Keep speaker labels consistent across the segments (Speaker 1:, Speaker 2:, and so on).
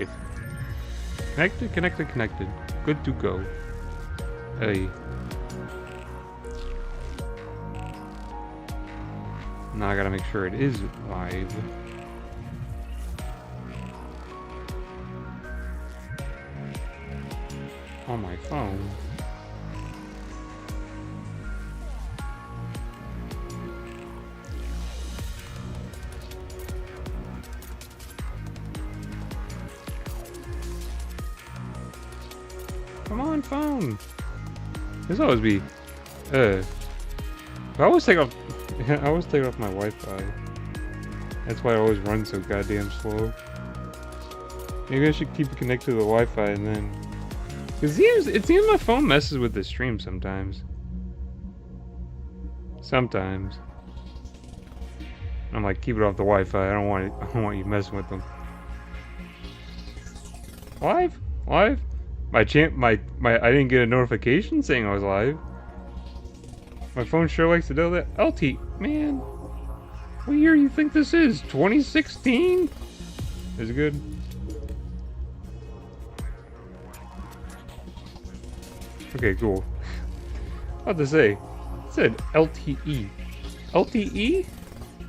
Speaker 1: life. Connected, connected, connected. Good to go. Hey. Now I gotta make sure it is live. On my phone. Come on, phone. This always be. I always take off. I always take off my Wi-Fi. That's why it always runs so goddamn slow. Maybe I should keep it connected to the Wi-Fi and then. It seems my phone messes with the stream sometimes. Sometimes. I'm like, keep it off the Wi-Fi. I don't want you messing with them. Live? Live? I didn't get a notification saying I was live. My phone sure likes to do that. LT, man. What year do you think this is? 2016? Is it good? Okay, cool. What to say? It said LTE. LTE?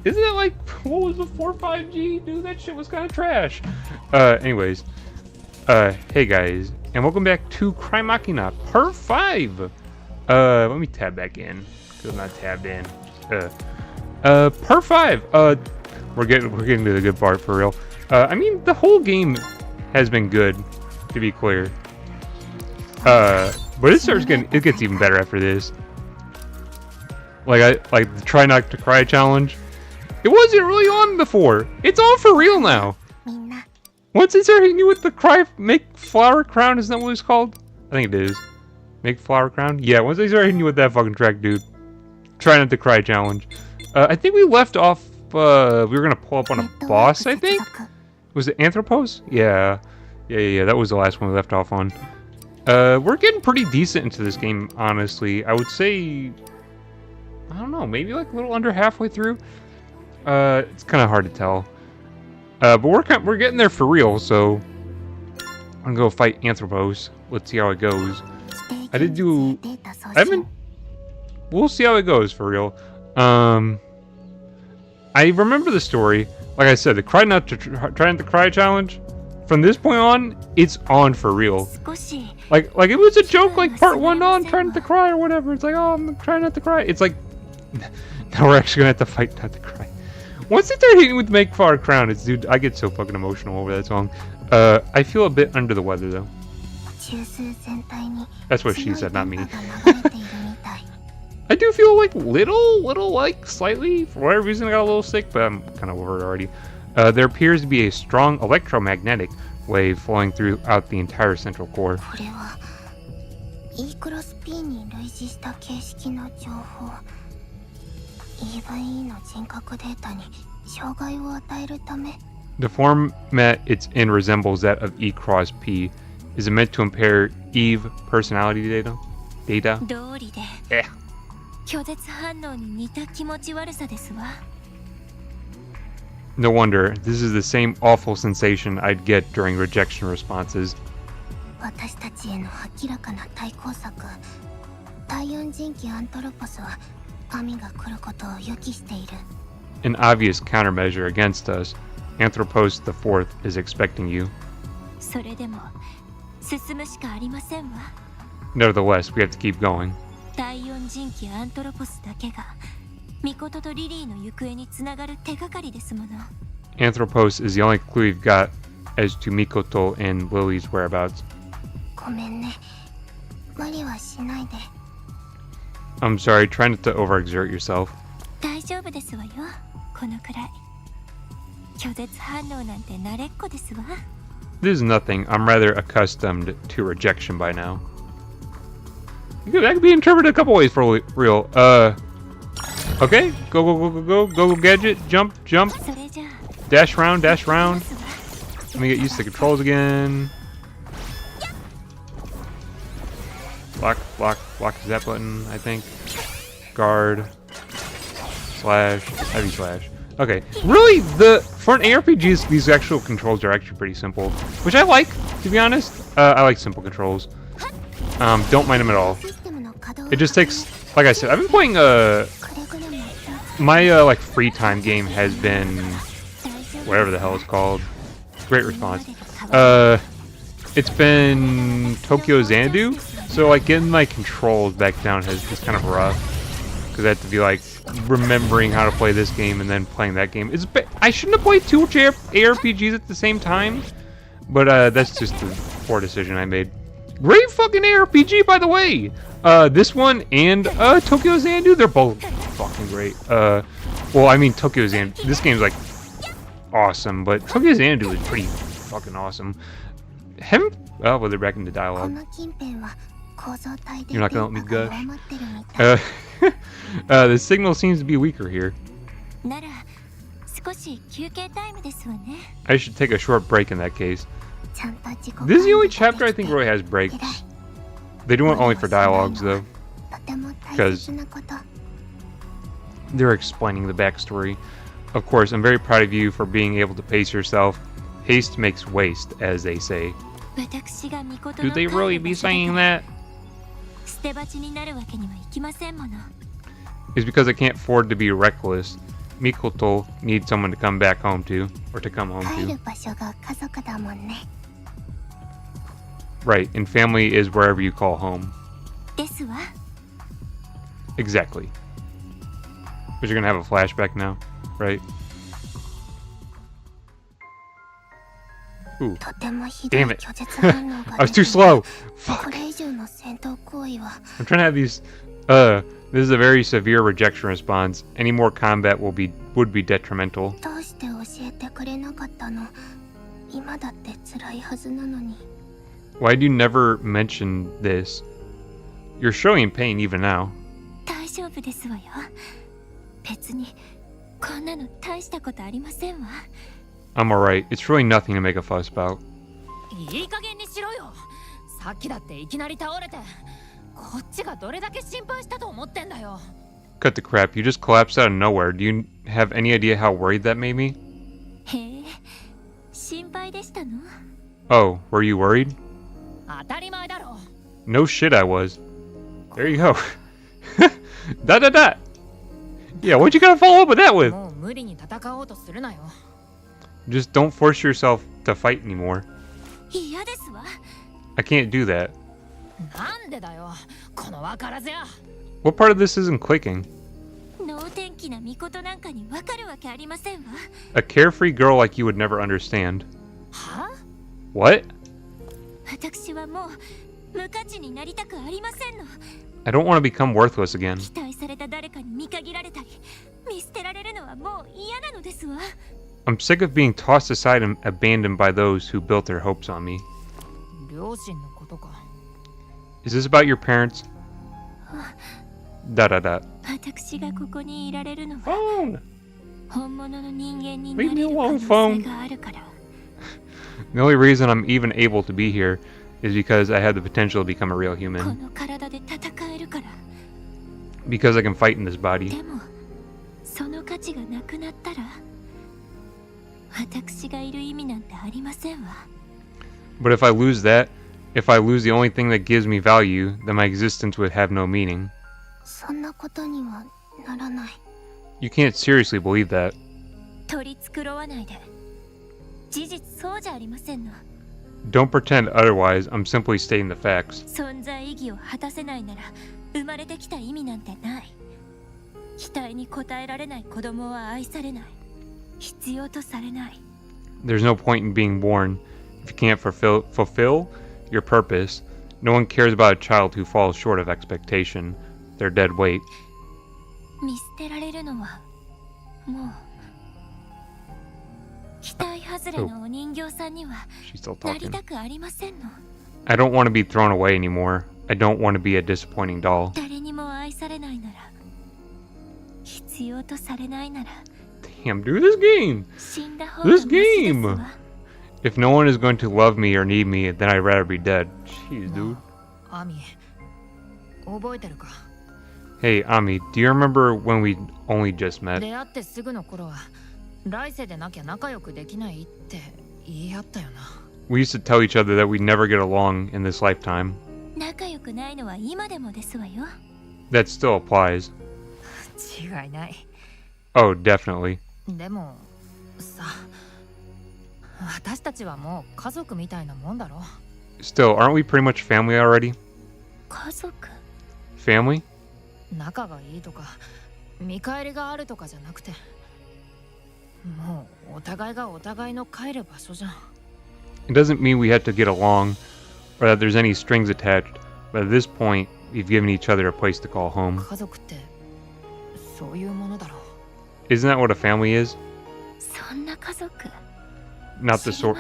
Speaker 1: Isn't it like, what was before 5G? Dude, that shit was kind of trash. Anyways. Hey guys. And welcome back to Crymachina Part 5. Let me tab back in. Because I'm not tabbed in. Part 5. We're getting to the good part for real. I mean, the whole game has been good, to be clear. But it gets even better after this. Like the try not to cry challenge. It wasn't really on before. It's on for real now. Once they start hitting you with the make flower crown, isn't that what it's called? I think it is. Make flower crown? Yeah, once they start hitting you with that fucking track, dude. Try not to cry challenge. I think we left off, we were gonna pull up on a boss, I think? Was it Anthropos? Yeah. Yeah, that was the last one we left off on. We're getting pretty decent into this game, honestly. I would say, I don't know, maybe like a little under halfway through. It's kind of hard to tell. But we're getting there for real, so I'm gonna go fight Anthropos. Let's see how it goes. We'll see how it goes for real. I remember the story. Like I said, the try not to cry challenge. From this point on, it's on for real. Like it was a joke, like part 1 on trying not to cry or whatever. It's like, oh, I'm trying not to cry. It's like, now we're actually gonna have to fight not to cry. Once they start hitting with Make Flower Crown, dude, I get so fucking emotional over that song. I feel a bit under the weather though. That's what she said, not me. I do feel like little like slightly, for whatever reason I got a little sick, but I'm kind of over it already. There appears to be a strong electromagnetic wave flowing throughout the entire central core. The format it's in resembles that of E.V.E. Is it meant to impair E.V.E. personality data? Eh. No wonder, this is the same awful sensation I'd get during rejection responses. An obvious countermeasure against us. Anthropos IV is expecting you. Nevertheless, we have to keep going. Anthropos is the only clue we've got as to Mikoto and Lily's whereabouts. I'm sorry, try not to overexert yourself. This is nothing. I'm rather accustomed to rejection by now. That could be interpreted a couple ways for real. Okay, go, gadget, jump, dash round. Let me get used to the controls again. Block is that button, I think. Guard. Slash, heavy slash. Okay, really, for an ARPG, these actual controls are actually pretty simple, which I like, to be honest. I like simple controls. Don't mind them at all. It just takes, like I said, I've been playing, my, like, free time game has been, whatever the hell it's called. Great response. It's been Tokyo Xanadu, so, like, getting my controls back down is kind of rough, because I have to be, like, remembering how to play this game and then playing that game. I shouldn't have played two ARPGs at the same time, but that's just a poor decision I made. Great fucking ARPG, by the way. This one and Tokyo Xanadu, they're both fucking great. Well, I mean Tokyo Xanadu. This game's like awesome, but Tokyo Xanadu is pretty fucking awesome. Oh, well, they're back into dialogue. You're not gonna let me gush. The signal seems to be weaker here. I should take a short break in that case. This is the only chapter I think really has breaks. They do it only for dialogues, though. Because they're explaining the backstory. Of course, I'm very proud of you for being able to pace yourself. Haste makes waste, as they say. Do they really be saying that? It's because I can't afford to be reckless. Mikoto needs someone to come back home to, or to come home to. Right, and family is wherever you call home. Exactly. But you're gonna have a flashback now, right? Ooh. Damn it. I was too slow. Fuck. I'm trying to have these... This is a very severe rejection response. Any more combat would be detrimental. Why do you never mention this? You're showing pain even now. I'm alright. It's really nothing to make a fuss about. Cut the crap. You just collapsed out of nowhere. Do you have any idea how worried that made me? Oh, were you worried? No shit I was. There you go. Da. Yeah, what you gotta follow up with that with? Just don't force yourself to fight anymore. I can't do that. What part of this isn't clicking? A carefree girl like you would never understand. What? I don't want to become worthless again. I'm sick of being tossed aside and abandoned by those who built their hopes on me. Is this about your parents? Da. Phone! Leave me alone, phone! The only reason I'm even able to be here is because I have the potential to become a real human. Because I can fight in this body. But if I lose that, if I lose the only thing that gives me value, then my existence would have no meaning. You can't seriously believe that. Don't pretend otherwise, I'm simply stating the facts. There's no point in being born if you can't fulfill your purpose. No one cares about a child who falls short of expectation. They're dead weight. She's still talking. I don't want to be thrown away anymore. I don't want to be a disappointing doll. Damn, dude, this game! This game! If no one is going to love me or need me, then I'd rather be dead. Jeez, dude. Hey, Ami, do you remember when we only just met? We used to tell each other that we'd never get along in this lifetime.
Speaker 2: 仲良くないのは今でもですわよ。
Speaker 1: That still applies.
Speaker 2: 違いない。
Speaker 1: Oh, definitely.
Speaker 2: でもさ、私たちはもう家族みたいなもんだろ。
Speaker 1: Still, aren't we pretty much family already?
Speaker 2: 家族
Speaker 1: Family?
Speaker 2: 仲がいいとか見返りがあるとかじゃなくて、もうお互いがお互いの帰る場所じゃん。
Speaker 1: It doesn't mean we have to get along or that there's any strings attached, but at this point, we've given each other a place to call home.
Speaker 2: 家族ってそういうものだろう。
Speaker 1: Isn't that what a family is?
Speaker 2: そんな家族
Speaker 1: Not the sort.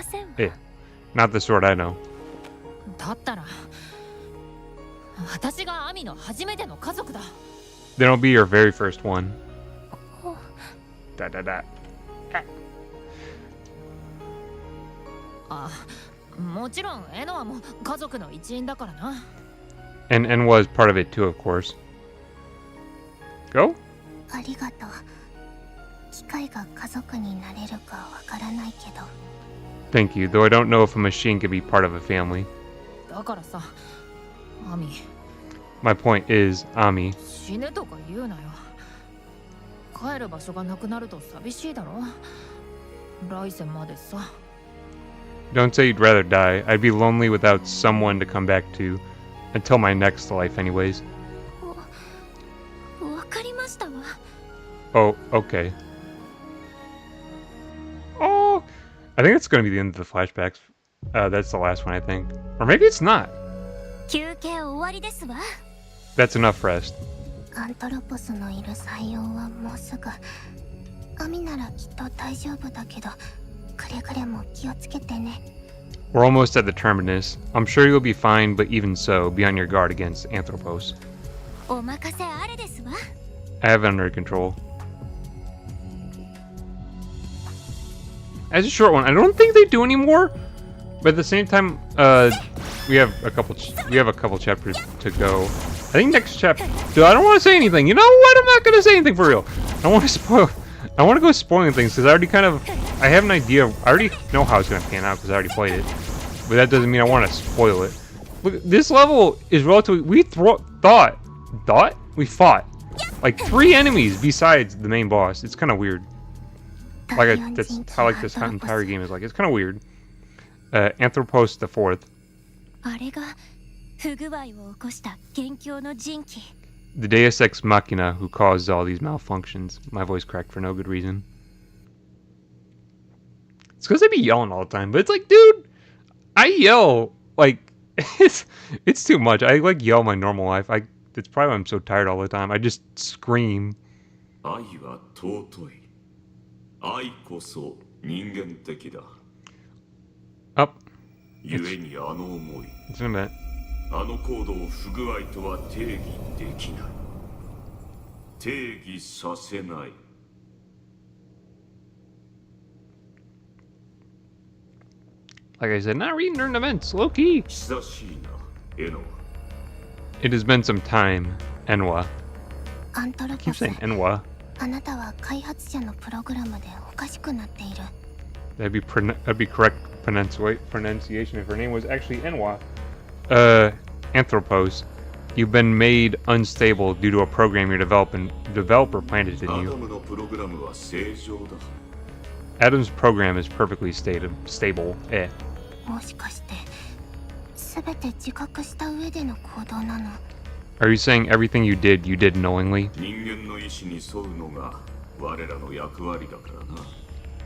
Speaker 1: Not the sort I know.
Speaker 2: だったら私がアミの初めての家族だ。
Speaker 1: Then it'll be your very first one. Da da da.
Speaker 2: あ、もちろんエノアも家族の一員だからな。
Speaker 1: And was part of it too, of course. Go?
Speaker 2: ありがとう。機械が家族になれるかわからないけど。
Speaker 1: Thank you, though I don't know if a machine can be part of a family.
Speaker 2: だからさ、アミ。
Speaker 1: My point is, Ami.
Speaker 2: 死ぬとか言うなよ。帰る場所がなくなると寂しいだろ。来世までさ。
Speaker 1: Don't say you'd rather die. I'd be lonely without someone to come back to. Until my next life, anyways.
Speaker 2: わかりましたわ。
Speaker 1: Oh, okay. Oh, I think that's going to be the end of the flashbacks. That's the last one, I think. Or maybe it's not.
Speaker 2: 休憩終わりですわ。
Speaker 1: That's enough rest.
Speaker 2: アントロポスのいる採用はもうすぐ。アミならきっと大丈夫だけど、くれぐれも気をつけてね。
Speaker 1: We're almost at the terminus. I'm sure you'll be fine, but even so, be on your guard against Anthropos.
Speaker 2: お任せあれですわ。
Speaker 1: I have it under control. As a short one, I don't think they do anymore. But at the same time, we have a couple chapters to go. I think next chapter. Dude, I don't want to say anything. You know what? I'm not gonna say anything for real. I want to spoil. I want to go spoiling things because I have an idea. I already know how it's gonna pan out because I already played it. But that doesn't mean I want to spoil it. Look, this level is relatively. We fought like 3 enemies besides the main boss. It's kind of weird. That's how like this entire game is like. It's kind of weird. Anthropos the Fourth.
Speaker 2: あれが不具合を起こした元凶の人気。
Speaker 1: The Deus Ex Machina who caused all these malfunctions. My voice cracked for no good reason. It's because I be yelling all the time, but it's like, dude, I yell like it's too much. I like yell my normal life. It's probably why I'm so tired all the time. I just scream.
Speaker 3: 愛は尊い。愛こそ人間的だ。
Speaker 1: Up.
Speaker 3: 故にあの思い。
Speaker 1: It's in a minute.
Speaker 3: あの行動を不具合とは定義できない。定義させない。
Speaker 1: Like I said, not reading during events, low key.
Speaker 3: 久しいな、エノは。
Speaker 1: It has been some time, Enwa.
Speaker 2: アントロ
Speaker 1: I
Speaker 2: ポ
Speaker 1: keep
Speaker 2: ス、
Speaker 1: saying Enwa.
Speaker 2: あなたは開発者のプログラムでおかしくなっている。
Speaker 1: That'd be correct pronunciation if her name was actually Enwa. Anthropos. You've been made unstable due to a program your developer planted in
Speaker 3: アダ
Speaker 1: you.
Speaker 3: ムのプログラムは正常だ。
Speaker 1: Adam's program is perfectly stable.
Speaker 2: もしかして全て自覚した上での行動なの？
Speaker 1: Are you saying everything you did knowingly?
Speaker 3: 人間の意志に沿うのが我らの役割だからな。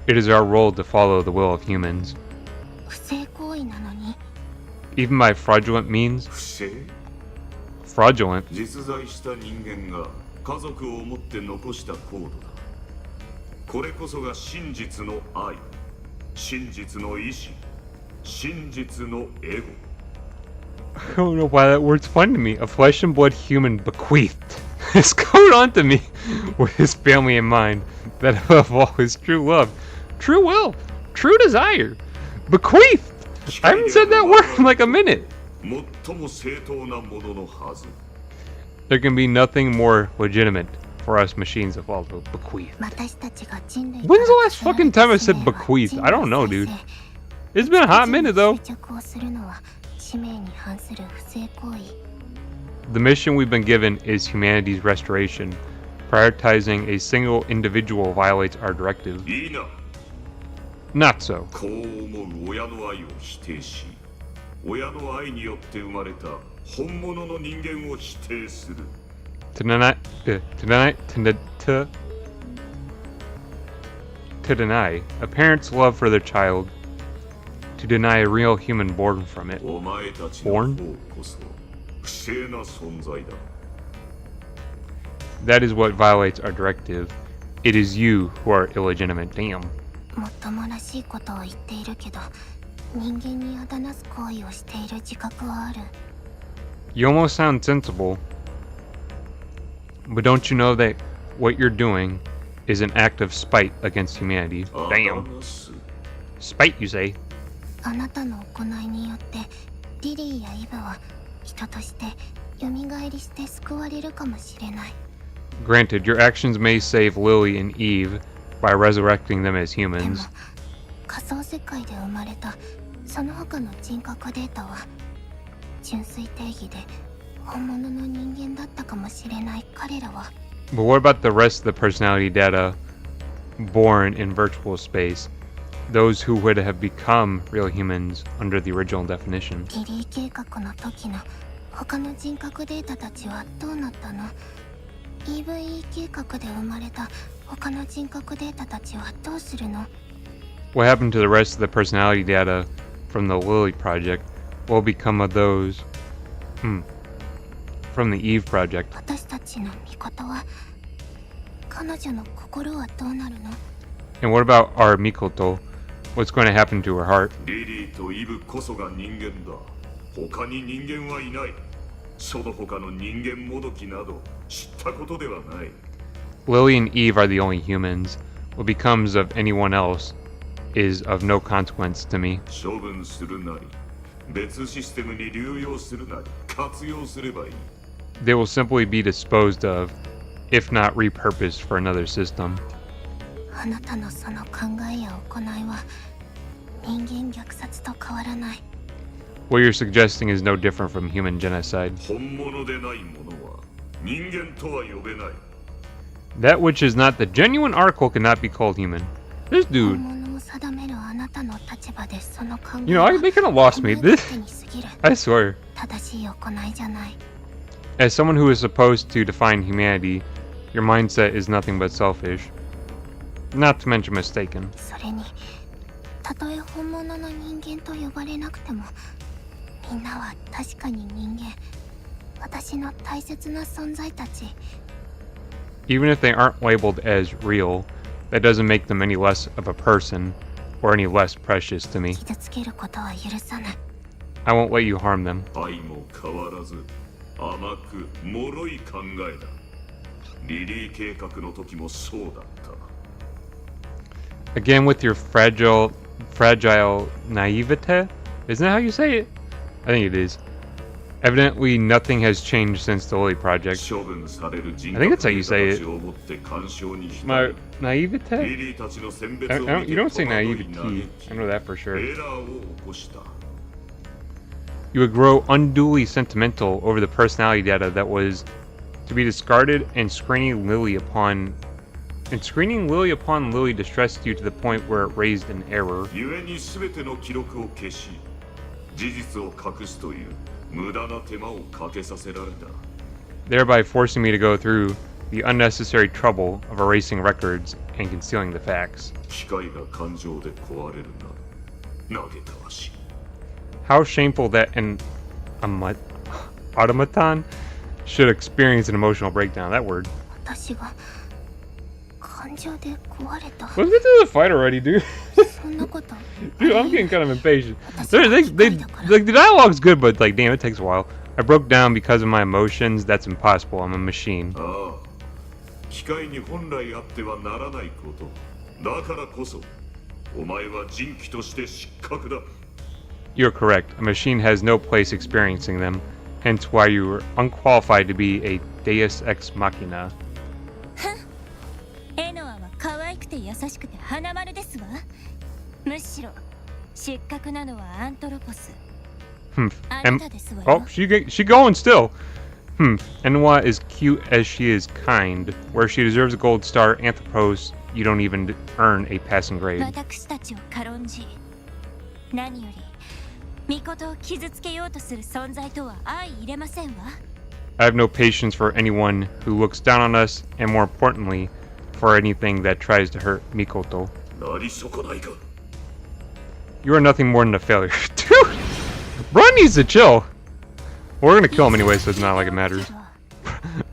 Speaker 1: It is our role to follow the will of humans.
Speaker 2: 不正行為なのに。
Speaker 1: Even by fraudulent means?
Speaker 3: 不正？
Speaker 1: Fraudulent?
Speaker 3: 実在した人間が家族を思って残したコードだ。これこそが真実の愛、真実の意志、真実のエゴ。
Speaker 1: I don't know why that word's funny to me. A flesh and blood human bequeathed his code onto me with his family in mind, that above all is true love, true will, true desire. Bequeathed! I haven't said that word in like a minute.
Speaker 3: 最も正当なもののはず。
Speaker 1: There can be nothing more legitimate, for us machines of all the bequeath.
Speaker 2: 私たちが人類
Speaker 1: When's the last fucking time I said bequeath? I don't know, dude. It's been a hot minute though.
Speaker 2: 執着をするのは使命に反する不正行為
Speaker 1: The mission we've been given is humanity's restoration. Prioritizing a single individual violates our directive.
Speaker 3: いいな。
Speaker 1: Not so.
Speaker 3: 子を思う親の愛を否定し、親の愛によって生まれた本物の人間を否定する。
Speaker 1: To deny a parent's love for their child. To deny a real human born from it.
Speaker 3: お前たちの方こそ不正な存在だ。
Speaker 1: That is what violates our directive. It is you who are illegitimate. Damn.
Speaker 2: もっともらしいことを言っているけど人間にあだなす行為をしている自覚はある
Speaker 1: You almost sound sensible. But don't you know that what you're doing is an act of spite against humanity? Damn. Spite, you say?
Speaker 2: あなたの行いによってリリーやイブは人として蘇りして救われるかもしれない
Speaker 1: Granted, your actions may save Lily and Eve by resurrecting them as
Speaker 2: でも
Speaker 1: humans.
Speaker 2: 仮想世界で生まれたその他の人格データは純粋定義で本物の人間だったかもしれない彼らは
Speaker 1: But what about the rest of the personality data born in virtual space? Those who would have become real humans under the original definition.
Speaker 2: リリー計画の時の他の人格データたちはどうなったの E.V.E 計画で生まれた他の人格データたちはどうするの
Speaker 1: What happened to the rest of the personality data from the Lily project? What will become of those from the Eve project?
Speaker 2: 私たちの味方は彼女の心はどうなるの
Speaker 1: And what about our Mikoto? What's going to happen to her heart?
Speaker 3: リリーとイブこそが人間だ。他に人間はいない。その他の人間もどきなど知ったことではない。
Speaker 1: Lily and Eve are the only humans. What becomes of anyone else is of no consequence to me.
Speaker 3: 処分するなり、別システムに流用するなり、活用すればいい。
Speaker 1: They will simply be disposed of, if not repurposed for another system.
Speaker 2: あなたのその考えや行いは人間虐殺と変わらない
Speaker 1: What you're suggesting is no different from human genocide.
Speaker 3: 本物でないものは人間とは呼べない。
Speaker 1: That which is not the genuine article cannot be called human. This
Speaker 2: 本
Speaker 1: dude,
Speaker 2: 物を定めるあなたの立場でその考え
Speaker 1: you know, they kind of lost me.
Speaker 2: 考
Speaker 1: This,
Speaker 2: え勝手に過ぎる
Speaker 1: I swear.
Speaker 2: 正しい行いじゃない
Speaker 1: As someone who is supposed to define humanity, your mindset is nothing but selfish. Not to mention mistaken.
Speaker 2: それにたとえ本物の人間と呼ばれなくてもみんなは確かに人間私の大切な存在たち
Speaker 1: Even if they aren't labeled as real, that doesn't make them any less of a person or any less precious to me.
Speaker 2: 傷つけることは許さない
Speaker 1: I won't let you harm them.
Speaker 3: 愛も変わらず甘く脆い考えだ。リリー計画の時もそうだった。
Speaker 1: Again with your fragile naivete? Isn't that how you say it? I think it is. Evidently nothing has changed since the Lily project.
Speaker 3: 処分される人
Speaker 1: I think that's how you say it.
Speaker 3: 格を持って干渉に浸
Speaker 1: My
Speaker 3: り
Speaker 1: naivete?
Speaker 3: リリーたちの選別
Speaker 1: I
Speaker 3: を
Speaker 1: don't,
Speaker 3: 見て
Speaker 1: you don't say
Speaker 3: 戸惑い
Speaker 1: naivety.
Speaker 3: 嘆
Speaker 1: I know that for
Speaker 3: き
Speaker 1: sure.
Speaker 3: エラーを起こした。
Speaker 1: You would grow unduly sentimental over the personality data that was to be discarded, and screening Lily upon Lily distressed you to the point where it raised an error.
Speaker 3: 故に全ての記録を消し事実を隠すという無駄な手間をかけさせられた。
Speaker 1: Thereby forcing me to go through the unnecessary trouble of erasing records and concealing the facts.
Speaker 3: 機械が感情で壊れるなど嘆かわしい。
Speaker 1: How shameful that an automaton should experience an emotional breakdown. That word.
Speaker 2: 私が感情で壊れた
Speaker 1: Let's get to the fight already, dude.
Speaker 2: そんなこと
Speaker 1: Dude, I'm getting kind of impatient. Like the dialogue's good, but like, damn, it takes a while. I broke down because of my emotions. That's impossible. I'm a machine.
Speaker 3: ああ、機械に本来あってはならないこと。だからこそ、お前は人機として失格だ。
Speaker 1: You're correct. A machine has no place experiencing them. Hence why you are unqualified to be a deus ex machina.
Speaker 2: しくて花丸ですわ。むしろ失格なのはアントロポス。
Speaker 1: Hmm.
Speaker 2: あ
Speaker 1: And
Speaker 2: なたですわ
Speaker 1: oh,
Speaker 2: よ。
Speaker 1: she going still. Enwa is cute as she is kind. Where she deserves a gold star, Anthropos, you don't even earn a passing grade.
Speaker 2: 私たちを軽んじ、何より御事を傷つけようとする存在とは相入れませんわ。
Speaker 1: I have no patience for anyone who looks down on us, and more importantly, for anything that tries to hurt Mikoto.
Speaker 3: なり損ないか。
Speaker 1: You are nothing more than a failure. Dude! Bro needs to chill. We're gonna kill him anyway, so it's not like it matters.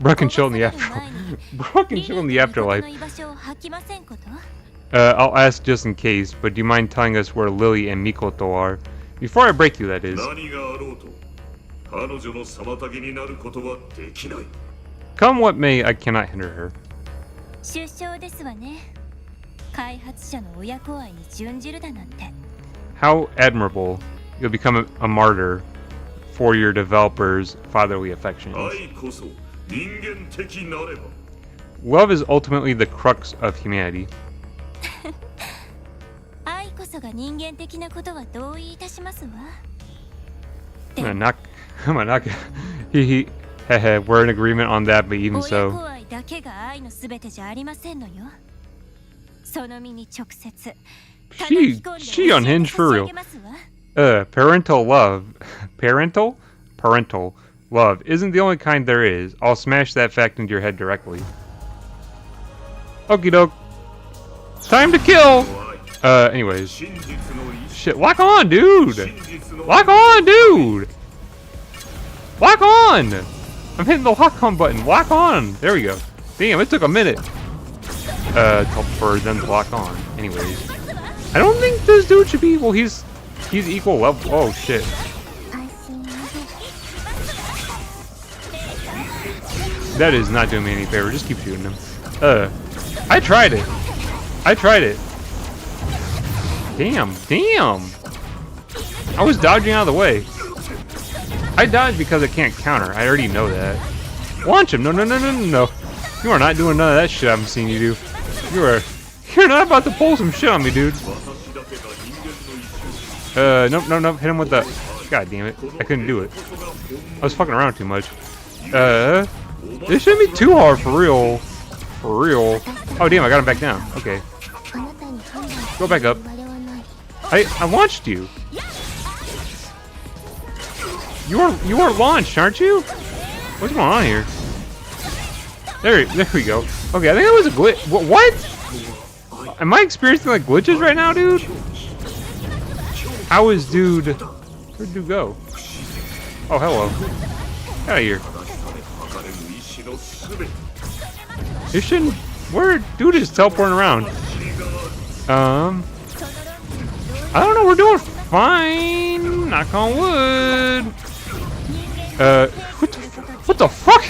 Speaker 1: Bro can chill in the afterlife. Bro can chill in the afterlife.
Speaker 2: リリーの居場所を吐きませんこと？
Speaker 1: I'll ask just in case, but do you mind telling us where Lily and Mikoto are? Before I break you, that is.
Speaker 3: 何があろうと彼女の妨げになることはできない。
Speaker 1: Come what may, I cannot hinder her.
Speaker 2: 首相ですわね。開発者の親子愛に準じるだなんて。
Speaker 1: How admirable. You'll become a martyr for your developers' fatherly affections.
Speaker 3: 愛こそ人間的なれば。
Speaker 1: Love is ultimately the crux of humanity.
Speaker 2: 愛こそが人間的なことは同意いたしますわ。
Speaker 1: I'm gonna knock he we're in agreement on that, but even
Speaker 2: 親
Speaker 1: so.
Speaker 2: 子愛だけが愛のすべてじゃありませんのよ。その身に直接
Speaker 1: She unhinged for real. Parental love. Parental love isn't the only kind there is. I'll smash that fact into your head directly. Okie doke. Time to kill! Anyways.
Speaker 3: 真実の意志
Speaker 1: Shit, lock on, dude!
Speaker 3: 真実の
Speaker 1: Lock on, dude! Lock on! I'm hitting the lock on button. Lock on! There we go. Damn, it took a minute. For them to lock on. Anyways. I don't think this dude should be, well, he's equal level. Oh, shit. That is not doing me any favor. Just keep shooting him. I tried it. Damn. I was dodging out of the way. I dodged because I can't counter. I already know that. Launch him. No. You are not doing none of that shit I'm seeing you do. You're not about to pull some shit on me, dude. Nope. Hit him with the... God damn it. I couldn't do it. I was fucking around too much. This shouldn't be too hard for real. Oh, damn, I got him back down. Okay. Go back up. I launched you. You are launched, aren't you? What's going on here? There we go. Okay, I think that was a glitch. What? Am I experiencing like glitches right now, dude? How is dude? Where'd dude go? Oh, hello. Get out of here. You shouldn't. Where dude is teleporting around? I don't know. We're doing fine. Knock on wood. What the fuck?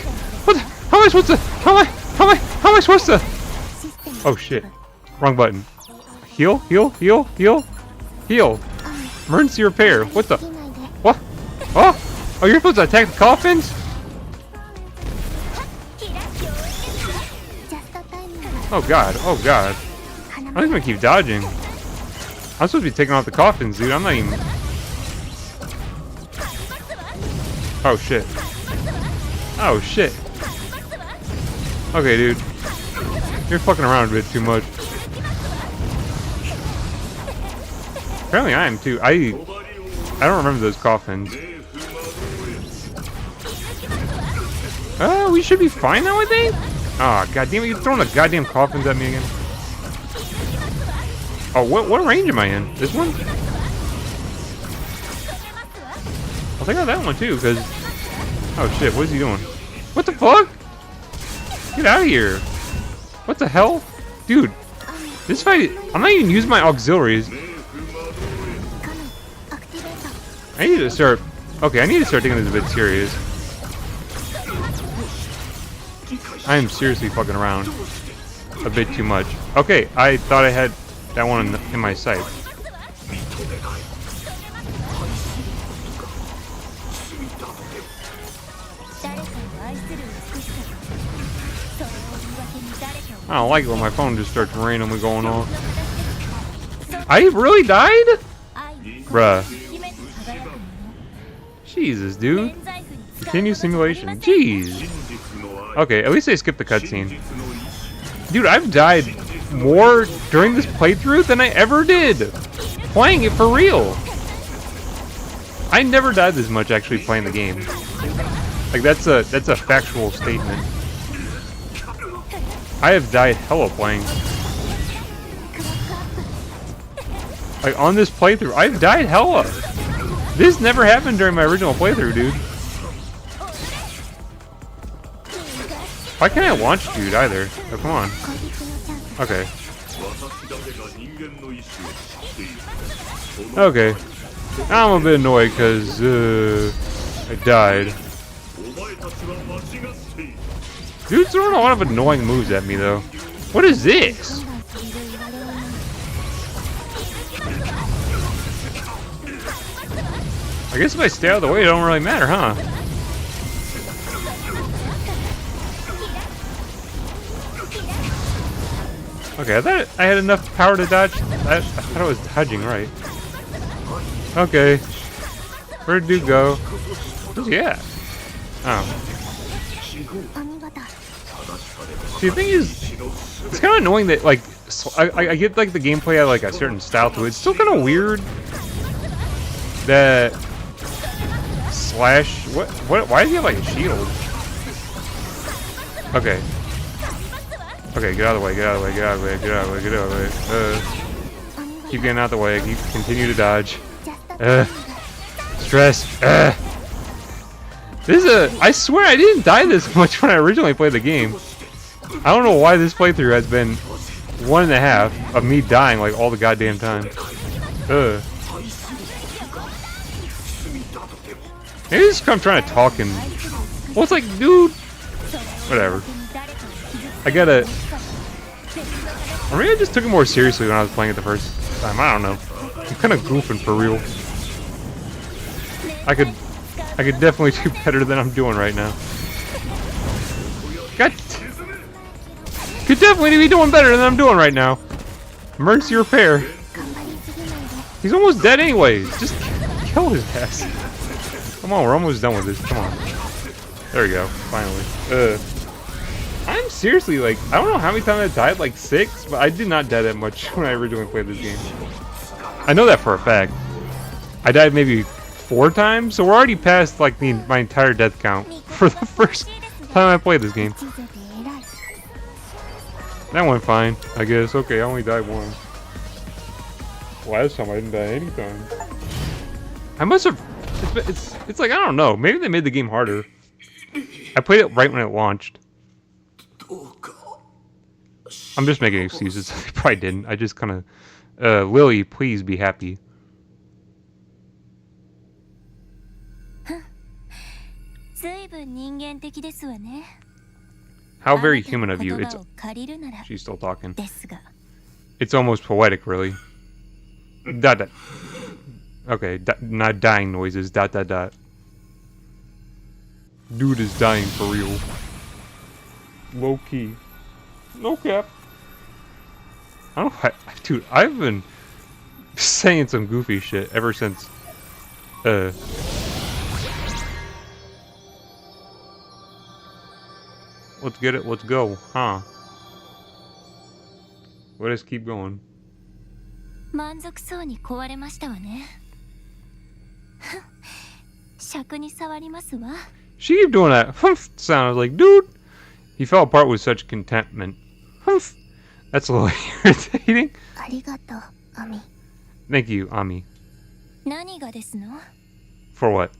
Speaker 1: How am I supposed to? How am I supposed to? Oh shit! Wrong button. Heal. Emergency repair. What the? What? Oh, you're supposed to attack the coffins? Oh god. I'm just gonna keep dodging. I'm supposed to be taking off the coffins, dude. I'm not even. Oh shit. Okay, dude. You're fucking around a bit too much. Apparently I am too. I don't remember those coffins. We should be fine now, I think? Oh, god damn it, you're throwing the goddamn coffins at me again. Oh, what range am I in? This one? I'll take out that one too, because... Oh shit, what is he doing? What the fuck? Get out of here. What the hell? Dude, this fight... I'm not even using my auxiliaries. I need to start... Okay, I need to start taking this a bit serious. I am seriously fucking around a bit too much. Okay, I thought I had that one in my sight. I don't like it when my phone just starts randomly going off. I really died? Bruh. Jesus, dude. Continue simulation. Jeez. Okay, at least they skipped the cutscene. Dude, I've died more during this playthrough than I ever did playing it for real. I never died this much actually playing the game. Like that's a factual statement. I have died hella playing. Like on this playthrough, I've died hella. This never happened during my original playthrough, dude. Why can't I launch dude either? Oh, come on. Okay. Okay. I'm a bit annoyed because I died. Dude's throwing a lot of annoying moves at me though. What is this? I guess if I stay out of the way, it don't really matter, huh? Okay, I thought I had enough power to dodge. I thought I was dodging right. Okay. Where'd dude go? Where's he at? Oh. See, the thing is, it's kind of annoying that, like, I get, like, the gameplay had, like, a certain style to it. It's still kind of weird that Slash... What? Why does he have, like, a shield? Okay. Okay, get out of the way, get out of the way, get out of the way, get out of the way, get out of the way. Keep getting out of the way, continue to dodge. Stress. This is I swear I didn't die this much when I originally played the game. I don't know why this playthrough has been 1.5 of me dying like all the goddamn time. Maybe it's because I'm trying to talk and... Well, it's like, dude... Whatever. I gotta... Or maybe I just took it more seriously when I was playing it the first time. I don't know. I'm kind of goofing for real. I could definitely do better than I'm doing right now. Could definitely be doing better than I'm doing right now. Emergency repair. He's almost dead anyways. Just kill his ass. Come on, we're almost done with this. Come on. There we go. Finally. I'm seriously like, I don't know how many times I died, like 6, but I did not die that much when I originally played this game. I know that for a fact. I died maybe 4 times, so we're already past like my entire death count for the first time I played this game. That went fine, I guess. Okay, I only died once. Last time I didn't die any time. I must have. It's like I don't know. Maybe they made the game harder. I played it right when it launched. I'm just making excuses. I probably didn't. I just kind of. Lily, please be happy. How very human of you. She's still talking. It's almost poetic, really. Dot dot. Okay, not dying noises. Dot dot dot. Dude is dying for real. Low key. No cap. I don't know. Dude, I've been saying some goofy shit ever since. Let's get it. Let's go. Huh? Let us keep going. She keep doing that humph sound. I was like, dude. He fell apart with such contentment. Humph. That's a little irritating. Thank you, Ami. For what?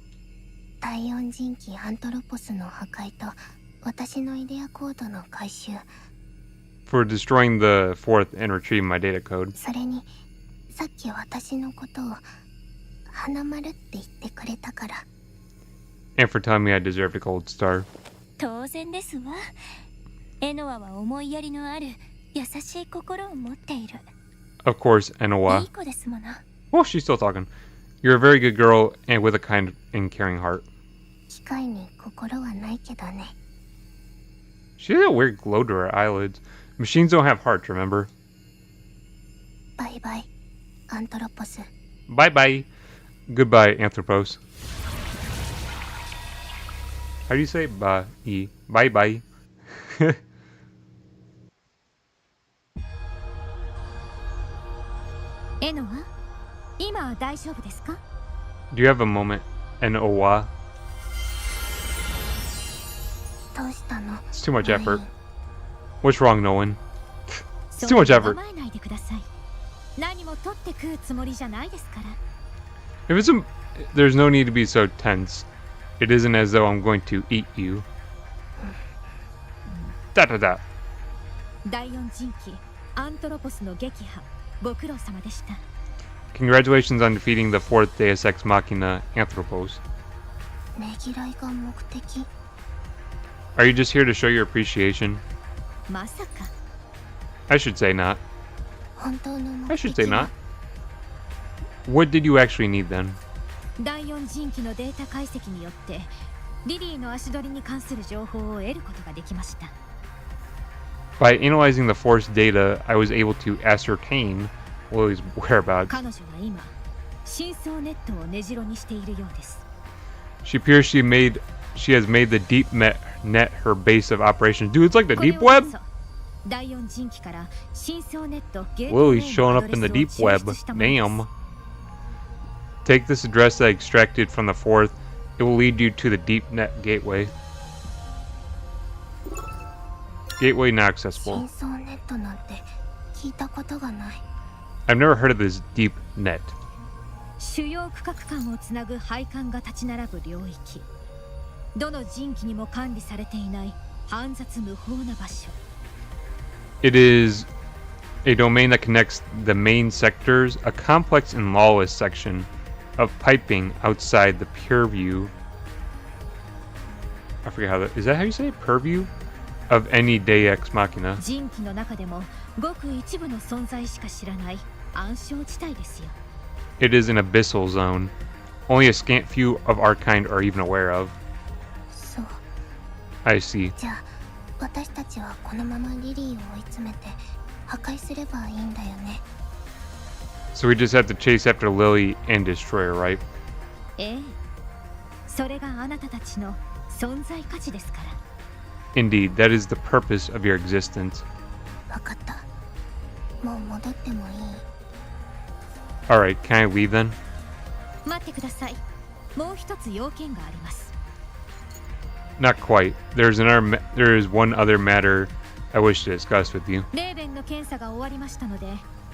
Speaker 1: For destroying the 4th and retrieving my data code. And for telling me I deserved a gold star. Of course, Enoa. Well, she's still talking. You're a very good girl and with a kind and caring heart. She has a weird glow to her eyelids. Machines don't have hearts, remember?
Speaker 2: バイバイアントロポス。
Speaker 1: Bye bye. Goodbye, Anthropos. How do you say bye? Bye bye.
Speaker 2: エノは今は大丈夫ですか？
Speaker 1: Do you have a moment? An owa?
Speaker 2: どうしたの？
Speaker 1: It's too much effort. What's wrong, Nolan? It's too much effort.
Speaker 2: 構えないでください。何も取って食うつもりじゃないですから。
Speaker 1: If it's a, there's no need to be so tense. It isn't as though I'm going to eat you. Da da da.
Speaker 2: 第四人機アントロポスの撃破ご苦労様でした。
Speaker 1: Congratulations on defeating the fourth Deus Ex Machina Anthropos.
Speaker 2: ねぎらいが目的？
Speaker 1: Are you just here to show your appreciation?
Speaker 2: まさか。
Speaker 1: I should say not.
Speaker 2: 本当の目的は
Speaker 1: I should say not. What did you actually need then?
Speaker 2: 第四人機のデータ解析によってリリーの足取りに関する情報を得ることができました。
Speaker 1: By analyzing the Force data, I was able to ascertain Lily's whereabouts.
Speaker 2: 彼女は今真相ネットを根城にしているようです。
Speaker 1: She appears she has made the deep net her base of operations. Dude, it's like the deep web.
Speaker 2: 第四人機から真相ネットゲート
Speaker 1: Lily's showing up in the deep web. Damn. Take this address that I extracted from the fourth. It will lead you to the deep net gateway. Gateway not accessible.
Speaker 2: 真相ネットなんて聞いたことがない。
Speaker 1: I've never heard of this deep net.
Speaker 2: 主要区画間をつなぐ配管が立ち並ぶ領域。どの人機にも管理されていない煩雑無法な場所。
Speaker 1: It is a domain that connects the main sectors, a complex and lawless section of piping outside the purview. I forget how that is. That how you say it? Purview of any Deus Ex Machina.
Speaker 2: 人機の中でもごく一部の存在しか知らない暗礁地帯ですよ。
Speaker 1: It is an abyssal zone. Only a scant few of our kind are even aware of.
Speaker 2: そう。
Speaker 1: I see.
Speaker 2: じゃあ私たちはこのままリリーを追い詰めて破壊すればいいんだよね。
Speaker 1: So we just have to chase after Lily and destroy her, right?
Speaker 2: ええ。それがあなたたちの存在価値ですから。
Speaker 1: Indeed, that is the purpose of your existence.
Speaker 2: わかった。もう戻ってもいい？
Speaker 1: Alright, can I leave then?
Speaker 2: 待ってください。もう一つ要件があります。
Speaker 1: Not quite. There is one other matter I wish to discuss with you.
Speaker 2: レーベンの検査が終わりましたので、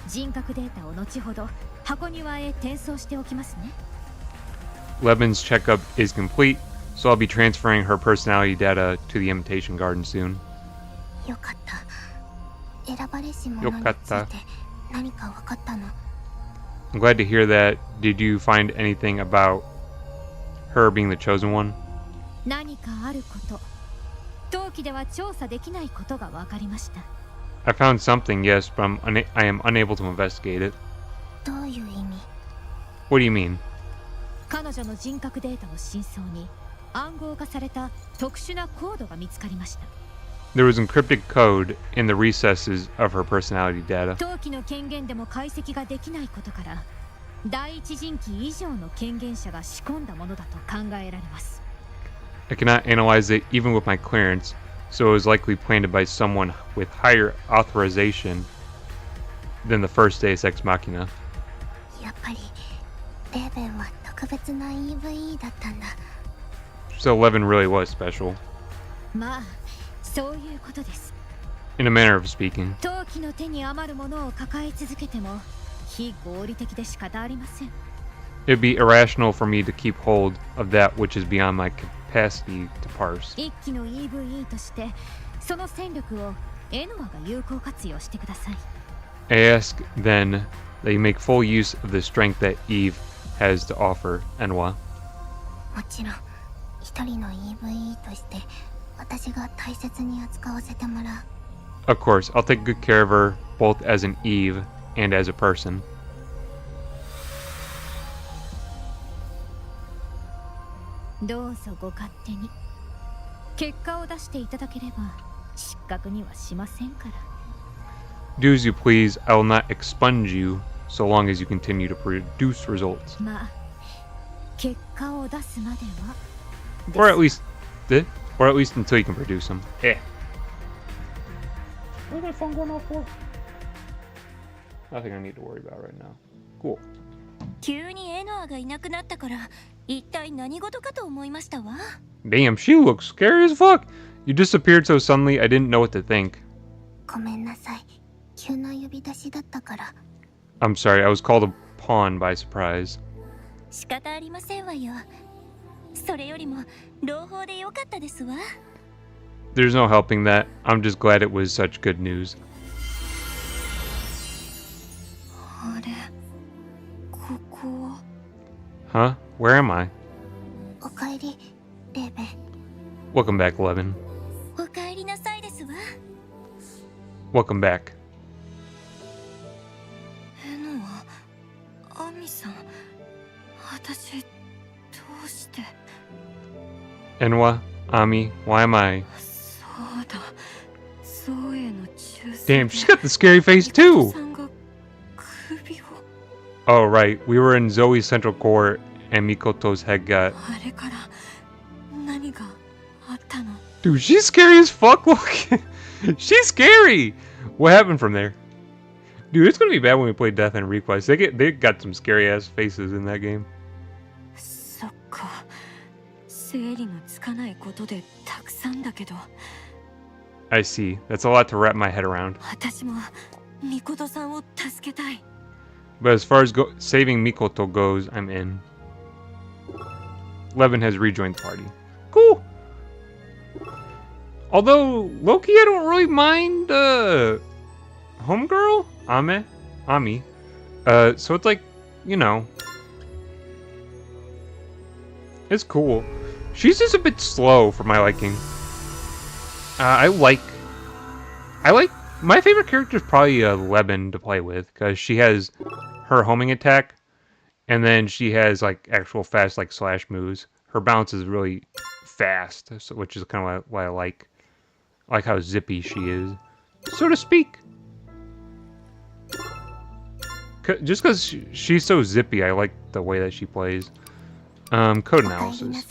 Speaker 2: 人格データを後ほど箱庭へ転送しておきますね。
Speaker 1: Levin's checkup is complete, so I'll be transferring her personality data to the Imitation Garden soon.
Speaker 2: よかった。選ばれし者について何か分かったの？
Speaker 1: I'm glad to hear that. Did you find anything about her being the chosen one?
Speaker 2: 何かあること。当期では調査できないことが分かりました。
Speaker 1: I found something, yes, but I am unable to investigate it.
Speaker 2: どういう意味？
Speaker 1: What do you mean?
Speaker 2: 彼女の人格データの真相に暗号化された特殊なコードが見つかりました。
Speaker 1: There was encrypted code in the recesses of her personality data.
Speaker 2: 当期の権限でも解析ができないことから、第一人機以上の権限者が仕込んだものだと考えられます。
Speaker 1: I cannot analyze it even with my clearance, so it was likely planted by someone with higher authorization than the first Deus Ex Machina.
Speaker 2: やっぱりレーベンは特別な E.V.E だったんだ。
Speaker 1: So Levin really was special.
Speaker 2: まあ、そういうことです。
Speaker 1: In a manner of speaking.
Speaker 2: 当期の手に余るものを抱え続けても非合理的で仕方ありません。
Speaker 1: It'd be irrational for me to keep hold of that which is beyond my capacity to parse.
Speaker 2: 一機の E.V.E としてその戦力をエノアが有効活用してください。
Speaker 1: I ask then that you make full use of the strength that Eve has to offer, Enwa.
Speaker 2: もちろん一人の E.V.E として私が大切に扱わせてもらう。
Speaker 1: Of course, I'll take good care of her, both as an Eve and as a person.
Speaker 2: どうぞご勝手に。結果を出していただければ
Speaker 4: 失格にはしませんから。
Speaker 1: Do as you please, I will not expunge you so long as you continue to produce results.
Speaker 4: まあ結果を出すまでは
Speaker 1: Or at least until you can produce them. What's my phone going off for? Nothing I need to worry about right now. Cool.
Speaker 2: 急にエノアがいなくなったから一体何事かと思いましたわ。
Speaker 1: Damn, she looks scary as fuck. You disappeared so suddenly, I didn't know what to think.
Speaker 2: ごめんなさい。急な呼び出しだったから。
Speaker 1: I'm sorry, I was called upon by surprise.
Speaker 2: 仕方ありませんわよ。それよりも朗報でよかったですわ。
Speaker 1: There's no helping that. I'm just glad it was such good news.
Speaker 2: あれ、ここは。
Speaker 1: Huh? Where am I?
Speaker 2: おかえり、レーベン。
Speaker 1: Welcome back, Levin.
Speaker 2: おかえりなさいですわ。
Speaker 1: Welcome back.
Speaker 2: エノア、アミさん、私、どうして。
Speaker 1: Enwa, Ami, why am I?
Speaker 2: そうだ、ゾエの中世。
Speaker 1: Damn, she's got the scary face too!
Speaker 2: さんが首を。
Speaker 1: Oh, right. We were in Zoe's central core, and Mikoto's head got...
Speaker 2: あれから何があったの。
Speaker 1: Dude, she's scary as fuck. Look, she's scary. What happened from there? Dude, it's gonna be bad when we play Death and Request. They got some scary ass faces in that game.
Speaker 2: そっか。整理のつかないことでたくさんだけど。
Speaker 1: I see. That's a lot to wrap my head around.
Speaker 2: 私もミコトさんを助けたい。
Speaker 1: But as far as saving Mikoto goes, I'm in. Levin has rejoined the party. Cool. Although Loki, I don't really mind. Homegirl, Ami. So it's like, you know, it's cool. She's just a bit slow for my liking. I like. My favorite character is probably Levin to play with because she has her homing attack, and then she has like actual fast like slash moves. Her bounce is really fast, so, which is kind of why I like how zippy she is, so to speak. Just because she's so zippy, I like the way that she plays. Code analysis.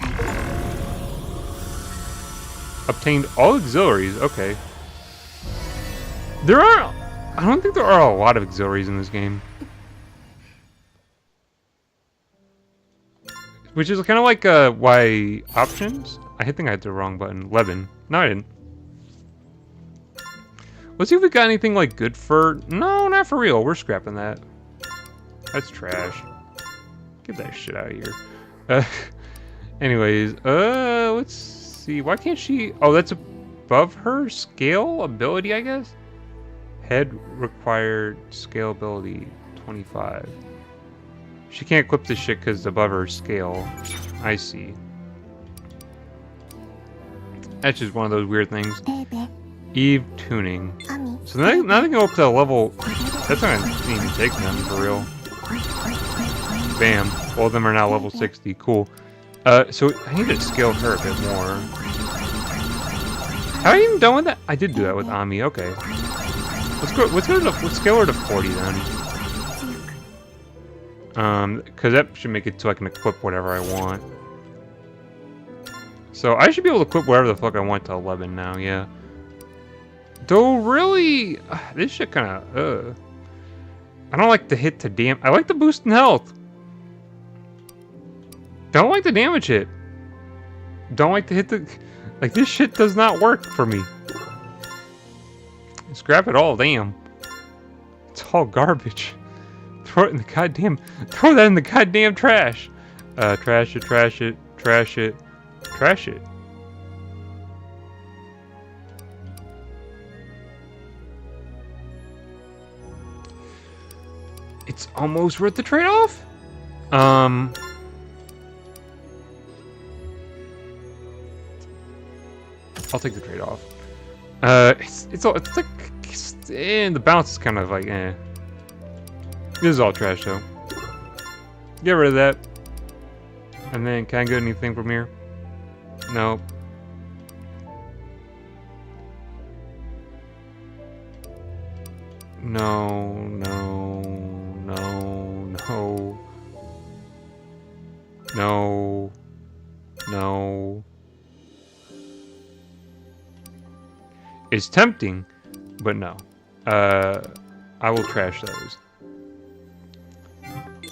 Speaker 1: Obtained all auxiliaries. Okay. I don't think there are a lot of auxiliaries in this game. Which is kind of like why options. I think I hit the wrong button. Levin. No, I didn't. Let's see if we got anything like good for. No, not for real. We're scrapping that. That's trash. Get that shit out of here. Anyways, let's see. Why can't she? Oh, that's above her scale ability, I guess. Head required scale ability 25. She can't equip this shit because it's above her scale. I see. That's just one of those weird things. E.V.E tuning. So now they can go up to a level. That's not gonna even take them for real. Bam. All of them are now level 60. Cool. So I need to scale her a bit more. Have I even done with that? I did do that with Ami. Okay. Let's scale her to 40 then. Because that should make it so I can equip whatever I want. So I should be able to equip whatever the fuck I want to 11 now, yeah. Though really, this shit kind of, I don't like the hit to damage. I like the boost in health. Don't like the damage hit. Don't like the hit to, like this shit does not work for me. Scrap it all, damn. It's all garbage. Throw it in the goddamn, throw that in the goddamn trash. Trash it, trash it, trash it, trash it. It's almost worth the trade-off. I'll take the trade-off. It's like, and the bounce is kind of like, eh. This is all trash though. Get rid of that. And then, can I get anything from here? Nope. No, no, no, no. No. No. It's tempting, but no. I will trash those.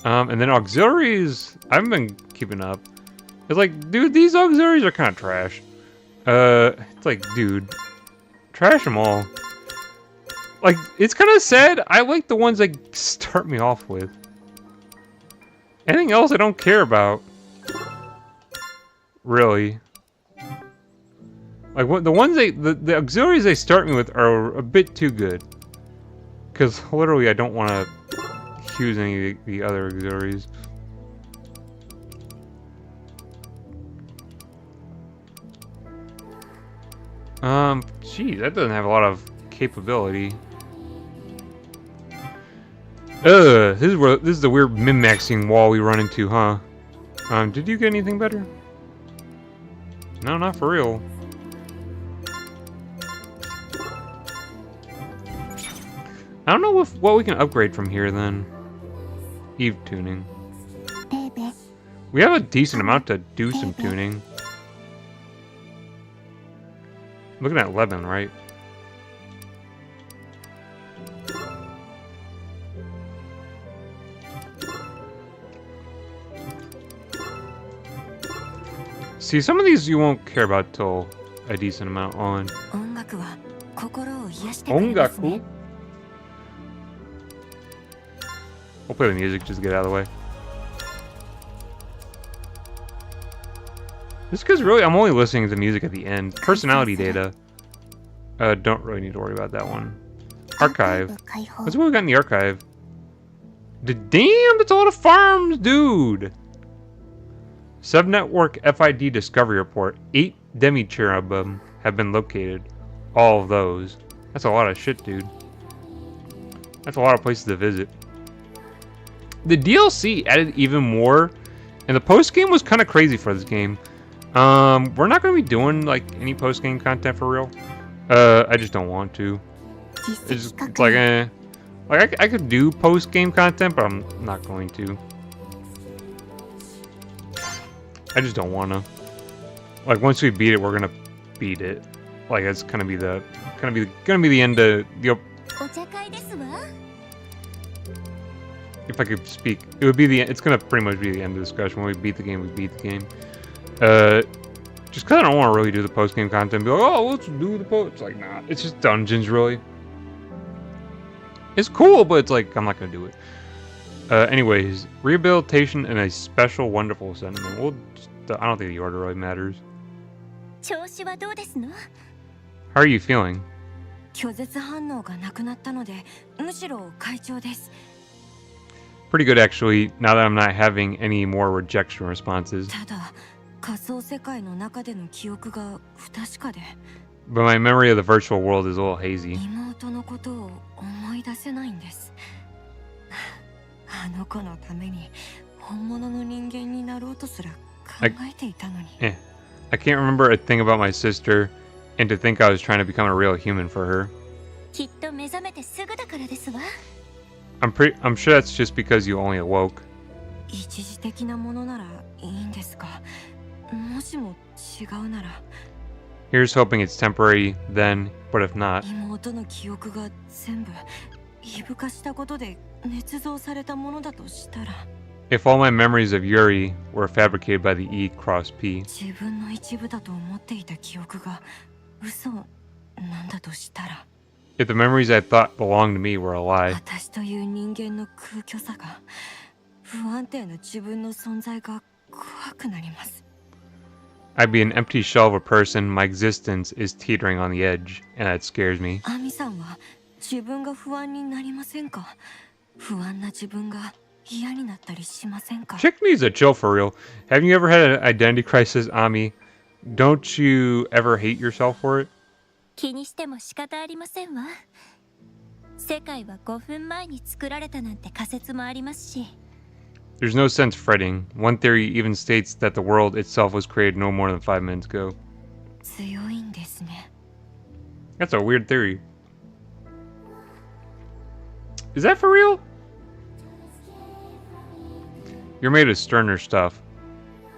Speaker 1: And then auxiliaries, I haven't been keeping up. It's like, dude, these auxiliaries are kind of trash. It's like, dude, trash them all. Like, it's kind of sad. I like the ones that start me off with. Anything else I don't care about. Really. Like, what the ones the auxiliaries they start me with are a bit too good. Because literally I don't want to use any of the other auxiliaries. Geez, that doesn't have a lot of capability. This is the weird min-maxing wall we run into, huh? Did you get anything better? No, not for real. I don't know what we can upgrade from here then. E.V.E tuning. We have a decent amount to do some tuning. I'm looking at 11, right? See, some of these you won't care about till a decent amount on. Ongaku? We'll play the music, just get out of the way. Just because really, I'm only listening to music at the end. Personality data. Don't really need to worry about that one. Archive. What's what we got in the archive? Damn, that's a lot of farms, dude! Subnetwork FID Discovery Report. 8 demi-cherubim have been located. All of those. That's a lot of shit, dude. That's a lot of places to visit. The DLC added even more, and the post-game was kind of crazy for this game. We're not going to be doing, like, any post-game content for real. I just don't want to. It's like, Like, I could do post-game content, but I'm not going to. I just don't want to. Like, once we beat it, we're going to beat it. Like, it's going to be the... gonna be the end of... If I could speak, it would be the... It's going to pretty much be the end of the discussion. When we beat the game, we beat the game. Just because I don't want to really do the post-game content. Be like, oh, let's do the post. It's like, nah. It's just dungeons, really. It's cool, but it's like, I'm not going to do it. Anyways, rehabilitation and a special wonderful sentiment. We'll just, I don't think the order really matters. How are you feeling? Pretty good, actually, now that I'm not having any more rejection responses. But my memory of the virtual world is a little hazy. I can't remember a thing about my sister, and to think I was trying to become a real human for her. I'm sure that's just because you only awoke. Here's hoping it's temporary then, but if not... If all my memories of Yuri were fabricated by the E cross P... If the memories I thought belonged to me were a lie... I'd be an empty shell of a person. My existence is teetering on the edge, and that scares me. Chick needs a chill for real. Haven't you ever had an identity crisis, Ami? Don't you ever hate yourself for it? There's no sense fretting. One theory even states that the world itself was created no more than 5 minutes ago. That's a weird theory. Is that for real? You're made of sterner stuff.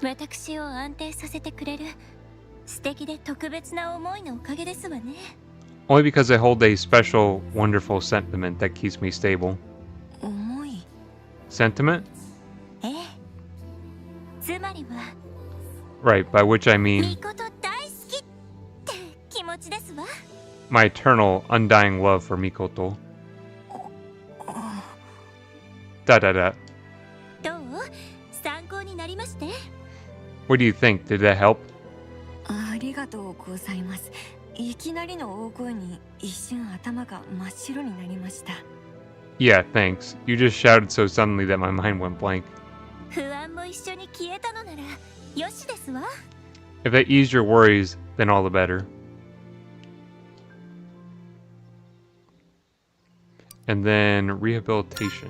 Speaker 2: 私を安定させてくれる素敵で特別な思いのおかげですわね。
Speaker 1: Only because I hold a special, wonderful sentiment that keeps me stable.
Speaker 2: 思い
Speaker 1: Sentiment?
Speaker 2: ええ。つまりは
Speaker 1: Right, by which I
Speaker 2: み
Speaker 1: mean
Speaker 2: こと大好きって気持ちですわ。
Speaker 1: my eternal, undying love for Mikoto. Da da da.
Speaker 2: どう参考になりまして。
Speaker 1: What do you think? Did that help?
Speaker 4: ありがとうございます。いきなりの大声に一瞬頭が真っ白になりました。
Speaker 1: Yeah, thanks. You just shouted so suddenly that my mind went blank.
Speaker 2: 不安も一緒に消えたのならよしですわ。
Speaker 1: If that eased your worries, then all the better. And then rehabilitation.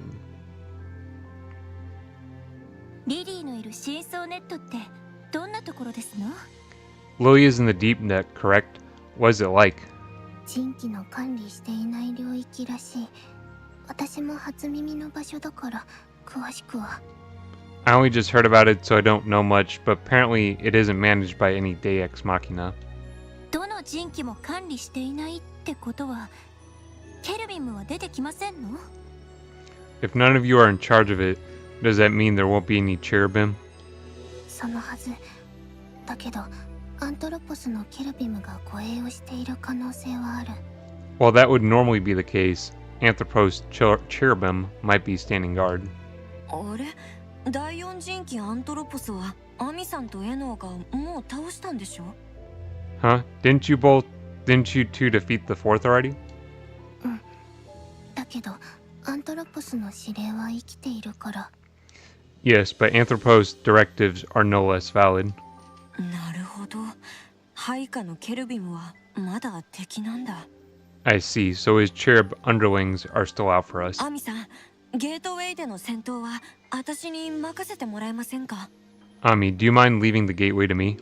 Speaker 2: リリーのいる深層ネットってどんなところですの？
Speaker 1: Lily is in the deep net, correct? What is it like?
Speaker 2: 人気の管理していない領域らしい。私も初耳の場所だから詳しくは。
Speaker 1: I only just heard about it, so I don't know much, but apparently it isn't managed by any Deus Machina.
Speaker 2: どの人気も管理していないってことはケルビムは出てきませんの？
Speaker 1: If none of you are in charge of it, does that mean there won't be any cherubim?
Speaker 2: そのはず。だけどアントロポスのケルビムが護衛をしている可能性はある。
Speaker 1: While that would normally be the case, Anthropos cherubim might be standing guard.
Speaker 4: あれ、第四人気アントロポスはアミさんとエノーがもう倒したんでしょ？
Speaker 1: Huh? Didn't you two defeat the fourth already?
Speaker 2: だけどアントロポスの指令は生きているから。
Speaker 1: Yes, but Anthropos directives are no less valid.
Speaker 4: なるほど。配下のケルビムはまだ敵なんだ。
Speaker 1: I see, so his cherub underlings are still out for us.
Speaker 4: アミさん、ゲートウェイでの戦闘は私に任せてもらえませんか？
Speaker 1: Ami, do you mind leaving the gateway to me?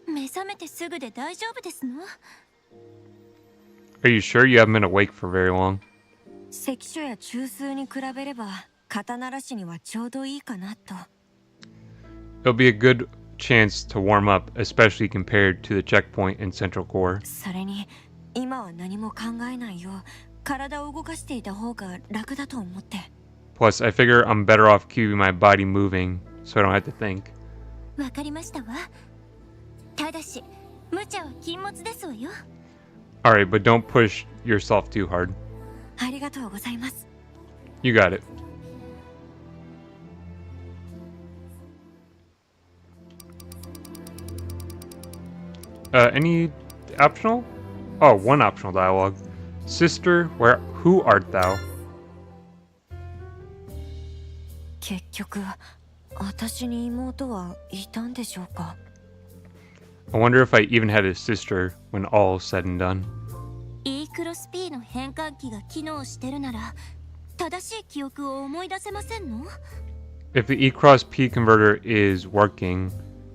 Speaker 2: 目覚めてすぐで大丈夫ですの？
Speaker 1: Are you sure you haven't been awake for very long?
Speaker 4: 関所や中枢に比べれば肩慣らしにはちょうどいいかなと。
Speaker 1: It'll be a good chance to warm up, especially compared to the checkpoint in Central Core.
Speaker 4: それに今は何も考えないよう体を動かしていた方が楽だと思って。
Speaker 1: Plus, I figure I'm better off keeping my body moving, so I don't have to think.
Speaker 2: わかりましたわ。ただし無茶は禁物ですわよ。
Speaker 1: Alright, but don't push yourself too hard.
Speaker 4: ありがとうございます。
Speaker 1: You got it. Any optional? Oh, one optional dialogue. Sister, who art thou?
Speaker 4: 結局私に妹はいたんでしょうか？
Speaker 1: I wonder if I even had a sister when all is said and done.
Speaker 2: E クロス P の変換器が機能してるなら正しい記憶を思い出せませんの？
Speaker 1: If the E cross P converter is working,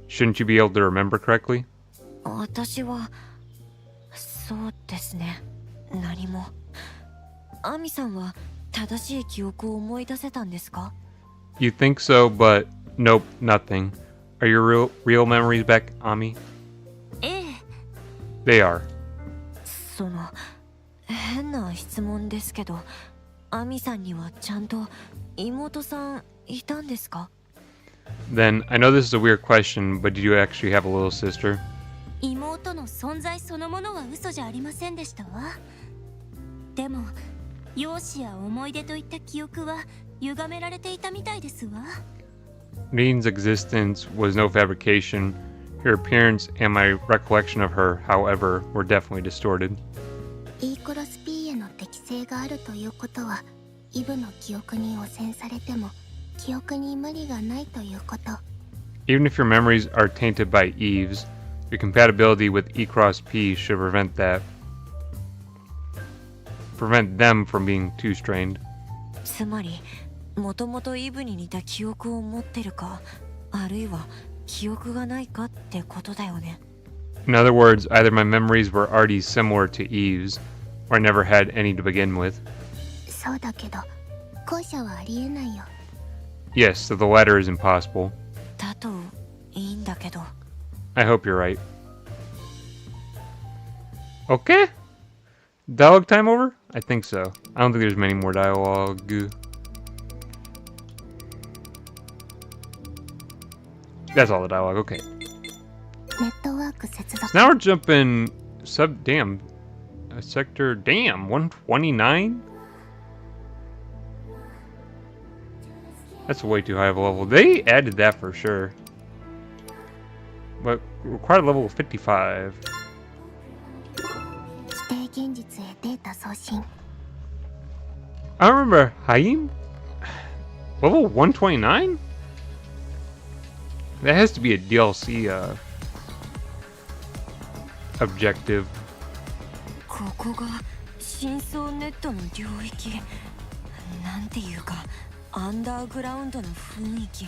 Speaker 1: shouldn't you be able to remember correctly?
Speaker 4: 私はそうですね。何も。アミさんは正しい記憶を思い出せたんですか？
Speaker 1: You think so, but nope, nothing. Are your real memories back, Ami?
Speaker 2: ええ。
Speaker 1: They are.
Speaker 4: その変な質問ですけど、アミさんにはちゃんと妹さんいたんですか？
Speaker 1: Then, I know this is a weird question, but did you actually have a little sister?
Speaker 2: 妹の存在そのものは嘘じゃありませんでしたわ。でも容姿や思い出といった記憶は歪められていたみたいですわ。
Speaker 1: Neen's existence was no fabrication. Her appearance and my recollection of her, however, were definitely distorted.
Speaker 2: E クロス P への適性があるということはE.V.E の記憶に汚染されても記憶に無理がないということ。
Speaker 1: Even if your memories are tainted by E.V.E's, your compatibility with E cross P should prevent them from being too strained.
Speaker 4: つまりもともとイブに似た記憶を持ってるか、あるいは記憶がないかってことだよね。
Speaker 1: In other words, either my memories were already similar to E.V.E's, or I never had any to begin with.
Speaker 2: そうだけど後者はありえないよ。
Speaker 1: Yes, so the latter is impossible.
Speaker 4: だといいんだけど。
Speaker 1: I hope you're right. Okay? Dialogue time over? I think so. I don't think there's many more dialogue. That's all the dialogue, okay.
Speaker 2: ネットワーク接続。
Speaker 1: So now we're jumping sector, 129? That's way too high of a level. They added that for sure. But required level of 55.
Speaker 2: 規定現実へデータ送信。
Speaker 1: I remember Haim? Level 129? That has to be a DLC objective.
Speaker 4: ここが深層ネットの領域。なんていうかアンダーグラウンドの雰囲気。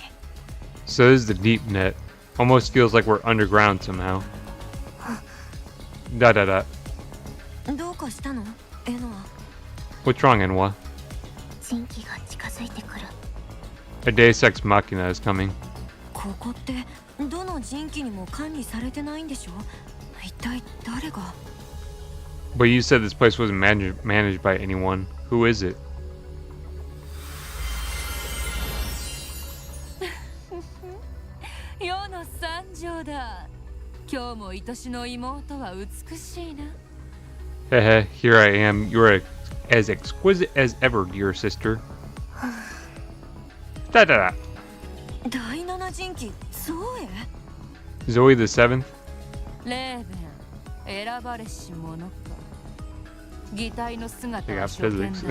Speaker 1: So this is the deep net. Almost feels like we're underground somehow. Da da da.
Speaker 4: どうかしたの？エノは。
Speaker 1: What's wrong, Enwa?
Speaker 2: 新規が近づいてくる。
Speaker 1: A Deus Ex Machina is coming.
Speaker 4: ここってどの人機にも管理されてないんでしょ？一体誰が？
Speaker 1: But you said this place wasn't managed by anyone. Who is it?
Speaker 5: 世の三女だ。今日も愛しの妹は美しいな。
Speaker 1: Hehe, here I am. You're as exquisite as ever, dear sister. Da da da.
Speaker 4: 第七人機ゾエ？
Speaker 1: Zoe the Seventh?
Speaker 5: レーベン、選ばれし者か。擬態の姿
Speaker 1: They
Speaker 5: は
Speaker 1: got
Speaker 5: 初見
Speaker 1: physics.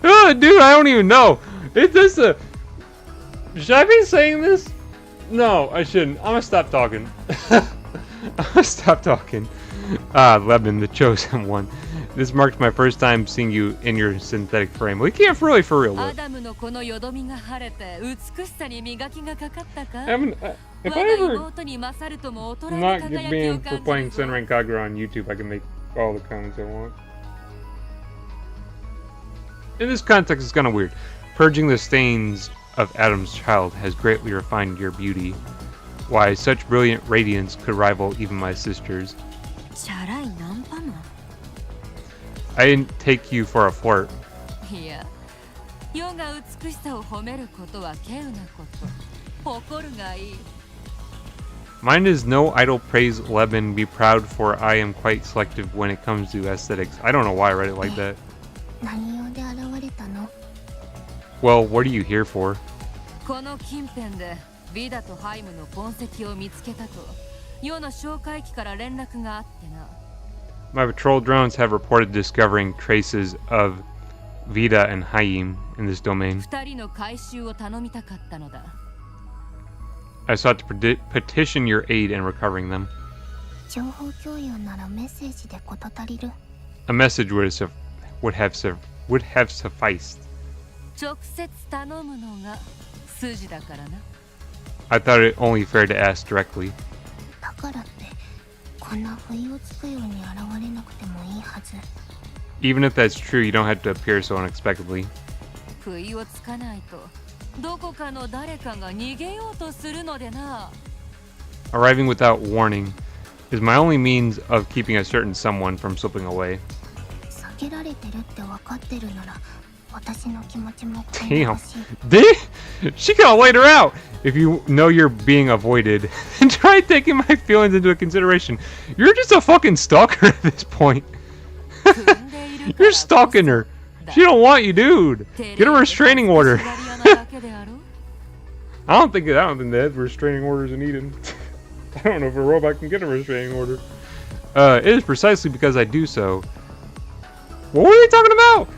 Speaker 5: だ。
Speaker 1: Oh, dude, I don't even know. Is this a... Should I be saying this? No, I shouldn't. I'm gonna stop talking. I'm gonna stop talking. Lebanon, the chosen one. This marks my first time seeing you in your synthetic frame. We can't really for real
Speaker 5: ア
Speaker 1: look.
Speaker 5: ダムのこのよどみが晴れて美しさに磨きがかかったか。
Speaker 1: I mean, if
Speaker 5: 我
Speaker 1: I
Speaker 5: が
Speaker 1: ever
Speaker 5: 妹に勝るとも衰え
Speaker 1: not
Speaker 5: ぬ
Speaker 1: get
Speaker 5: 輝きを
Speaker 1: banned for
Speaker 5: 感
Speaker 1: playing
Speaker 5: じるぞ。
Speaker 1: Senran Kagura on YouTube, I can make all the comments I want. In this context, it's kind of weird. Purging the stains of Adam's child has greatly refined your beauty. Why, such brilliant radiance could rival even my sister's.
Speaker 4: チャラいナンパマン。
Speaker 1: I didn't take you for a flirt.
Speaker 5: いや、世が美しさを褒めることは稀有なこと。誇るがいい。
Speaker 1: Mine is no idle praise, Lebanon. Be proud, for I am quite selective when it comes to aesthetics. I don't know why I read it like that.
Speaker 2: 何用で現れたの？
Speaker 1: Well, what are you here for?
Speaker 5: この近辺でビダとハイムの痕跡を見つけたと世の哨戒機から連絡があってな。
Speaker 1: My patrol drones have reported discovering traces of Vida and Haim in this domain.
Speaker 5: 二人の回収を頼みたかったのだ。
Speaker 1: I sought to petition your aid in recovering them.
Speaker 2: 情報共有ならメッセージで事足りる。
Speaker 1: A message would have sufficed.
Speaker 5: 直接頼むのが筋だからな。
Speaker 1: I thought it only fair to ask directly.
Speaker 2: だからってこんな不意をつくように現れなくてもいいはず。
Speaker 1: Even if that's true, you don't have to appear so unexpectedly.
Speaker 5: 不意をつかないとどこかの誰かが逃げようとするのでな。
Speaker 1: Arriving without warning is my only means of keeping a certain someone from slipping away.
Speaker 2: 避けられてるって分かってるなら私の気持ちも考え
Speaker 1: Damn.
Speaker 2: ほしい。
Speaker 1: She could have laid her out. If you know you're being avoided, then try taking my feelings into consideration. You're just a fucking stalker at this point. You're stalking her. She don't want you, dude. Get a restraining order. I don't think they have restraining orders in Eden. I don't know if a robot can get a restraining order. It is precisely because I do so. What were they talking about?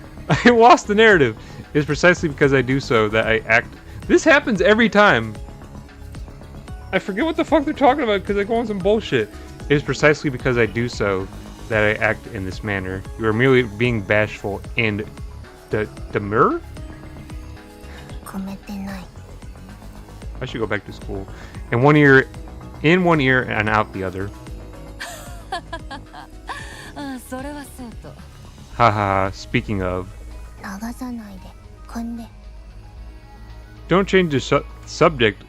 Speaker 1: I lost the narrative. It is precisely because I do so that I act. This happens every time. I forget what the fuck they're talking about because I go on some bullshit. It is precisely because I do so that I act in this manner. You are merely being bashful and demure?
Speaker 2: 込めてない。
Speaker 1: I should go back to school. In one ear and out the other.
Speaker 5: ああ、それはそうと。
Speaker 1: Haha, speaking of.
Speaker 2: 流さないで。んで
Speaker 1: Don't change the subject.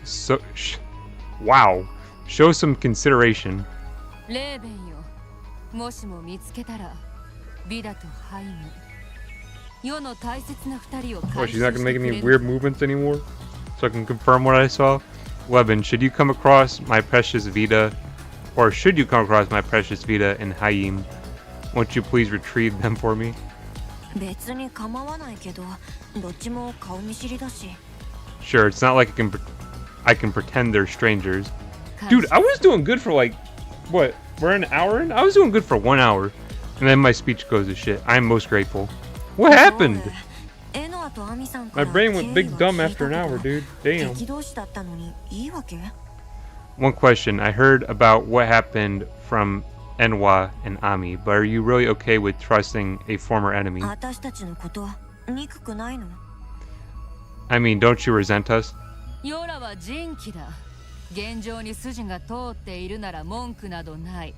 Speaker 1: Wow. Show some consideration.
Speaker 5: レーベンよ、もしも見つけたらビダとハイム、世の大切な二人を
Speaker 1: What,
Speaker 5: 回
Speaker 1: she's
Speaker 5: 収
Speaker 1: not
Speaker 5: し
Speaker 1: gonna
Speaker 5: て
Speaker 1: make
Speaker 5: くれ
Speaker 1: any
Speaker 5: る
Speaker 1: weird movements anymore? So I can confirm what I saw? Levin, should you come across my precious Vita, or should you come across my precious Vita and Hayim, won't you please retrieve them for me?
Speaker 4: 別に構わないけど、どっちも顔見知りだし。
Speaker 1: Sure, it's not like I can pretend they're strangers. Dude, I was doing good for like, what, we're an hour in? I was doing good for 1 hour, and then my speech goes to shit. I'm most grateful. What happened? My brain went big dumb after an hour, dude. Damn. One question. I heard about what happened from E.V.E and Ami, but are you really okay with trusting a former enemy? I mean, don't you resent us?
Speaker 5: ヨラは人気だ。現状に筋が通っているなら文句などない。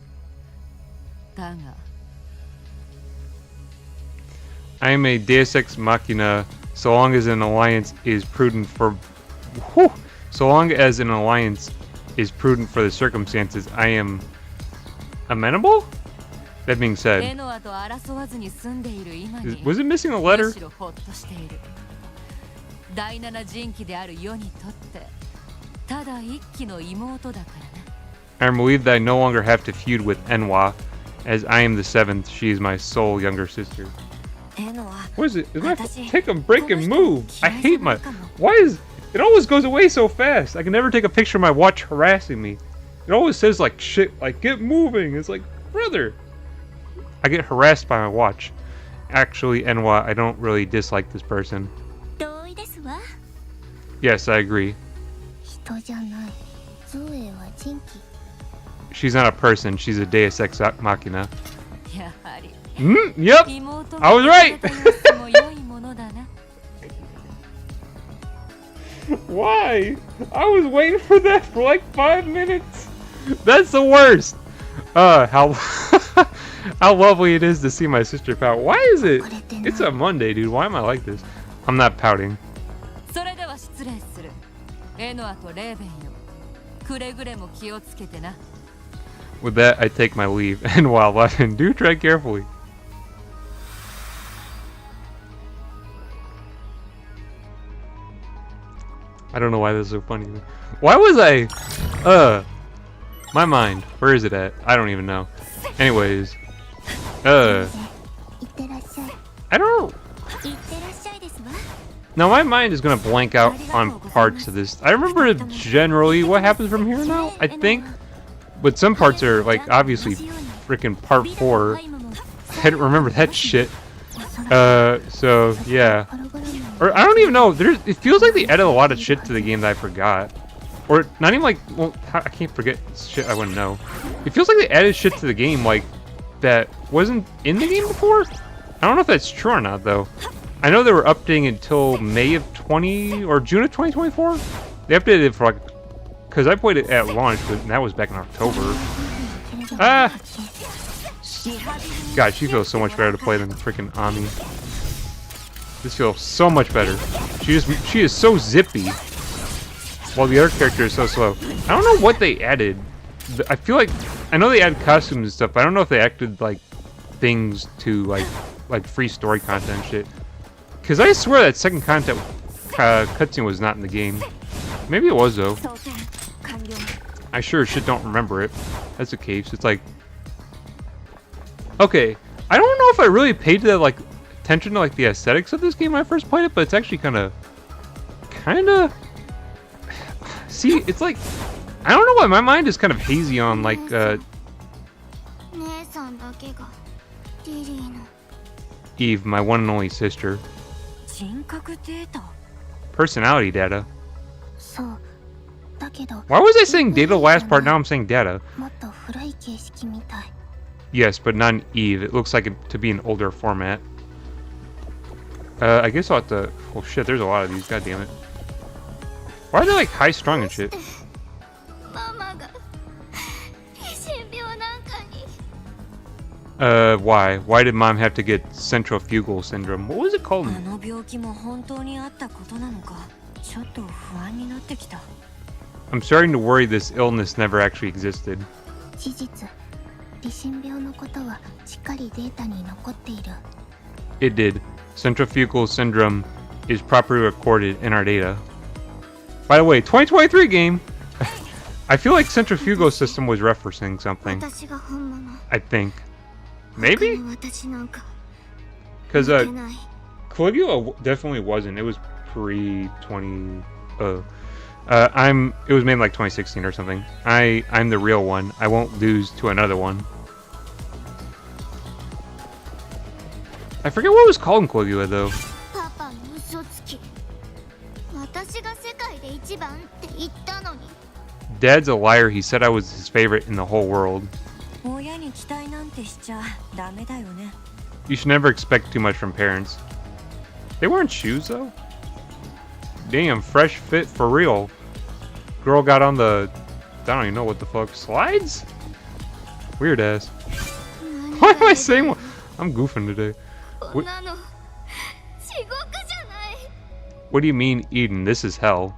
Speaker 5: だが
Speaker 1: I am a Deus Ex Machina so long as an alliance is prudent for so long as an alliance is prudent for the circumstances. I am amenable? That being said,
Speaker 5: エノアと争わずに住んでいる今に
Speaker 1: was it missing a letter?
Speaker 5: むしろホッとしている。第七人気である世にとってただ一期の妹だからね。
Speaker 1: I am relieved that I no longer have to feud with E.V.E, as I am the seventh. She is my sole younger sister. What is it? Is my take a break and move? I hate my. Why is it always goes away so fast? I can never take a picture of my watch harassing me. It always says like shit, like get moving. It's like, brother, I get harassed by my watch. Actually, E.V.E, I don't really dislike this person.
Speaker 2: 同意ですわ。
Speaker 1: Yes, I agree.
Speaker 2: 人じゃない。ゾエは人気。
Speaker 1: She's not a person. She's a Deus Ex Machina.
Speaker 5: やはり
Speaker 1: Yep.
Speaker 5: 妹
Speaker 1: I was right.
Speaker 5: も良いものだな。
Speaker 1: Why? I was waiting for that for like 5 minutes. That's the worst. How how lovely it is to see my sister pout. Why is it? It's a Monday, dude. Why am I like this? I'm not pouting.
Speaker 5: それでは失礼する。エノアとレーベンよ。くれぐれも気をつけてな。
Speaker 1: With that, I take my leave. And while laughing, do tread carefully. I don't know why this is so funny. Why was I? My mind. Where is it at? I don't even know. Anyways.
Speaker 2: いってらっしゃい。
Speaker 1: I don't.
Speaker 2: いってらっしゃいですわ。
Speaker 1: Now my mind is gonna blank out on parts of this. I remember generally what happens from here now, I think. But some parts are like obviously freaking part 4. I don't remember that shit. So yeah. Or I don't even know. It feels like they added a lot of shit to the game that I forgot. Or not even like, well, I can't forget shit I wouldn't know. It feels like they added shit to the game like that wasn't in the game before. I don't know if that's true or not though. I know they were updating until May of 20 or June of 2024. They updated it for like, because I played it at launch, but that was back in October. Ah! God, she feels so much better to play than freaking Ami. This feels so much better. She is so zippy, while the other character is so slow. I don't know what they added. I feel like I know they added costumes and stuff, but I don't know if they added like things to like free story content and shit. Cause I swear that second content cutscene was not in the game. Maybe it was though. I sure as shit don't remember it. That's the case. It's like, okay, I don't know if I really paid that like attention to like the aesthetics of this game when I first played it, but it's actually kind of. See, it's like, I don't know why my mind is kind of hazy on like.
Speaker 2: 姉さんだけがリリーの
Speaker 1: Eve, my one and only sister.
Speaker 4: 人格データ
Speaker 1: Personality data.
Speaker 2: そうだけど
Speaker 1: Why was I saying data last part? Now I'm saying data.
Speaker 2: もっと古い形式みたい
Speaker 1: Yes, but not in Eve. It looks like it to be an older format. I guess I'll have to. Oh shit, there's a lot of these. God damn it. Why are they like high strung and shit?
Speaker 2: ママが疑心病なんかに
Speaker 1: Why? Why did mom have to get centrifugal syndrome? What was it called?
Speaker 4: あの病気も本当にあったことなのかちょっと不安になってきた
Speaker 1: I'm starting to worry this illness never actually existed.
Speaker 2: 事実理心病のことはしっかりデータに残っている
Speaker 1: It did. Centrifugal syndrome is properly recorded in our data. By the way, 2023 game. I feel like centrifugal system was referencing something.
Speaker 2: 私が本物
Speaker 1: I think. Maybe?
Speaker 2: 他の私なんか
Speaker 1: Because
Speaker 2: いけない
Speaker 1: Caligula definitely wasn't. It was pre-20. It was made in like 2016 or something. I'm the real one. I won't lose to another one. I forget what it was called in Caligula though.
Speaker 2: パパの嘘つき私が世界で一番って言ったのに
Speaker 1: Dad's a liar. He said I was his favorite in the whole world.
Speaker 4: 親に期待なんてしちゃダメだよね
Speaker 1: You should never expect too much from parents. They weren't shoes though. Damn, fresh fit for real. Girl got on the, I don't even know what the fuck, slides? Weird ass. Why am I saying what? I'm goofing today.
Speaker 2: こんなの地獄じゃない
Speaker 1: What do you mean, Eden? This is hell.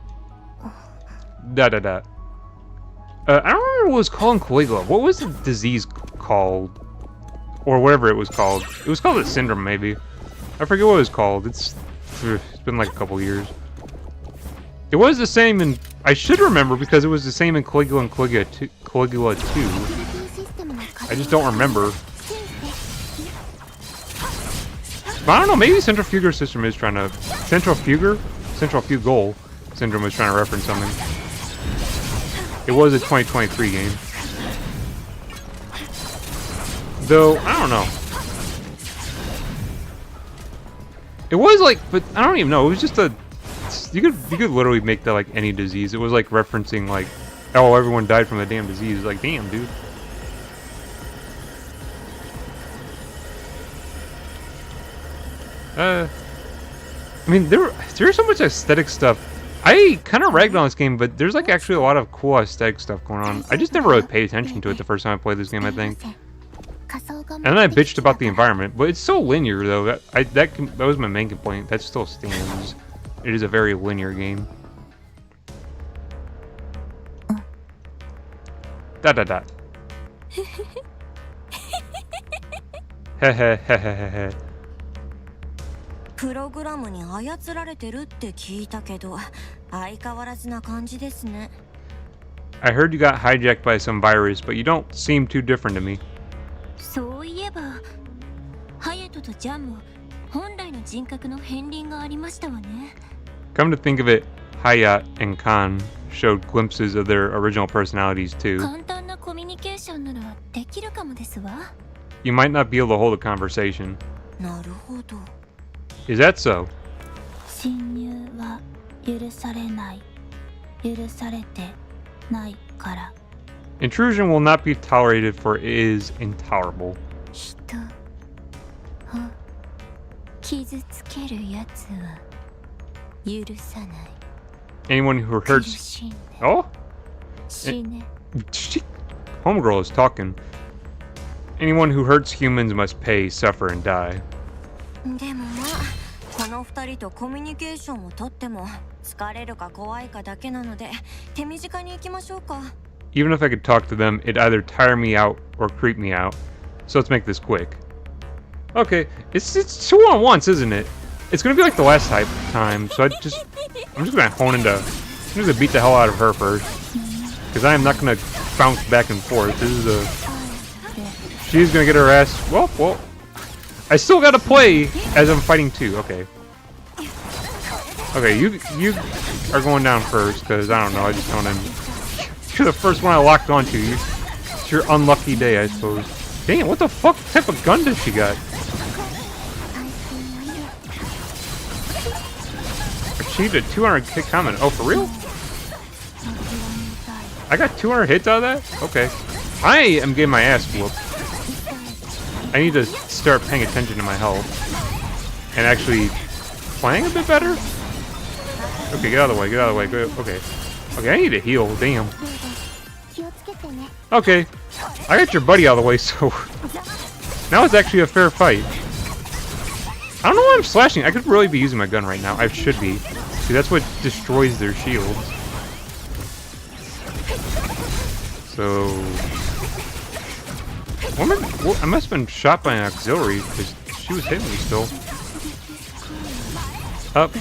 Speaker 1: Da da da. I don't remember what it was called in Caligula. What was the disease called? Or whatever it was called. It was called a syndrome, maybe. I forget what it was called. It's been like a couple years. It was the same in... I should remember because it was the same in Caligula and Caligula 2. I just don't remember. But I don't know, maybe Centrifugal System is trying to... Centrifugal Syndrome was trying to reference something. It was a 2023 game. Though, I don't know. It was like, but I don't even know. It was just a... You could literally make that like any disease. It was like referencing like, oh, everyone died from the damn disease. Like, damn, dude. I mean, there's so much aesthetic stuff. I kind of ragged on this game, but there's like actually a lot of cool aesthetic stuff going on. I just never really paid attention to it the first time I played this game, I think. And then I bitched about the environment, but it's so linear though. That was my main complaint. That still stands. It is a very linear game. Da da da. Hehehehehe.
Speaker 4: プログラムに操られてるって聞いたけど相変わらずな感じですね
Speaker 1: I heard you got hijacked by some virus, but you don't seem too different to me.
Speaker 2: そういえばハヤトとジャンも本来の人格の片鱗がありましたわね
Speaker 1: Come to think of it, Hayat and Khan showed glimpses of their original personalities too.
Speaker 2: 簡単なコミュニケーションならできるかもですわ
Speaker 1: You might not be able to hold a conversation.
Speaker 4: なるほど
Speaker 1: Is that so?
Speaker 2: 侵入は許されない許されてないから
Speaker 1: Intrusion will not be tolerated, for it is intolerable.
Speaker 2: 人を傷つけるやつは許さない
Speaker 1: Anyone who
Speaker 2: 苦
Speaker 1: hurts...
Speaker 2: しんで
Speaker 1: Oh?
Speaker 2: 死ね
Speaker 1: Homegirl is talking. Anyone who hurts humans must pay, suffer, and die.
Speaker 4: でもまあこの二人とコミュニケーションをとっても疲れるか怖いかだけなので手短に行きましょうか
Speaker 1: Even if I could talk to them, it'd either tire me out or creep me out. So let's make this quick. Okay, it's 2 on once, isn't it? It's gonna be like the last time, so I'm just gonna I'm just gonna beat the hell out of her first. Because I am not gonna bounce back and forth. She's gonna get her ass. Well. I still gotta play as I'm fighting too. Okay. Okay, you are going down first, because I don't know, I just don't know. You're the first one I locked onto. It's your unlucky day, I suppose. Dang, what the fuck type of gun does she got? Achieved a 200 hit comment. Oh, for real? I got 200 hits out of that? Okay. I am getting my ass whooped. I need to start paying attention to my health. And actually playing a bit better? Okay, get out of the way, get out of the way. Go, okay. Okay, I need to heal, damn.
Speaker 2: 気をつけてね
Speaker 1: Okay. I got your buddy out of the way, so... Now it's actually a fair fight. I don't know why I'm slashing. I could really be using my gun right now. I should be. See, that's what destroys their shields. So... I must have been shot by an auxiliary, because she was hitting me still. Up.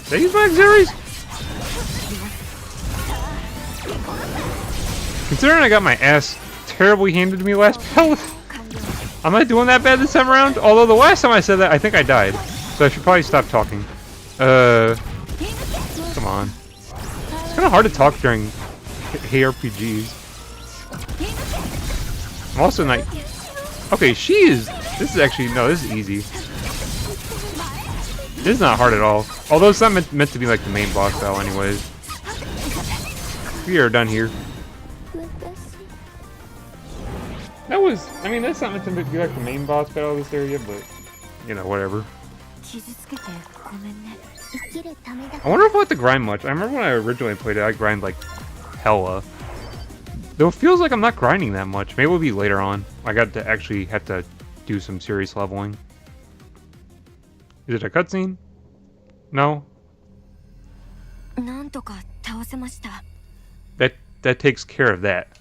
Speaker 1: Did I use my auxiliaries? Considering I got my ass terribly handed to me last battle, I'm not doing that bad this time around. Although the last time I said that, I think I died. So I should probably stop talking. Come on. It's kind of hard to talk during ARPGs. I'm also not... Okay, she is... This is actually... No, this is easy. This is not hard at all. Although it's not meant to be like the main boss battle anyways. We are done here. That was... I mean, that's not meant to be like the main boss battle of this area, but... You know, whatever. I wonder if I have to grind much. I remember when I originally played it, I grind like hella. Though it feels like I'm not grinding that much. Maybe it'll be later on. I got to actually have to do some serious leveling. Is it a cutscene? No? That takes care of that.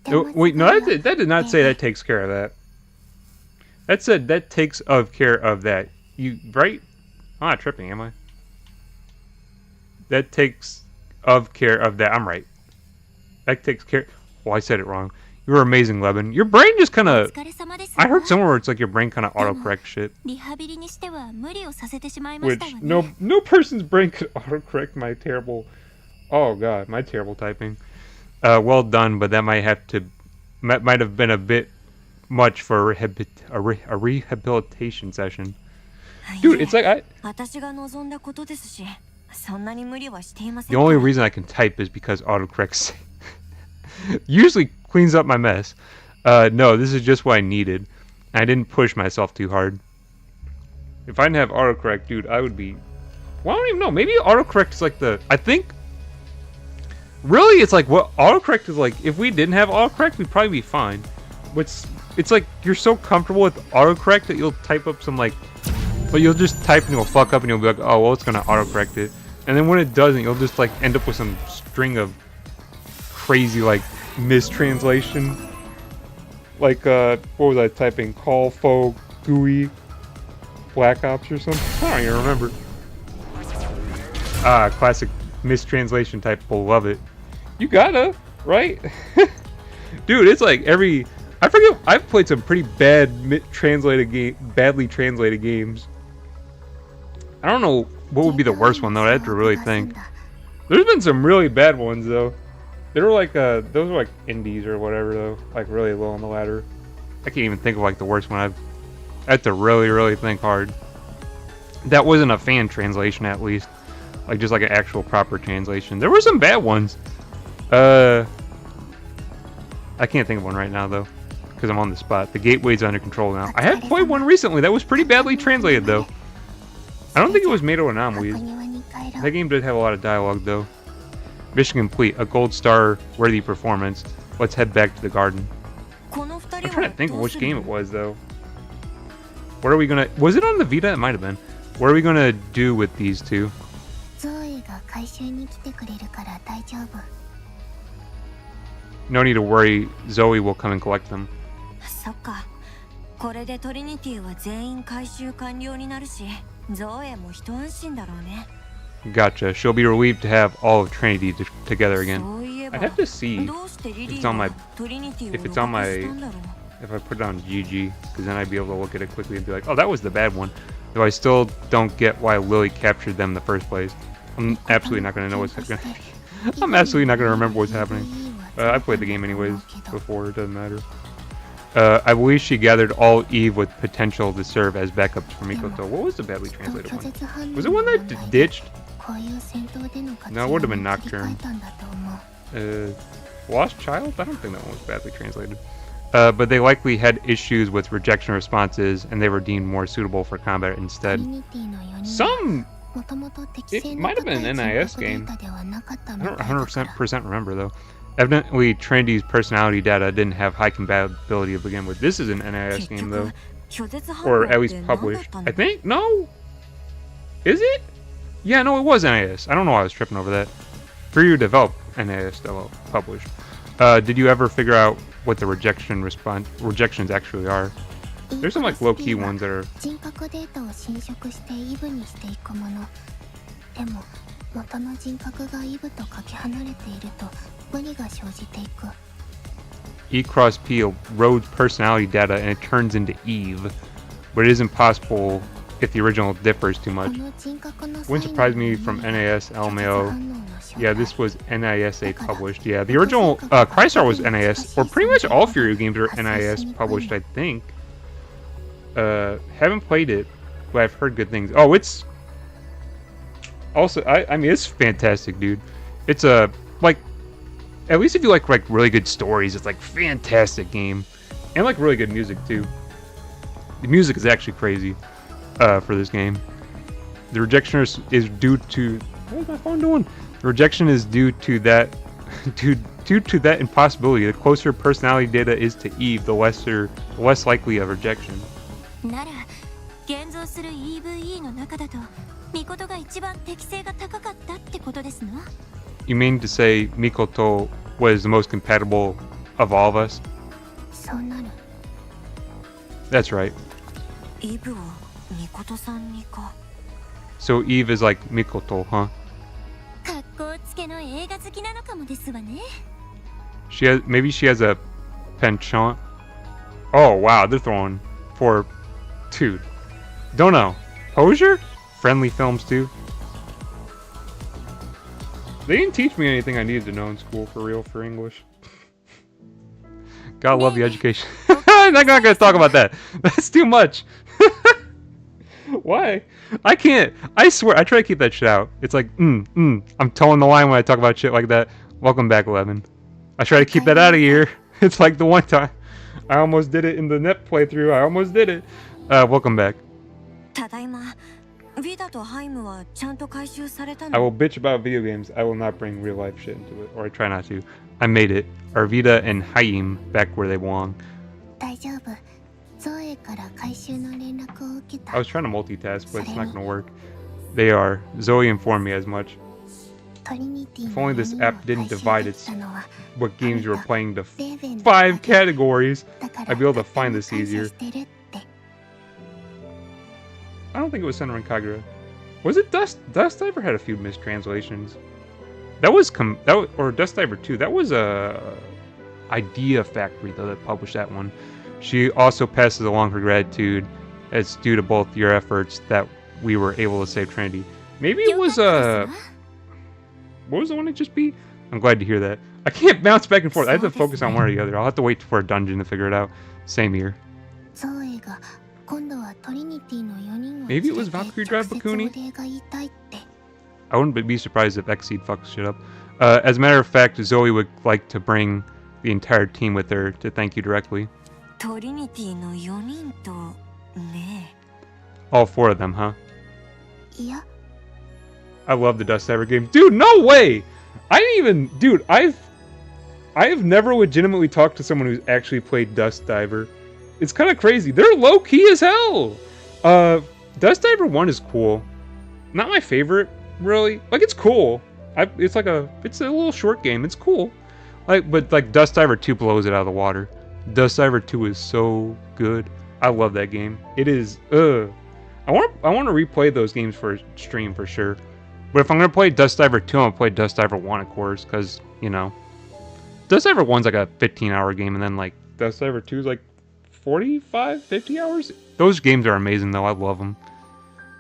Speaker 1: No, wait, no, that did not say that takes care of that. That said that takes care of that. You right? I'm not tripping, am I? That takes care of that. I'm right. That takes care... Well, I said it wrong. You were amazing, Levin. Your brain just kind of... I heard somewhere where it's like your brain kind of autocorrect shit. Which, no person's brain could autocorrect my terrible... Oh, God, my terrible typing. Well done, but that might have been a bit much for a rehabilitation session. Dude, it's like the only reason I can type is because autocorrect usually cleans up my mess. No, this is just what I needed. I didn't push myself too hard. If I didn't have autocorrect, dude, I would be... Well, I don't even know. Maybe autocorrect is like the... I think... Really, it's like what autocorrect is like. If we didn't have autocorrect, we'd probably be fine. It's like you're so comfortable with autocorrect that you'll type up some like... But you'll just type and you'll fuck up and you'll be like, oh, well, it's gonna autocorrect it. And then when it doesn't, you'll just like end up with some string of crazy like mistranslation. Like, what was I typing? Call, faux, GUI, Black Ops or something? I don't even remember. Ah, classic mistranslation type. People love it. You gotta, right? Dude, it's like every... I forget, I've played some pretty badly translated games. I don't know what would be the worst one though. I have to really think. There's been some really bad ones though. They were like those were like indies or whatever though, like really low on the ladder. I can't even think of like the worst one. I have to really think hard. That wasn't a fan translation at least, like just like an actual proper translation. There were some bad ones. I can't think of one right now though, because I'm on the spot. The gateway's under control now. I have played one recently that was pretty badly translated though. I don't think it was made of anomalies. That game did have a lot of dialogue though. Mission complete. A gold star worthy performance. Let's head back to the garden. I'm trying to think of which game it was though. What are we gonna... Was it on the Vita? It might have been. What are we gonna do with these two? No need to worry. Zoe will come and collect them. Gotcha. She'll be relieved to have all of Trinity together again. I'd have to see if it's on my... If I put it on GG, because then I'd be able to look at it quickly and be like, oh, that was the bad one. Though I still don't get why Lily captured them in the first place. I'm absolutely not going to know what's happening. I'm absolutely not going to remember what's happening. I played the game anyways before, it doesn't matter. I believe she gathered all E.V.E with potential to serve as backups for Mikoto. What was the badly translated one? Was it one that ditched? No, it would have been Nocturne. Lost Child? I don't think that one was badly translated. But they likely had issues with rejection responses, and they were deemed more suitable for combat instead. It might have been an NIS game. I don't 100% remember though. Evidently, Trinity's personality data didn't have high compatibility to begin with. This is an NIS game, though.
Speaker 4: 拒絶反応
Speaker 1: Or
Speaker 4: っ
Speaker 1: at least
Speaker 4: て何だっ
Speaker 1: published.
Speaker 4: たの
Speaker 1: I think? No? Is it? Yeah, no, it was NIS. I don't know why I was tripping over that. For you to develop NIS, though, published. Did you ever figure out what the rejections actually are? There's some like low-key ones that are...
Speaker 2: 人格データを侵食して E.V.E にしていくもの。でも元の人格が E.V.E とかけ離れていると無理が生じていく。
Speaker 1: E cross P erodes personality data and it turns into E.V.E, but it isn't possible if the original differs too
Speaker 2: こ
Speaker 1: much.
Speaker 2: の人格の
Speaker 1: Wouldn't surprise me from NIS, LMAO. Yeah, this was NISA published. Yeah, the original Crystar was NIS, or pretty much all Fury games are NIS published, I think. Haven't played it, but I've heard good things. Oh, it's also I mean it's fantastic, dude. It's a like at least if you like really good stories, it's like fantastic game, and like really good music too. The music is actually crazy for this game. The rejection is due to what is my phone doing? The rejection is due to that due to that impossibility. The closer personality data is to E.V.E, the less likely of rejection.
Speaker 2: なら現像する E.V.E の中だとミコトが一番適性が高かったってことですの？
Speaker 1: You mean to say Mikoto was the most compatible of all of us?
Speaker 2: そうなる。
Speaker 1: That's right.
Speaker 4: イブをミコトさんにか
Speaker 1: So Eve is like Mikoto, huh?
Speaker 2: 格好つけの映画好きなのかもですわね。
Speaker 1: Maybe she has a penchant. Oh wow, they're throwing for dude. Don't know. Hosier? Friendly films too. They didn't teach me anything I needed to know in school for real for English. Gotta love the education. I'm not gonna talk about that. That's too much. Why? I can't. I swear, I try to keep that shit out. It's like, I'm towing the line when I talk about shit like that. Welcome back, 11. I try to keep that out of here. It's like the one time. I almost did it in the net playthrough. I almost did it. Welcome back.
Speaker 4: ただいまヴィダとハイムはちゃんと回収された
Speaker 1: I
Speaker 4: の
Speaker 1: will bitch about video games. I will not bring real life shit into it. Or I try not to. I made it. Arvida and Haim back where they belong.
Speaker 2: 大丈夫。ゾエから回収の連絡を受けた。
Speaker 1: I was trying to multitask, but it's not gonna work. They are. Zoe informed me as much.
Speaker 2: トリニティ
Speaker 1: If
Speaker 2: の
Speaker 1: only this
Speaker 2: 4人を
Speaker 1: app didn't
Speaker 2: 回収
Speaker 1: divide
Speaker 2: で
Speaker 1: its
Speaker 2: きたのは
Speaker 1: what games you were playing to
Speaker 2: ベーベンの
Speaker 1: 5 categories.
Speaker 2: だから
Speaker 1: I'd be able to find this
Speaker 2: 感謝
Speaker 1: easier.
Speaker 2: してるって。
Speaker 1: I don't think it was Senran Kagura. Was it Dust? Dust Diver had a few mistranslations. That was or Dust Diver 2. That was Idea Factory though that published that one. She also passes along her gratitude as due to both your efforts that we were able to save Trinity. Maybe it was what was the one it just beat? I'm glad to hear that. I can't bounce back and forth. I have to focus on one or the other. I'll have to wait for a dungeon to figure it out. Same here.
Speaker 2: ゾエが今度はトリニティの4人を
Speaker 1: Maybe it was Valkyrie Drive
Speaker 2: 直接
Speaker 1: Bakuni?
Speaker 2: お礼が言いたいって。
Speaker 1: I wouldn't be surprised if Xseed fucks shit up. As a matter of fact, Zoe would like to bring the entire team with her to thank you directly.
Speaker 4: トリニティの4人とね
Speaker 1: All 4 of them, huh?
Speaker 2: いや、
Speaker 1: I love the Dust Diver game. Dude, no way! I didn't even... Dude, I have never legitimately talked to someone who's actually played Dust Diver. It's kind of crazy. They're low-key as hell! Dust Diver 1 is cool. Not my favorite, really. Like, it's cool. It's a little short game. It's cool. But Dust Diver 2 blows it out of the water. Dust Diver 2 is so good. I love that game. It is, I want to replay those games for a stream for sure. But if I'm going to play Dust Diver 2, I'm going to play Dust Diver 1, of course, because, you know. Dust Diver 1's like a 15-hour game, and then, like, Dust Diver 2 is like 45, 50 hours? Those games are amazing, though. I love them.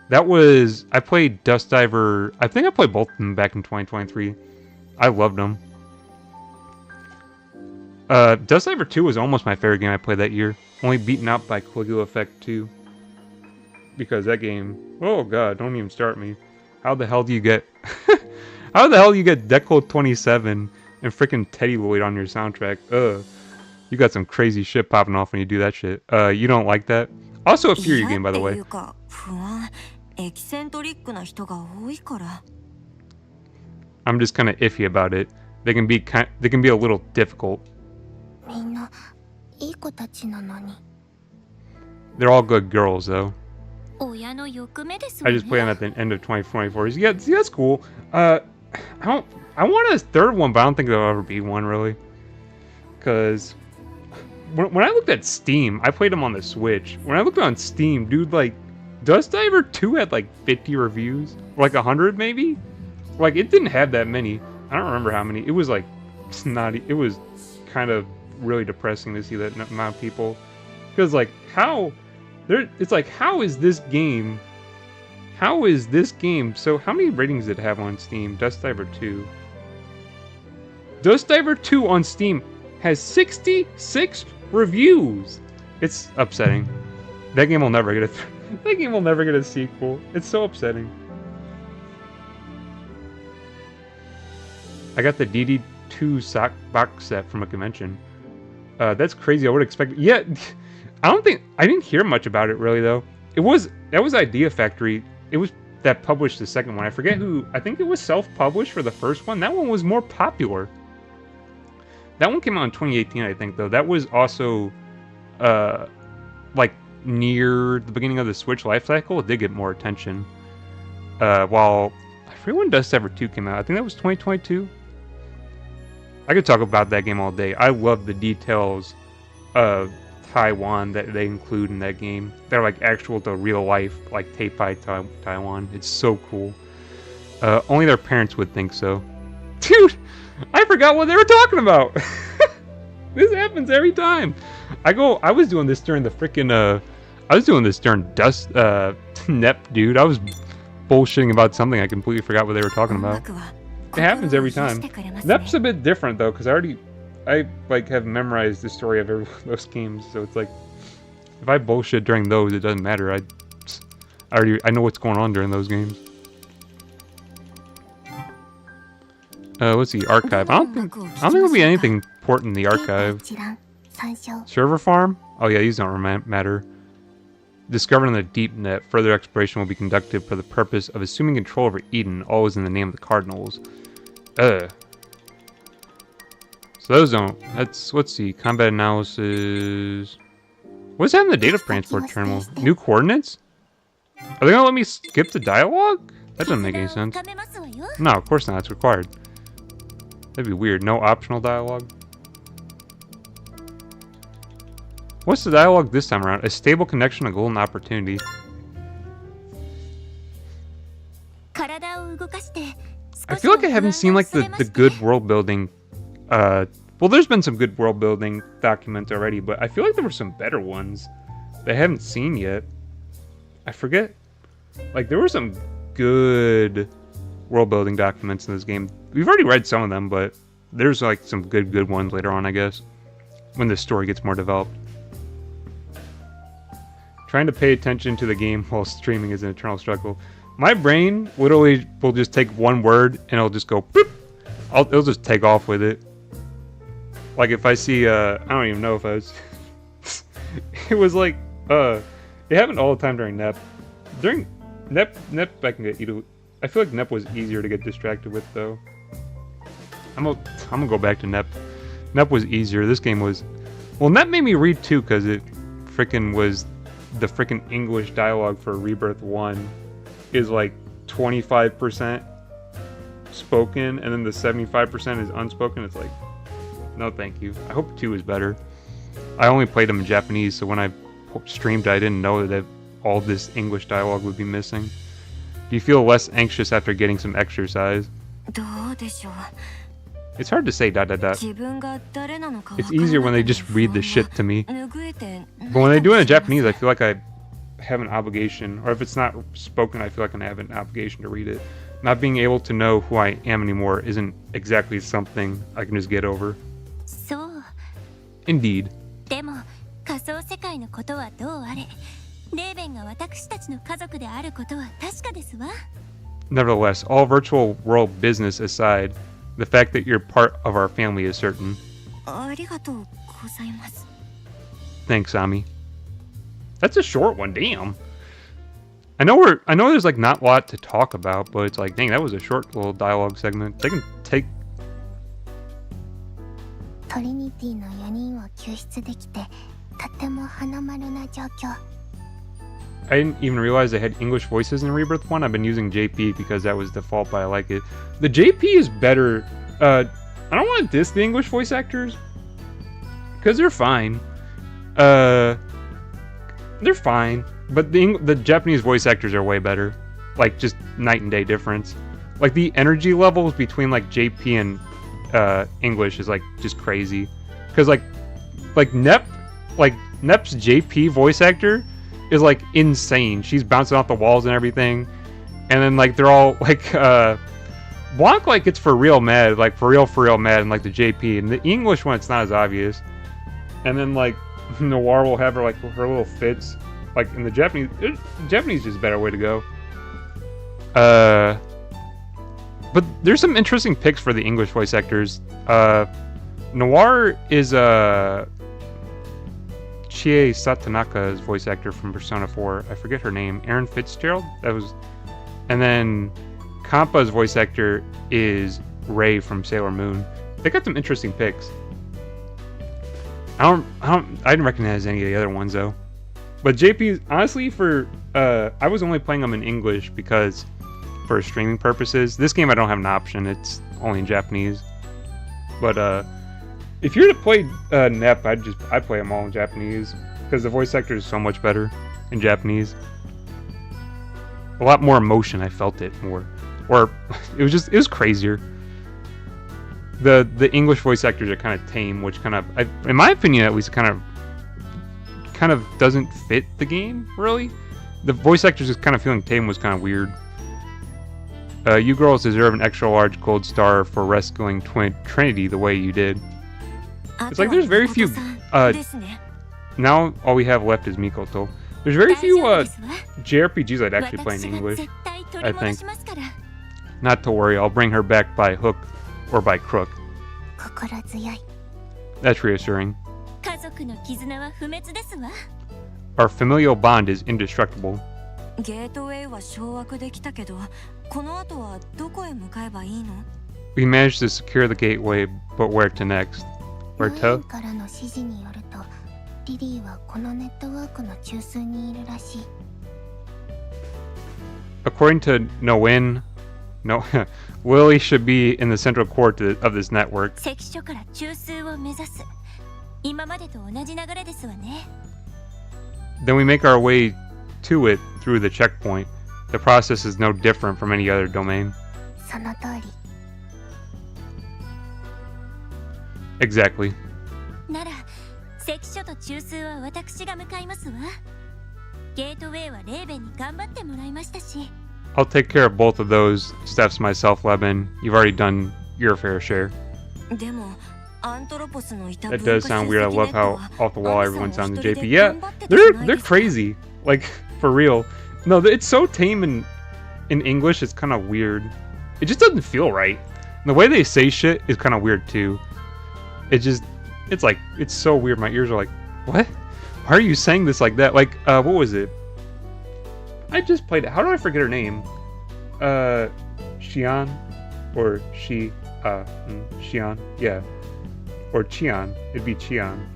Speaker 1: I played Dust Diver, I think I played both of them back in 2023. I loved them. Dust Diver 2 was almost my favorite game I played that year. Only beaten out by Caligula Effect 2. Because that game... Oh god, don't even start me. How the hell do you get... How the hell do you get Deco 27 and freaking Teddy Lloyd on your soundtrack? You got some crazy shit popping off when you do that shit. You don't like that? Also a Fury game, by the way.
Speaker 4: 嫌っていうか不安エキセントリックな人が多いから
Speaker 1: I'm just kind of iffy about it. They can be a little difficult.
Speaker 2: みんないい子たちなのに。
Speaker 1: They're all good girls though.
Speaker 2: 親の欲目ですわ
Speaker 1: I
Speaker 2: ね。
Speaker 1: just played them at the end of 2024. Yeah, see, that's cool. I want a third one, but I don't think there'll ever be one really. Cause when I looked at Steam, I played them on the Switch. When I looked on Steam, dude, like Dust Diver 2 had like 50 reviews, or like 100 maybe. Like it didn't have that many. I don't remember how many. It was like snotty. It was kind of really depressing to see that amount of people. Because like how there, it's like how is this game? How is this game? So how many ratings did it have on Steam? Dust Diver 2. Dust Diver 2 on Steam has 66 reviews. It's upsetting. That game will never get a that game will never get a sequel. It's so upsetting. I got the DD2 sock box set from a convention. That's crazy. I would expect. Yeah, I didn't hear much about it really though. That was Idea Factory. It was that published the second one. I forget who. I think it was self-published for the first one. That one was more popular. That one came out in 2018, I think though. That was also, like near the beginning of the Switch life cycle. It did get more attention. While I forget when Dust Diver 2 came out. I think that was 2022. I could talk about that game all day. I love the details of Taiwan that they include in that game. They're like actual to real life, like Taipei, Taiwan. It's so cool. Only their parents would think so. Dude, I forgot what they were talking about. This happens every time. I was doing this during the freaking I was doing this during Dust NEP, dude. I was bullshitting about something. I completely forgot what they were talking about. It happens every time. NEP's a bit different though, because I like have memorized the story of every one of those games, so it's like if I bullshit during those, it doesn't matter. I know what's going on during those games. Let's see, archive. I don't think there'll be anything important in the archive. Server farm? Oh yeah, these don't matter. Discovered on the deep net, further exploration will be conducted for the purpose of assuming control over Eden, always in the name of the Cardinals. So those don't. Let's see, combat analysis. What's that in the data transport terminal? New coordinates? Are they gonna let me skip the dialogue? That doesn't make any sense. No, of course not, it's required. That'd be weird. No optional dialogue. What's the dialogue this time around? A stable connection, a golden opportunity. I feel like I haven't seen like the good world building. Well, there's been some good world building documents already, but I feel like there were some better ones that I haven't seen yet. I forget. Like there were some good world building documents in this game. We've already read some of them, but there's like some good ones later on, I guess, when the story gets more developed. Trying to pay attention to the game while streaming is an eternal struggle. My brain literally will just take one word and it'll just go boop. It'll just take off with it. Like if I see I don't even know if I was it was like it happened all the time during NEP. During NEP I can get I feel like NEP was easier to get distracted with though. I'm gonna go back to NEP. NEP was easier. This game was, well, NEP made me read too because it freaking was the freaking English dialogue for Rebirth 1 is like 25% spoken and then the 75% is unspoken. It's like, no thank you. I hope 2 is better. I only played them in Japanese, so when I streamed I didn't know that all this English dialogue would be missing. Do you feel less anxious after getting some exercise? It's hard to say ... It's easier when they just read the shit to me. But when they do it in Japanese, I feel like I have an obligation, or if it's not spoken, I feel like I have an obligation to read it. Not being able to know who I am anymore isn't exactly something I can just get over. Indeed. Nevertheless, all virtual world business aside, the fact that you're part of our family is certain. Thanks, Ami. That's a short one, damn. I know there's like not a lot to talk about, but it's like, dang, that was a short little dialogue segment. They can take
Speaker 2: トリニティの4人を救出できてとても花丸な状況。
Speaker 1: I didn't even realize they had English voices in Rebirth 1. I've been using JP because that was default, but I like it. The JP is better. I don't want to diss the English voice actors, because they're fine. They're fine, but the Japanese voice actors are way better. Like, just night and day difference. Like, the energy levels between, like, JP and English is, like, just crazy. Because, like Nep's JP voice actor is, like, insane. She's bouncing off the walls and everything. And then, like, they're all, like, Blanc, like, it's for real mad. Like, for real mad. And, like, the JP. And the English one, it's not as obvious. And then, like, Noir will have her, like, her little fits. Like, in the Japanese... Japanese is a better way to go. But there's some interesting picks for the English voice actors. Noir is Chie Satanaka's voice actor from Persona 4. I forget her name. Erin Fitzgerald? That was... And then Kampa's voice actor is Ray from Sailor Moon. They got some interesting picks. I didn't recognize any of the other ones though. But JP, honestly, for I was only playing them in English because for streaming purposes. This game I don't have an option. It's only in Japanese. But if you're to play Nep, I'd play them all in Japanese because the voice actor is so much better in Japanese. A lot more emotion. I felt it more, or it was crazier. The English voice actors are kind of tame, which kind of, in my opinion at least, kind of doesn't fit the game really. The voice actors just kind of feeling tame was kind of weird. You girls deserve an extra large gold star for rescuing Trinity the way you did. It's like there's very few. Now all we have left is Mikoto. There's very few JRPGs I'd actually play in English, I think. Not to worry, I'll bring her back by hook or by crook. That's reassuring. Our familial bond is indestructible.
Speaker 4: ゲートウェイは掌握できたけど、この後はどこへ向かえばいいの?
Speaker 1: We managed to secure the gateway, but where to next? Where to?
Speaker 2: からの指示によると、リリーはこのネットワークの中枢にいるらしい。
Speaker 1: According to Noin, Lily should be in the central core of this network.
Speaker 4: 関所から中枢を目指す。今までと同じ流れですわね。
Speaker 1: Then we make our way to it through the checkpoint. The process is no different from any other domain.
Speaker 2: その通り。
Speaker 1: Exactly.
Speaker 4: なら、関所と中枢は私が向かいますわ。ゲートウェイはレーベンに頑張ってもらいましたし。
Speaker 1: I'll take care of both of those steps myself, Leben. You've already done your fair share.
Speaker 4: でも、アントロポスのいた
Speaker 1: That does sound weird. I love how off the wall everyone sounds in JP. Yeah, they're crazy. Like, for real. No, it's so tame in English, it's kind of weird. It just doesn't feel right. And the way they say shit is kind of weird too. It's like, it's so weird. My ears are like, what? Why are you saying this like that? Like, what was it? I just played it. How do I forget her name? Xian? Or Xian? Yeah. Or Qian. It'd be Qian.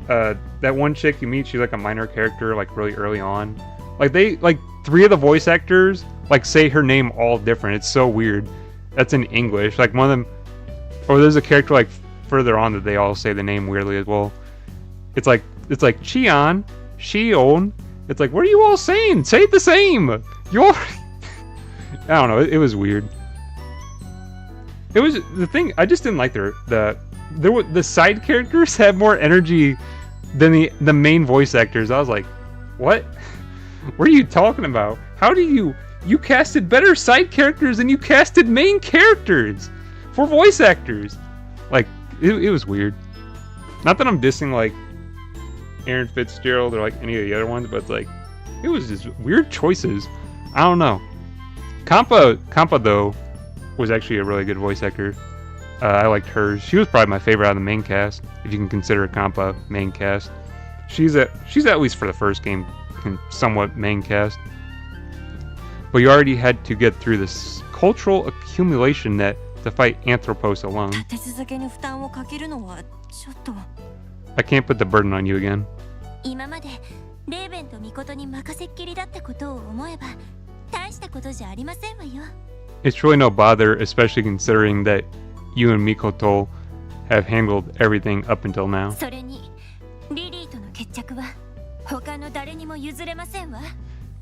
Speaker 1: That one chick you meet, she's like a minor character, like really early on. Like three of the voice actors, like say her name all different. It's so weird. That's in English. Like one of them, or there's a character like further on that they all say the name weirdly as well. It's like Qian, Xion. It's like, what are you all saying? Say it the same. You all. I don't know. It was weird. It was the thing. I just didn't like the side characters had more energy than the main voice actors. I was like, what? What are you talking about? How do you casted better side characters than you casted main characters for voice actors? Like, it was weird. Not that I'm dissing like Erin Fitzgerald or like any of the other ones, but like it was just weird choices. I don't know. Kampa though was actually a really good voice actor. I liked hers. She was probably my favorite out of the main cast, if you can consider Kampa main cast. She's at least for the first game somewhat main cast. But you already had to get through this cultural accumulation that to fight Anthropos alone.
Speaker 4: 立て続けに負担をかけるのはちょっと。
Speaker 1: I can't put the burden on you again.
Speaker 2: 今までレーベンとミコトに任せっきりだったことを思えば大したことじゃありませんわよ。
Speaker 1: It's really no bother, especially considering that you and Mikoto have handled everything up until now.
Speaker 2: それにリリーとの決着は他の誰にも譲れませんわ。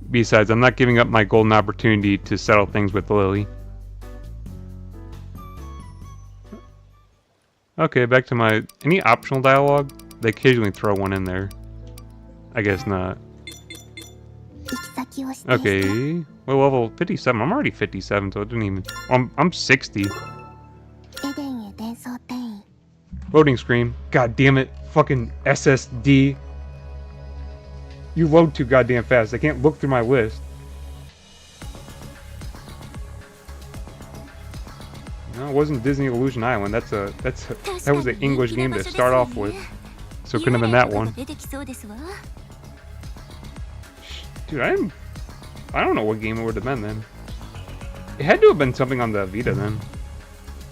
Speaker 1: Besides, I'm not giving up my golden opportunity to settle things with Lily. Okay, back to my... Any optional dialogue? They occasionally throw one in there. I guess not.
Speaker 2: 行き先を指定して
Speaker 1: Okay. Well, level 57. I'm already 57, so it didn't even... I'm 60.
Speaker 2: エデンへ伝送転移
Speaker 1: Loading screen. God damn it. Fucking SSD. You load too goddamn fast. I can't look through my list. No, it wasn't Disney Illusion Island. That was an English game to start off with. So it couldn't have been that one.
Speaker 2: 出てきそうですわ。
Speaker 1: Dude, I don't know what game it would have been then. It had to have been something on the Vita then.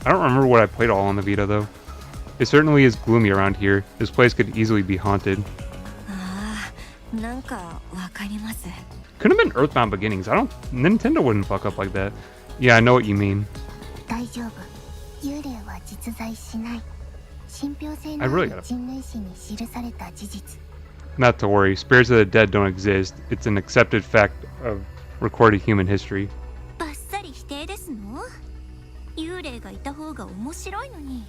Speaker 1: I don't remember what I played all on the Vita though. It certainly is gloomy around here. This place could easily be haunted.
Speaker 4: ああ、なんかわかります。
Speaker 1: Could have been Earthbound Beginnings. Nintendo wouldn't fuck up like that. Yeah, I know what you mean.
Speaker 2: 大丈夫。幽霊は実在しない。信憑性
Speaker 1: I
Speaker 2: の
Speaker 1: really
Speaker 2: あ
Speaker 1: gotta-
Speaker 2: る人類史に記された事実。
Speaker 1: Not to worry. Spirits of the dead don't exist. It's an accepted fact of recorded human history.
Speaker 2: バッサリ否定ですの？幽霊がいた方が面白いのに。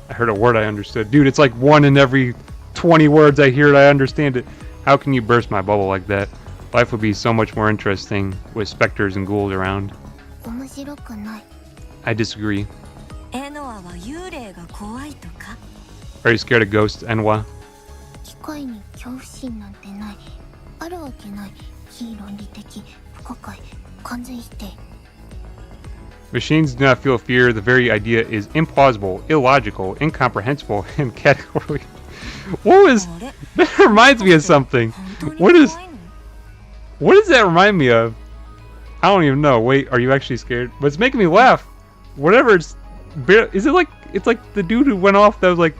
Speaker 1: I heard a word I understood. Dude, it's like 1 in every 20 words I hear it, I understand it. How can you burst my bubble like that? Life would be so much more interesting with specters and ghouls around.
Speaker 2: 面白くない。
Speaker 1: I disagree.
Speaker 4: エノアは幽霊が怖いとか？
Speaker 1: Are you scared of ghosts, Enwa?
Speaker 2: 機械に恐怖心なんてない。あるわけない。非論理的、不可解、完全否定。
Speaker 1: Machines do not feel fear. The very idea is implausible, illogical, incomprehensible, and categorically... What was...
Speaker 4: あれ？
Speaker 1: That reminds me of something.
Speaker 4: 本当に
Speaker 1: What is...
Speaker 4: 怖いの？
Speaker 1: What does that remind me of? I don't even know. Wait, are you actually scared? But it's making me laugh. Whatever it's... Is it like... It's like the dude who went off that was like...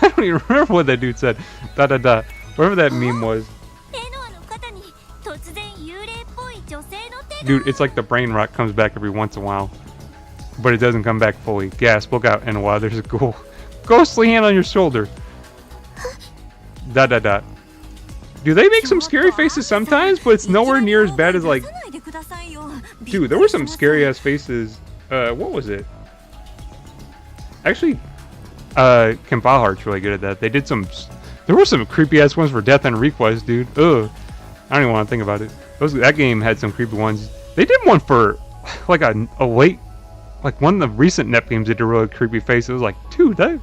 Speaker 1: I don't even remember what that dude said. Da da da. Whatever that meme was.
Speaker 2: エノアの肩に突然幽霊っぽい女性の手が。
Speaker 1: Dude, it's like the brain rot comes back every once in a while. But it doesn't come back fully. Gasp, look out, and wow, there's a ghoul. Ghostly hand on your shoulder. Da da da. Do they make some scary faces sometimes? But it's nowhere near as bad as like... Dude, there were some scary ass faces. What was it? Actually, Kempalhart's really good at that. They did some... There were some creepy ass ones for Death and Request, dude. Ugh. I don't even want to think about it. That game had some creepy ones. They did one for like a late... Like one of the recent NEP games did a really creepy face. It was like, dude, I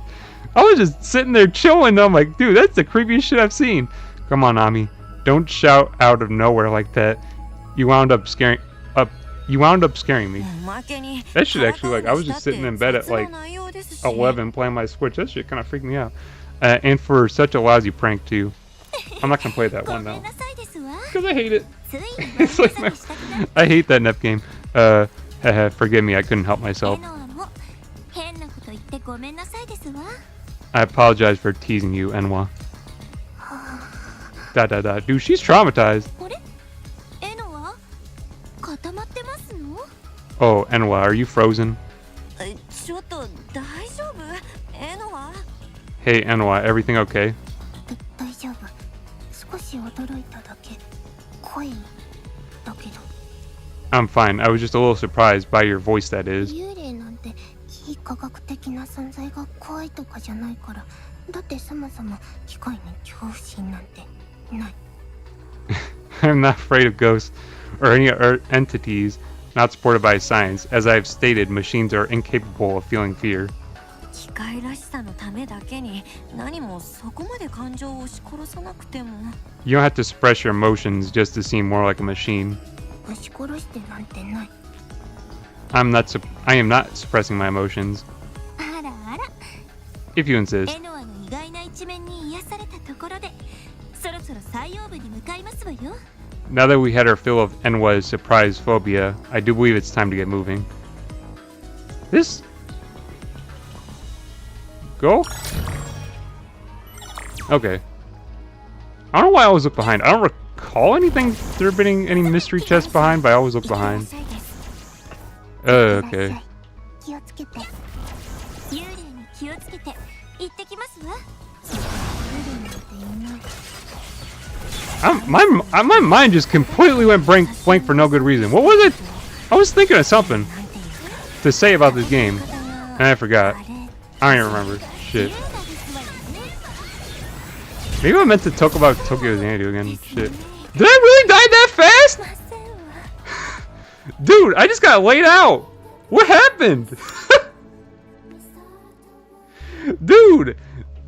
Speaker 1: was just sitting there chilling. And I'm like, dude, that's the creepiest shit I've seen. Come on, Ami. Don't shout out of nowhere like that. You wound up scaring me. That shit actually, like, I was just sitting in bed at like 11 playing my Switch. That shit kind of freaked me out. And for such a lousy prank too. I'm not gonna play that one now. Because I hate it. It's like I hate that NEP game. Forgive me, I couldn't help myself.
Speaker 2: エノアも変なこと言ってごめんなさいですわ。
Speaker 1: I apologize for teasing you, Enwa. Da da da. Dude, she's traumatized.
Speaker 2: あれ？エノア？固まってますの？
Speaker 1: Oh, Enwa, are you frozen?
Speaker 4: ちょっと大丈夫？エノア？
Speaker 1: Hey, Enwa, everything okay?
Speaker 2: 大丈夫。少し驚いただけ。声だけど。
Speaker 1: I'm fine. I was just a little surprised by your voice, that is.
Speaker 2: 幽霊なんて非科学的な存在が怖いとかじゃないから。だってそもそも機械に恐怖心なんてない。
Speaker 1: I'm not afraid of ghosts or any entities not supported by science. As I've stated, machines are incapable of feeling fear.
Speaker 4: 機械らしさのためだけに何もそこまで感情を押し殺さなくても。
Speaker 1: You don't have to suppress your emotions just to seem more like a machine.
Speaker 2: 押し殺してなんてない。
Speaker 1: I am not suppressing my emotions.
Speaker 2: あらあら。
Speaker 1: If you insist.
Speaker 2: エノアの意外な一面に癒されたところで、そろそろ採用部に向かいますわよ。
Speaker 1: Now that we had our fill of Enwa's surprise phobia, I do believe it's time to get moving. This... Go? Okay. I don't know why I always look behind. I don't recall anything there being any mystery chests behind, but I always look behind. Okay.
Speaker 2: 気をつけて。幽霊に気をつけて。行ってきますわ。幽霊なんていない。
Speaker 1: My mind just completely went blank for no good reason. What was it? I was thinking of something to say about this game, and I forgot. I don't even remember. Shit. Maybe I meant to talk about Tokyo Xanadu again. Shit. Did I really die that fast? Dude, I just got laid out. What happened? Dude.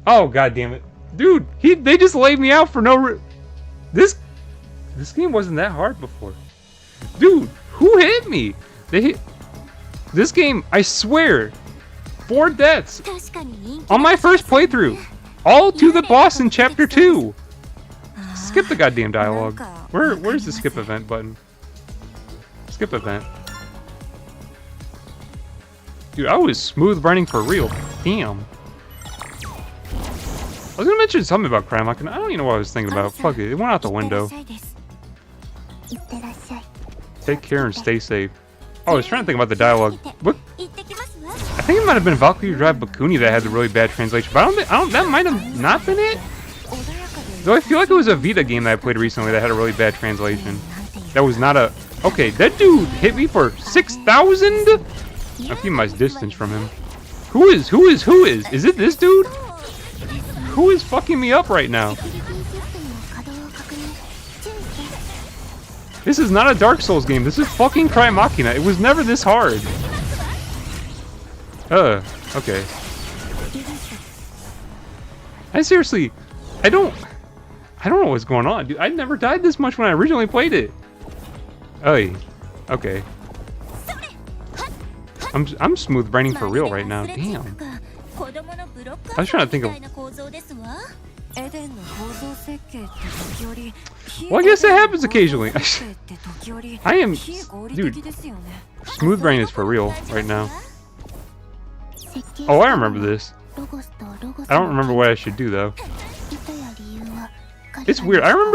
Speaker 1: Oh, god damn it. Dude, they just laid me out for no This game wasn't that hard before. Dude, who hit me? They hit this game, I swear. 4 deaths on my first playthrough. All to the boss in chapter 2. Skip the goddamn dialogue. Where's the skip event button? Skip event. Dude, I was smooth running for real. Damn. I was gonna mention something about Crymachina. I don't even know what I was thinking about. Fuck it. It went out the window. Take care and stay safe. Oh, I was trying to think about the dialogue. What? I think it might have been Valkyrie Drive Bakuni that had the really bad translation, but I don't. That might have not been it. Though I feel like it was a Vita game that I played recently that had a really bad translation. That was not a. Okay, that dude hit me for 6,000. I'm keeping my distance from him. Who is? Is it this dude? Who is fucking me up right now? This is not a Dark Souls game. This is fucking Crymachina. It was never this hard. Okay. I don't know what's going on, dude. I never died this much when I originally played it. Okay. I'm smooth braining for real right now. Damn. I was trying to think of. Well, I guess that happens occasionally. I am, dude. Smooth brain is for real right now. Oh, I remember this. I don't remember what I should do though. It's weird. I don't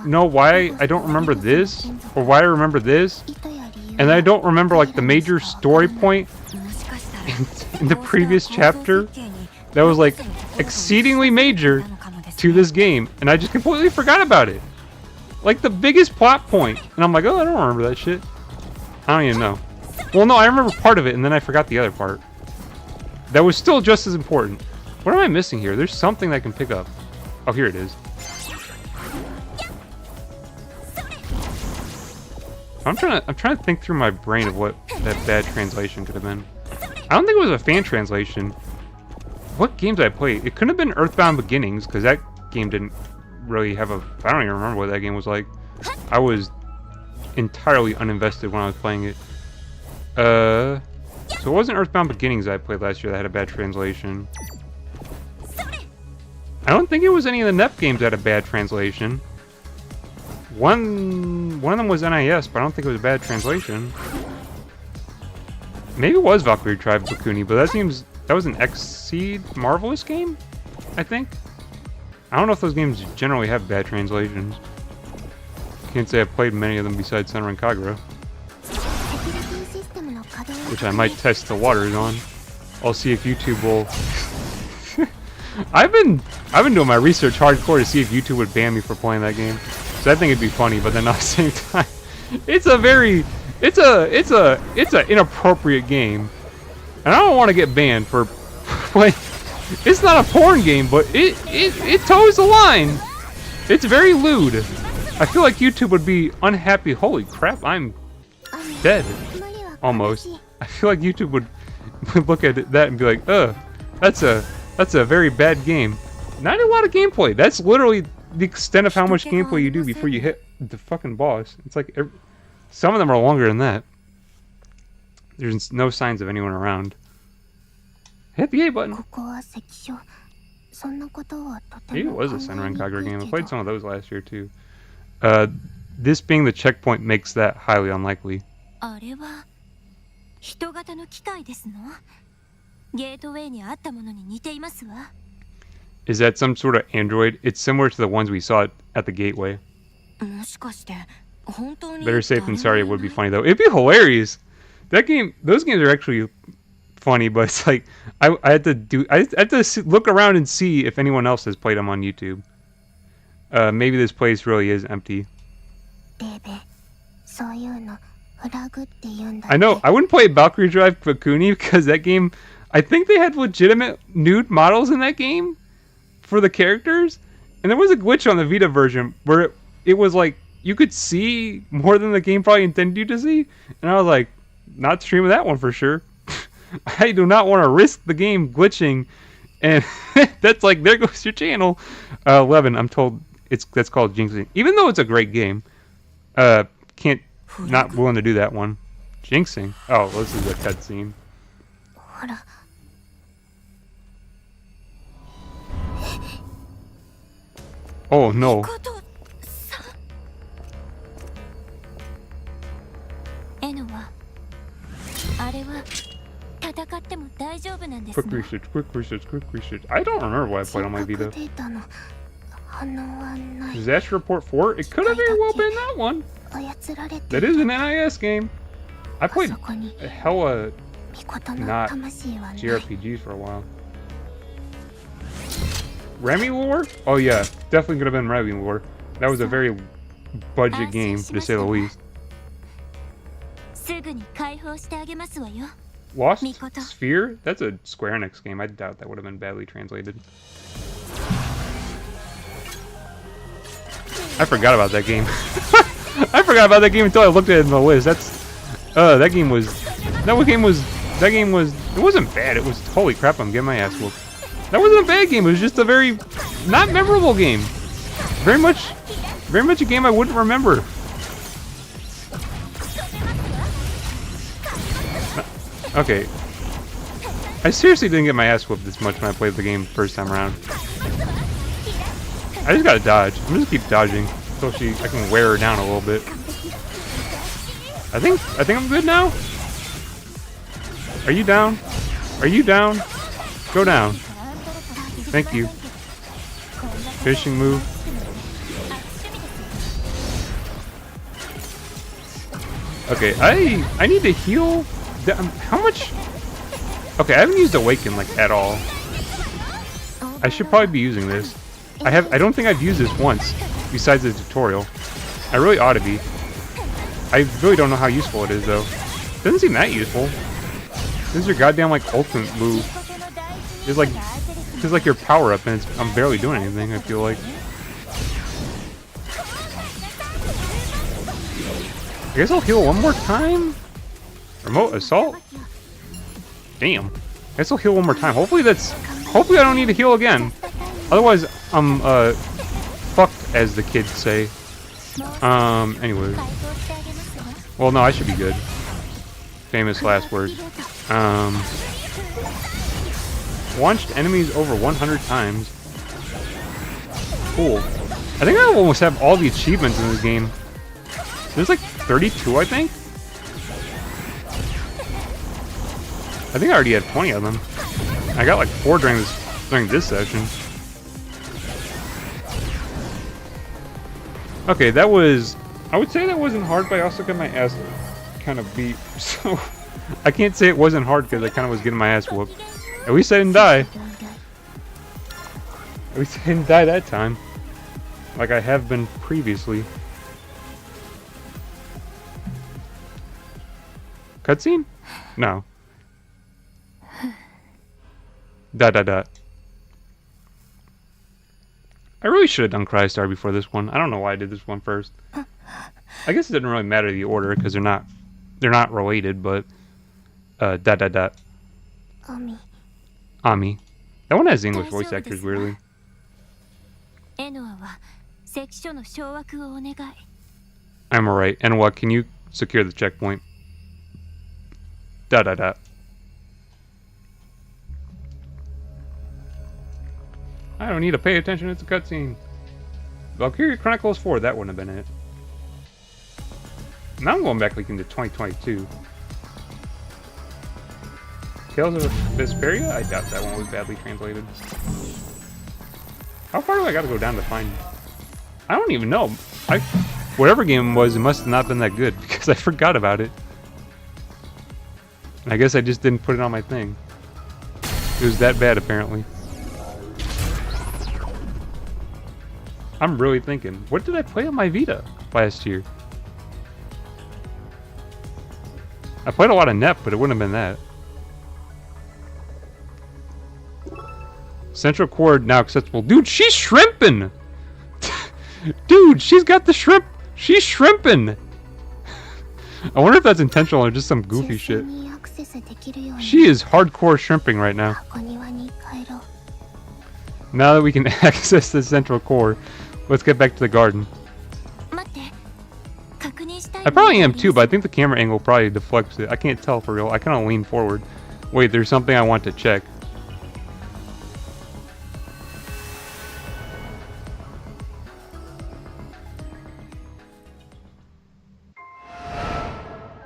Speaker 1: know why I don't remember this, or why I remember this, and I don't remember like the major story point in the previous chapter that was like exceedingly major to this game, and I just completely forgot about it. Like the biggest plot point, and I'm like, oh, I don't remember that shit. I don't even know. Well, no, I remember part of it, and then I forgot the other part. That was still just as important. What am I missing here? There's something that I can pick up. Oh, here it is. I'm trying to think through my brain of what that bad translation could have been. I don't think it was a fan translation. What games did I play? It couldn't have been Earthbound Beginnings, because that game didn't really have a... I don't even remember what that game was like. I was entirely uninvested when I was playing it. So it wasn't Earthbound Beginnings I played last year that had a bad translation. I don't think it was any of the NEP games that had a bad translation. One of them was NIS, but I don't think it was a bad translation. Maybe it was Valkyrie Drive Bakuni, but that was an Exceed Marvelous game, I think. I don't know if those games generally have bad translations. Can't say I've played many of them besides Senran Kagura, which I might test the waters on. I'll see if YouTube will. I've been doing my research hardcore to see if YouTube would ban me for playing that game. So I think it'd be funny, but then at the same time, it's an inappropriate game, and I don't want to get banned for playing. It's not a porn game, but it toes the line. It's very lewd. I feel like YouTube would be unhappy. Holy crap, I'm dead. Almost. I feel like YouTube would look at that and be like, that's a very bad game. Not a lot of gameplay. That's literally the extent of how much gameplay you do before you hit the fucking boss. It's like some of them are longer than that. There's no signs of anyone around. Hit the A button. Maybe it was a Senran Kagura game. I played some of those last year too. This being the checkpoint makes that highly unlikely.
Speaker 2: 人型の機械ですの？ゲートウェイにあったものに似ていますわ。
Speaker 1: Is that some sort of android? It's similar to the ones we saw at the gateway.
Speaker 4: もしかして本当に
Speaker 1: Better safe than sorry. It would be funny though. It'd be hilarious. That game, those games are actually funny, but it's like I had to look around and see if anyone else has played them on YouTube. Maybe this place really is empty.
Speaker 2: ベイベー、そういうのフラグって言うんだ。
Speaker 1: I know. I wouldn't play Valkyrie Drive Bakuni because that game, I think they had legitimate nude models in that game for the characters, and there was a glitch on the Vita version where it was like you could see more than the game probably intended you to see, and I was like, not streaming that one for sure. I do not want to risk the game glitching, and that's like, there goes your channel. 11, I'm told that's called Jinxing, even though it's a great game. Not willing to do that one. Jinxing. Oh, well, this is a cutscene.
Speaker 2: ほら。
Speaker 1: Oh no.
Speaker 2: エノはあれは戦っても大丈夫なんです
Speaker 1: Quick research, quick research, quick research. I don't remember what I played on my Vita.
Speaker 2: データの反応はない。
Speaker 1: Disaster Report 4? It could have very well been that one.
Speaker 2: 操られて
Speaker 1: That is an NIS game. I
Speaker 2: あ
Speaker 1: played
Speaker 2: そこに
Speaker 1: hella
Speaker 2: 巫女の
Speaker 1: not
Speaker 2: 魂はない。
Speaker 1: JRPGs for a while. Remy Lore? Oh yeah, definitely could have been Remy Lore. That was a very budget game, to say the least.
Speaker 2: すぐに解放してあげますわよ。
Speaker 1: Lost Sphere? That's a Square Enix game. I doubt that would have been badly translated. I forgot about that game. I forgot about that game until I looked at it in the list. That game was, it wasn't bad. It was, holy crap, I'm getting my ass whooped. That wasn't a bad game. It was just a very not memorable game. Very much a game I wouldn't remember. Okay. I seriously didn't get my ass whooped this much when I played the game first time around. I just gotta dodge. I'm just keep dodging until I can wear her down a little bit. I think I'm good now. Are you down? Are you down? Go down. Thank you. Finishing move. Okay, I need to heal. How much? Okay, I haven't used Awaken like at all. I should probably be using this. I don't think I've used this once besides the tutorial. I really ought to be. I really don't know how useful it is though. Doesn't seem that useful. This is your goddamn like ultimate move. It's like your power up, and I'm barely doing anything. I feel like. I guess I'll heal one more time. Remote assault. Damn. I guess I'll heal one more time. Hopefully I don't need to heal again. Otherwise, I'm fucked, as the kids say. Anyway. Well, no, I should be good. Famous last word. Launched enemies over 100 times. Cool. I think I almost have all the achievements in this game. There's like 32, I think. I think I already had 20 of them. I got like 4 during this session. Okay, that was... I would say that wasn't hard, but I also got my ass kind of beat. So, I can't say it wasn't hard because I kind of was getting my ass whooped. At least I didn't die. At least I didn't die that time. Like I have been previously. Cutscene? No. Dot. I really should have done Crystar before this one. I don't know why I did this one first. I guess it didn't really matter the order because they're not related, but dot. Ami. That one has English voice actors weirdly. I'm alright. And what? Can you secure the checkpoint? Dot. I don't need to pay attention, it's a cutscene. Valkyria Chronicles 4, that wouldn't have been it. Now I'm going back like into 2022. Tales of Vesperia? I doubt that one was badly translated. How far do I gotta go down to find? I don't even know. Whatever game it was, it must have not been that good because I forgot about it. I guess I just didn't put it on my thing. It was that bad apparently. I'm really thinking, what did I play on my Vita last year? I played a lot of NEP, but it wouldn't have been that. Central Cord now accessible. Dude, she's shrimping! Dude, she's got the shrimp! She's shrimping! I wonder if that's intentional or just some goofy shit. She is hardcore shrimping right now. Now that we can access the central core, let's get back to the garden. I probably am too, but I think the camera angle probably deflects it. I can't tell for real. I kind of lean forward. Wait, there's something I want to check.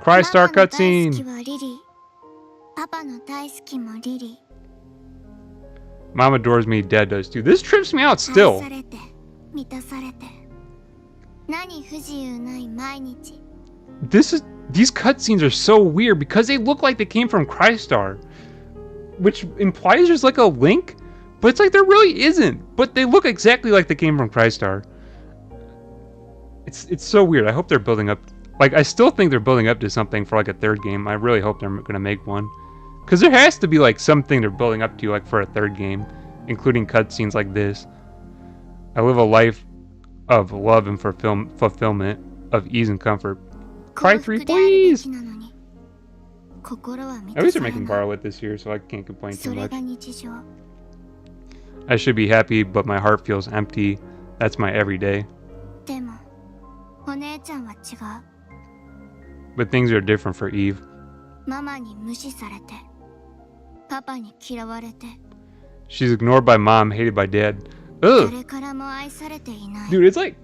Speaker 1: Crystar cutscene! Mom adores me, Dad does too. This trips me out still. These cutscenes are so weird because they look like they came from Crystar, which implies there's like a link, but it's like there really isn't. But they look exactly like they came from Crystar. It's so weird. I hope they're building up. Like, I still think they're building up to something for like a third game. I really hope they're gonna make one, because there has to be like something they're building up to, like for a third game, including cutscenes like this. I live a life of love and fulfillment, of ease and comfort. Cry 3, please! At least they're making borrow it this year, so I can't complain too much. I should be happy, but my heart feels empty. That's my everyday. But things are different for Eve. She's ignored by Mom, hated by Dad. Ugh! Dude, it's like...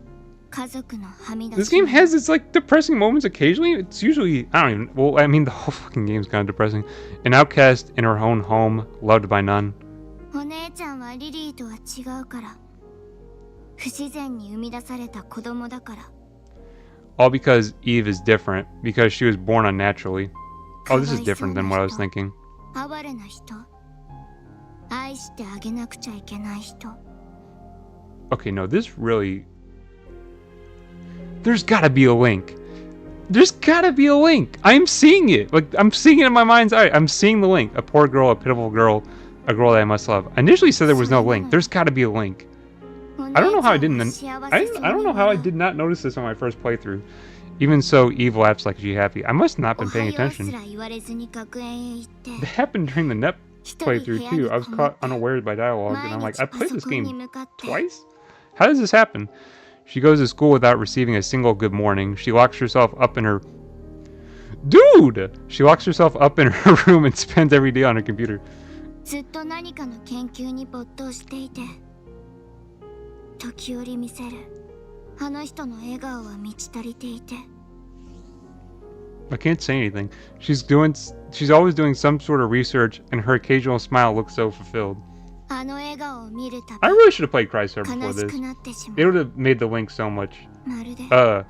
Speaker 1: This game has its like depressing moments occasionally. It's usually, I don't even, well, I mean the whole fucking game's kind of depressing. An outcast in her own home, loved by none. All because Eve is different, because she was born unnaturally. Oh, this is different than what I was thinking. Okay, no, this really... There's gotta be a link. There's gotta be a link. I'm seeing it. Like, I'm seeing it in my mind's eye. I'm seeing the link. A poor girl, a pitiful girl, a girl that I must love. I initially said there was no link. There's gotta be a link. I don't know how I didn't. I don't know how I did not notice this on my first playthrough. Even so, Eve laughs like she's happy. I must not have been paying attention. That happened during the NEP playthrough too. I was caught unawares by dialogue, and I'm like, I played this game twice? How does this happen? She goes to school without receiving a single good morning. She locks herself up in her... Dude! She locks herself up in her room and spends every day on her computer. I can't say anything. She's always doing some sort of research, and her occasional smile looks so fulfilled. I really should have played Crystar before this. It would have made the link so much. I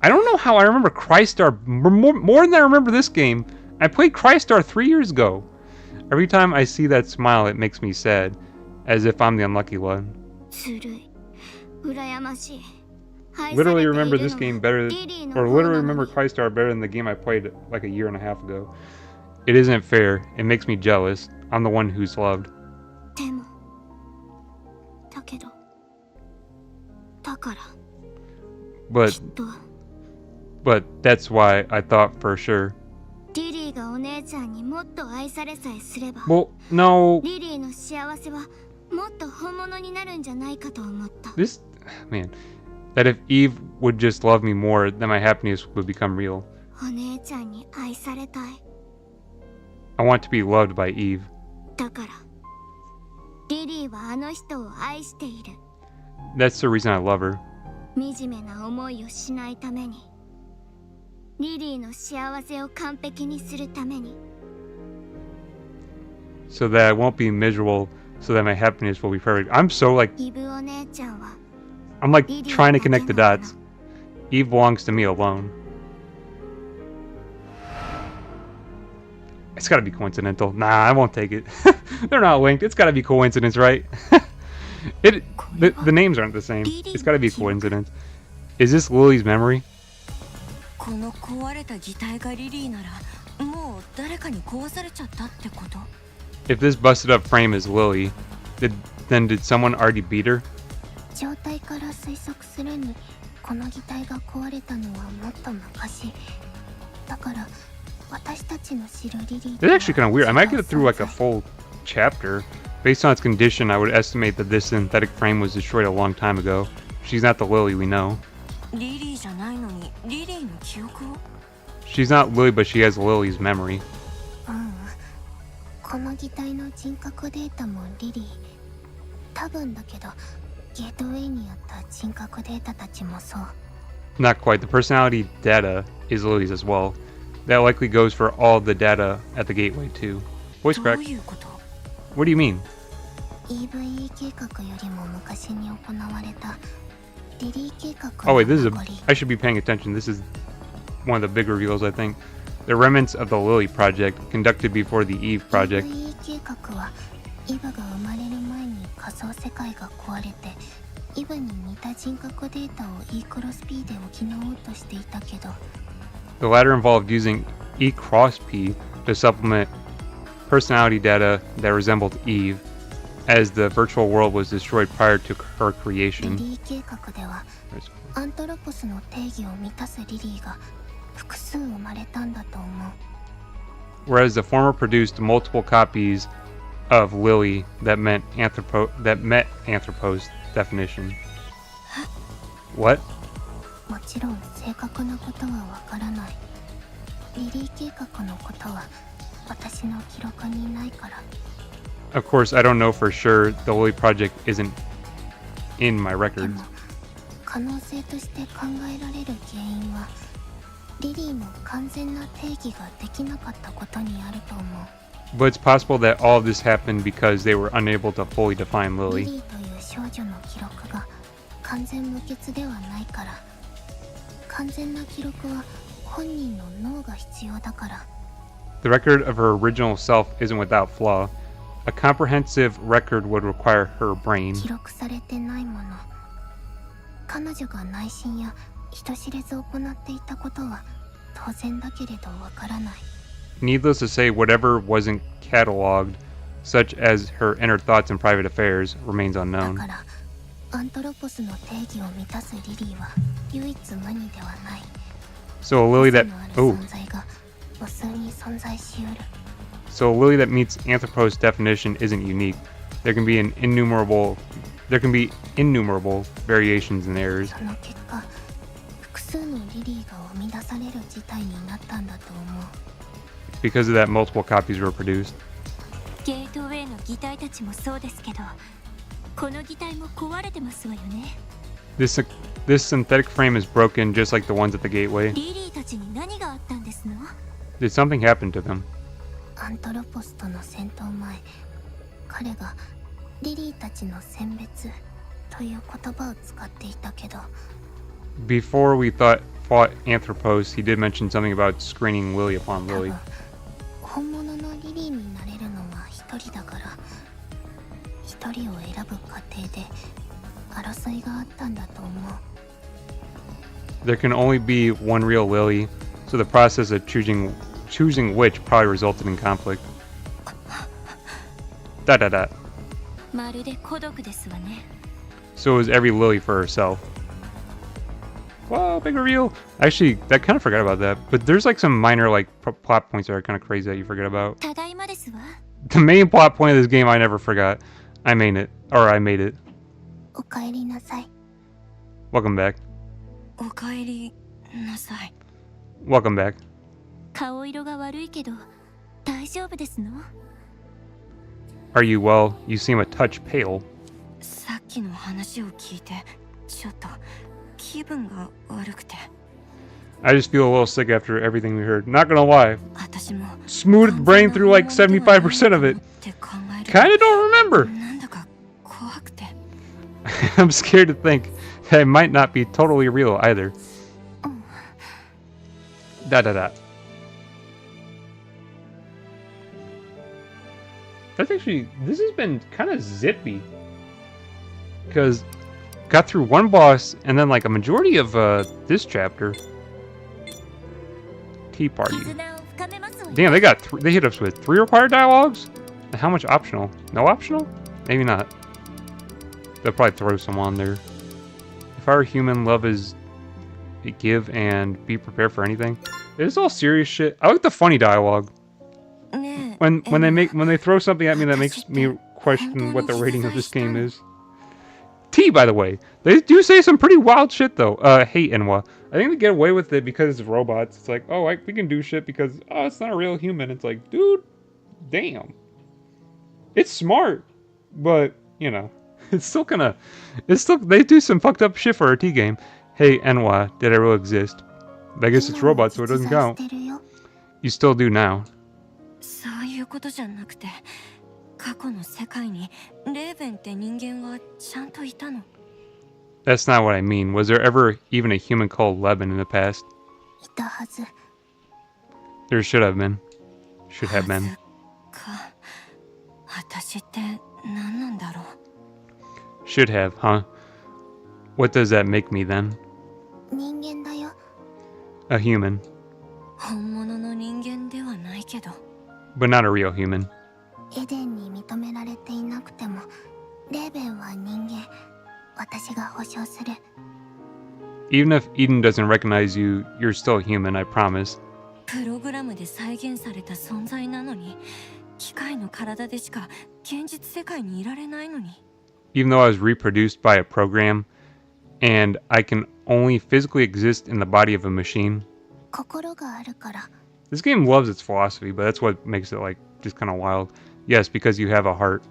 Speaker 1: don't know how I remember Crystar more than I remember this game. I played Crystar 3 years ago. Every time I see that smile, it makes me sad, as if I'm the unlucky one. Literally remember this game better, or literally remember Crystar better than the game I played like a year and a half ago. It isn't fair. It makes me jealous. I'm the one who's loved. But that's why I thought for sure. Well, no. This, man, that if Eve would just love me more, then my happiness would become real. I want to be loved by Eve. That's the reason I love her.
Speaker 2: リリーの幸せを完璧にするために。
Speaker 1: So that I won't be miserable, so that my happiness will be perfect. I'm so like,
Speaker 2: イブお姉ちゃんは
Speaker 1: I'm like trying to connect the dots. Eve belongs to me alone. It's gotta be coincidental. Nah, I won't take it. They're not linked. It's gotta be coincidence, right? The names aren't the same. It's gotta be a coincidence. Is this Lily's memory?
Speaker 4: この壊れた擬態がリリーならもう誰かに壊されちゃったってこと？
Speaker 1: If this busted up frame is Lily, then did someone already beat her?
Speaker 2: 状態から推測するにこの擬態が壊れたのはもっと昔だから私たちの知るリリー
Speaker 1: It's actually kind of weird. I might get it through like a full chapter. Based on its condition, I would estimate that this synthetic frame was destroyed a long time ago. She's not the Lily we know.
Speaker 4: リリーじゃないのにリリーの記憶を？
Speaker 1: She's not Lily, but she has Lily's memory.
Speaker 2: この擬態の人格データもリリー多分だけどゲートウェイにあった人格データたちもそう
Speaker 1: Not quite. The personality data is Lily's as well. That likely goes for all the data at the gateway too. Voice
Speaker 4: ど
Speaker 1: crack.
Speaker 4: ういうこと？
Speaker 1: What do you mean?
Speaker 2: E.V.E 計画よりも昔に行われたリリー計画
Speaker 1: Oh
Speaker 2: の
Speaker 1: wait, this is
Speaker 2: 名
Speaker 1: a.
Speaker 2: 残
Speaker 1: I should be paying attention. This is one of the big reveals, I think. The remnants of the Lily project, conducted before the E.V.E project.
Speaker 2: E.V.E 計画はE.V.Eが生まれる前に仮想世界が壊れてE.V.Eに似た人格データを E クロス P で補おうとしていたけど
Speaker 1: The latter involved using E cross P to supplement personality data that resembled Eve, as the virtual world was destroyed prior to her
Speaker 2: リ
Speaker 1: creation.
Speaker 2: リー計画ではアントロポスの定義を満たすリリーが複数生まれたんだと思う
Speaker 1: Whereas the former produced multiple copies of Lily that met Anthropos definition. What?
Speaker 2: もちろん正確なことはわからないリリー計画のことは私の記録にないから
Speaker 1: Of course, I don't know for sure. The Lily project isn't in my
Speaker 2: で
Speaker 1: records.
Speaker 2: も可能性として考えられる原因はリリーの完全な定義ができなかったことにあると思う
Speaker 1: But it's possible that all of this happened because they were unable to fully define
Speaker 2: リ
Speaker 1: Lily.
Speaker 2: リーという少女の記録が完全無欠ではないから完全な記録は本人の脳が必要だから
Speaker 1: The record of her original self isn't without flaw. A comprehensive record would require her brain.
Speaker 2: 記録されてないもの彼女が内心や人知れず行っていたことは当然だけれどわからない
Speaker 1: Needless to say, whatever wasn't cataloged, such as her inner thoughts and private affairs, remains
Speaker 2: だ
Speaker 1: unknown.
Speaker 2: からアントロポスの定義を満たすリリーは唯一無二ではない
Speaker 1: So a Lily that
Speaker 2: 個性のある
Speaker 1: oh,
Speaker 2: 存在が無数に存在しうる
Speaker 1: so a Lily that meets Anthropos' definition isn't unique. There can be innumerable variations and errors.
Speaker 2: その結果複数のリリーが生み出される事態になったんだと思う
Speaker 1: Because of that, multiple copies were produced.
Speaker 2: ゲートウェイの擬態たちもそうですけどこの擬態も壊れてますわよね
Speaker 1: This synthetic frame is broken, just like the ones at the gateway.
Speaker 2: リリーたちに何があったんですの
Speaker 1: Did something happen to them?
Speaker 2: アントロポスとの戦闘前彼がリリーたちの選別という言葉を使っていたけど
Speaker 1: Before we fought Anthropos, he did mention something about screening Lily upon
Speaker 2: 多
Speaker 1: Lily.
Speaker 2: 分本物のリリーになれるのは一人だから一人を選ぶ過程で争いがあったんだと思う
Speaker 1: There can only be one real Lily, so the process of choosing which probably resulted in conflict. Da.
Speaker 2: まるで孤独ですわね
Speaker 1: So it was every Lily for herself. Whoa, big reveal! Actually, I kind of forgot about that. But there's like some minor like plot points that are kind of crazy that you forget about.
Speaker 2: ただいまですわ
Speaker 1: The main plot point of this game I never forgot. I made it.
Speaker 2: おかえりなさい
Speaker 1: Welcome back.
Speaker 4: おかえりなさい。
Speaker 1: Welcome back.
Speaker 2: 顔色が悪いけど大丈夫ですの
Speaker 1: Are you well? You seem a touch pale.
Speaker 4: さっきの話を聞いてちょっと気分が悪くて。
Speaker 1: I just feel a little sick after everything we heard. Not gonna lie.
Speaker 4: 私も
Speaker 1: Smoothed brain through like 75% of it.
Speaker 4: って考えると
Speaker 1: Kinda don't remember.
Speaker 4: なんだか怖くて
Speaker 1: I'm scared to think that it might not be totally real either. Da da da. That's actually, this has been kind of zippy. Because got through one boss and then like a majority of this chapter. Tea party. Damn, they hit us with 3 required dialogues? And how much optional? No optional? Maybe not. They'll probably throw some on there. If I were human, love is give and be prepared for anything. It's all serious shit. I like the funny dialogue.
Speaker 4: ねえ
Speaker 1: When they throw something at me that makes me question what the rating of this game is. T, by the way, they do say some pretty wild shit though. Hey Enwa, I think they get away with it because it's robots. It's like, oh, we can do shit because it's not a real human. It's like, dude, damn. It's smart, but you know, it's still they do some fucked up shit for a T game. Hey Enwa, did I really exist? I guess it's robots, so it doesn't count. You still do now.
Speaker 4: そういうことじゃなくて過去の世界にレーベンって人間はちゃんといたの
Speaker 1: That's not what I mean. Was there ever even a human called Levin in the past?
Speaker 2: いたはず。
Speaker 1: There should have been. Should have been.
Speaker 4: か私って何なんだろう
Speaker 1: Should have, huh? What does that make me then?
Speaker 2: 人間だよ。
Speaker 1: A human.
Speaker 4: 本物の人間ではないけど
Speaker 1: But not a real human.
Speaker 2: エデンに認められていなくても、レーベンは人間。私が保証する。
Speaker 1: Even if Eden doesn't recognize you, you're still human, I promise.
Speaker 4: プログラムで再現された存在なのに機械の体でしか現実世界にいられないのに
Speaker 1: Even though I was reproduced by a program, and I can only physically exist in the body of a machine.
Speaker 2: 心があるから。
Speaker 1: This game loves its philosophy, but that's what makes it like just kind of wild. Yes, because you have a heart.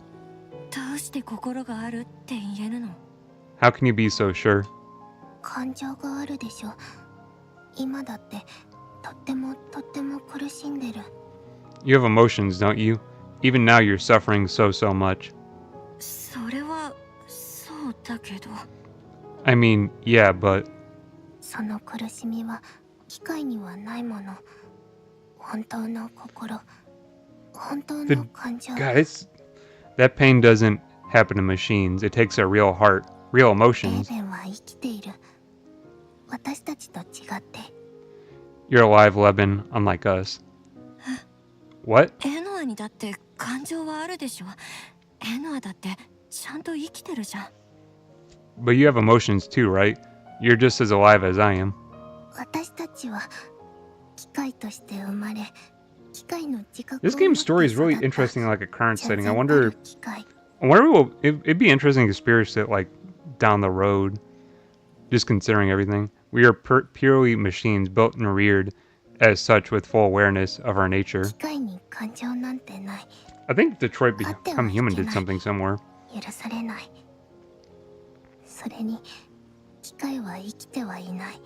Speaker 4: どうして心があるって言えるの
Speaker 1: How can you be so sure?
Speaker 2: 感情があるでしょ。今だってとっても苦しんでる。
Speaker 1: You have emotions, don't you? Even now you're suffering so much.
Speaker 4: それはそうだけど
Speaker 1: I mean, yeah, but
Speaker 2: その苦しみは機械にはないもの。本当の心、本当の感情。
Speaker 1: guys, that pain doesn't happen to machines. It takes a real heart, real
Speaker 2: レ
Speaker 1: emotions.
Speaker 2: ーベンは生きている。私たちと違って。
Speaker 1: You're alive, Levin, unlike us. What?
Speaker 4: エノアにだって感情はあるでしょエノアだってちゃんと生きてるじゃん
Speaker 1: But you have emotions too, right? You're just as alive as I am.
Speaker 2: 私たちは機械として生まれ、機械の自覚を
Speaker 1: This game's story is
Speaker 2: 持
Speaker 1: really
Speaker 2: って育った
Speaker 1: interesting in like a current setting. I
Speaker 2: 純然
Speaker 1: wonder
Speaker 2: たる機械。
Speaker 1: it'd be interesting to experience it like down the road, just considering everything. We are purely machines built and reared as such with full awareness of our nature.
Speaker 2: 機械に感情なんてない。
Speaker 1: I think Detroit Become Human did something similar.
Speaker 2: 許されない。それに機械は生きてはいない。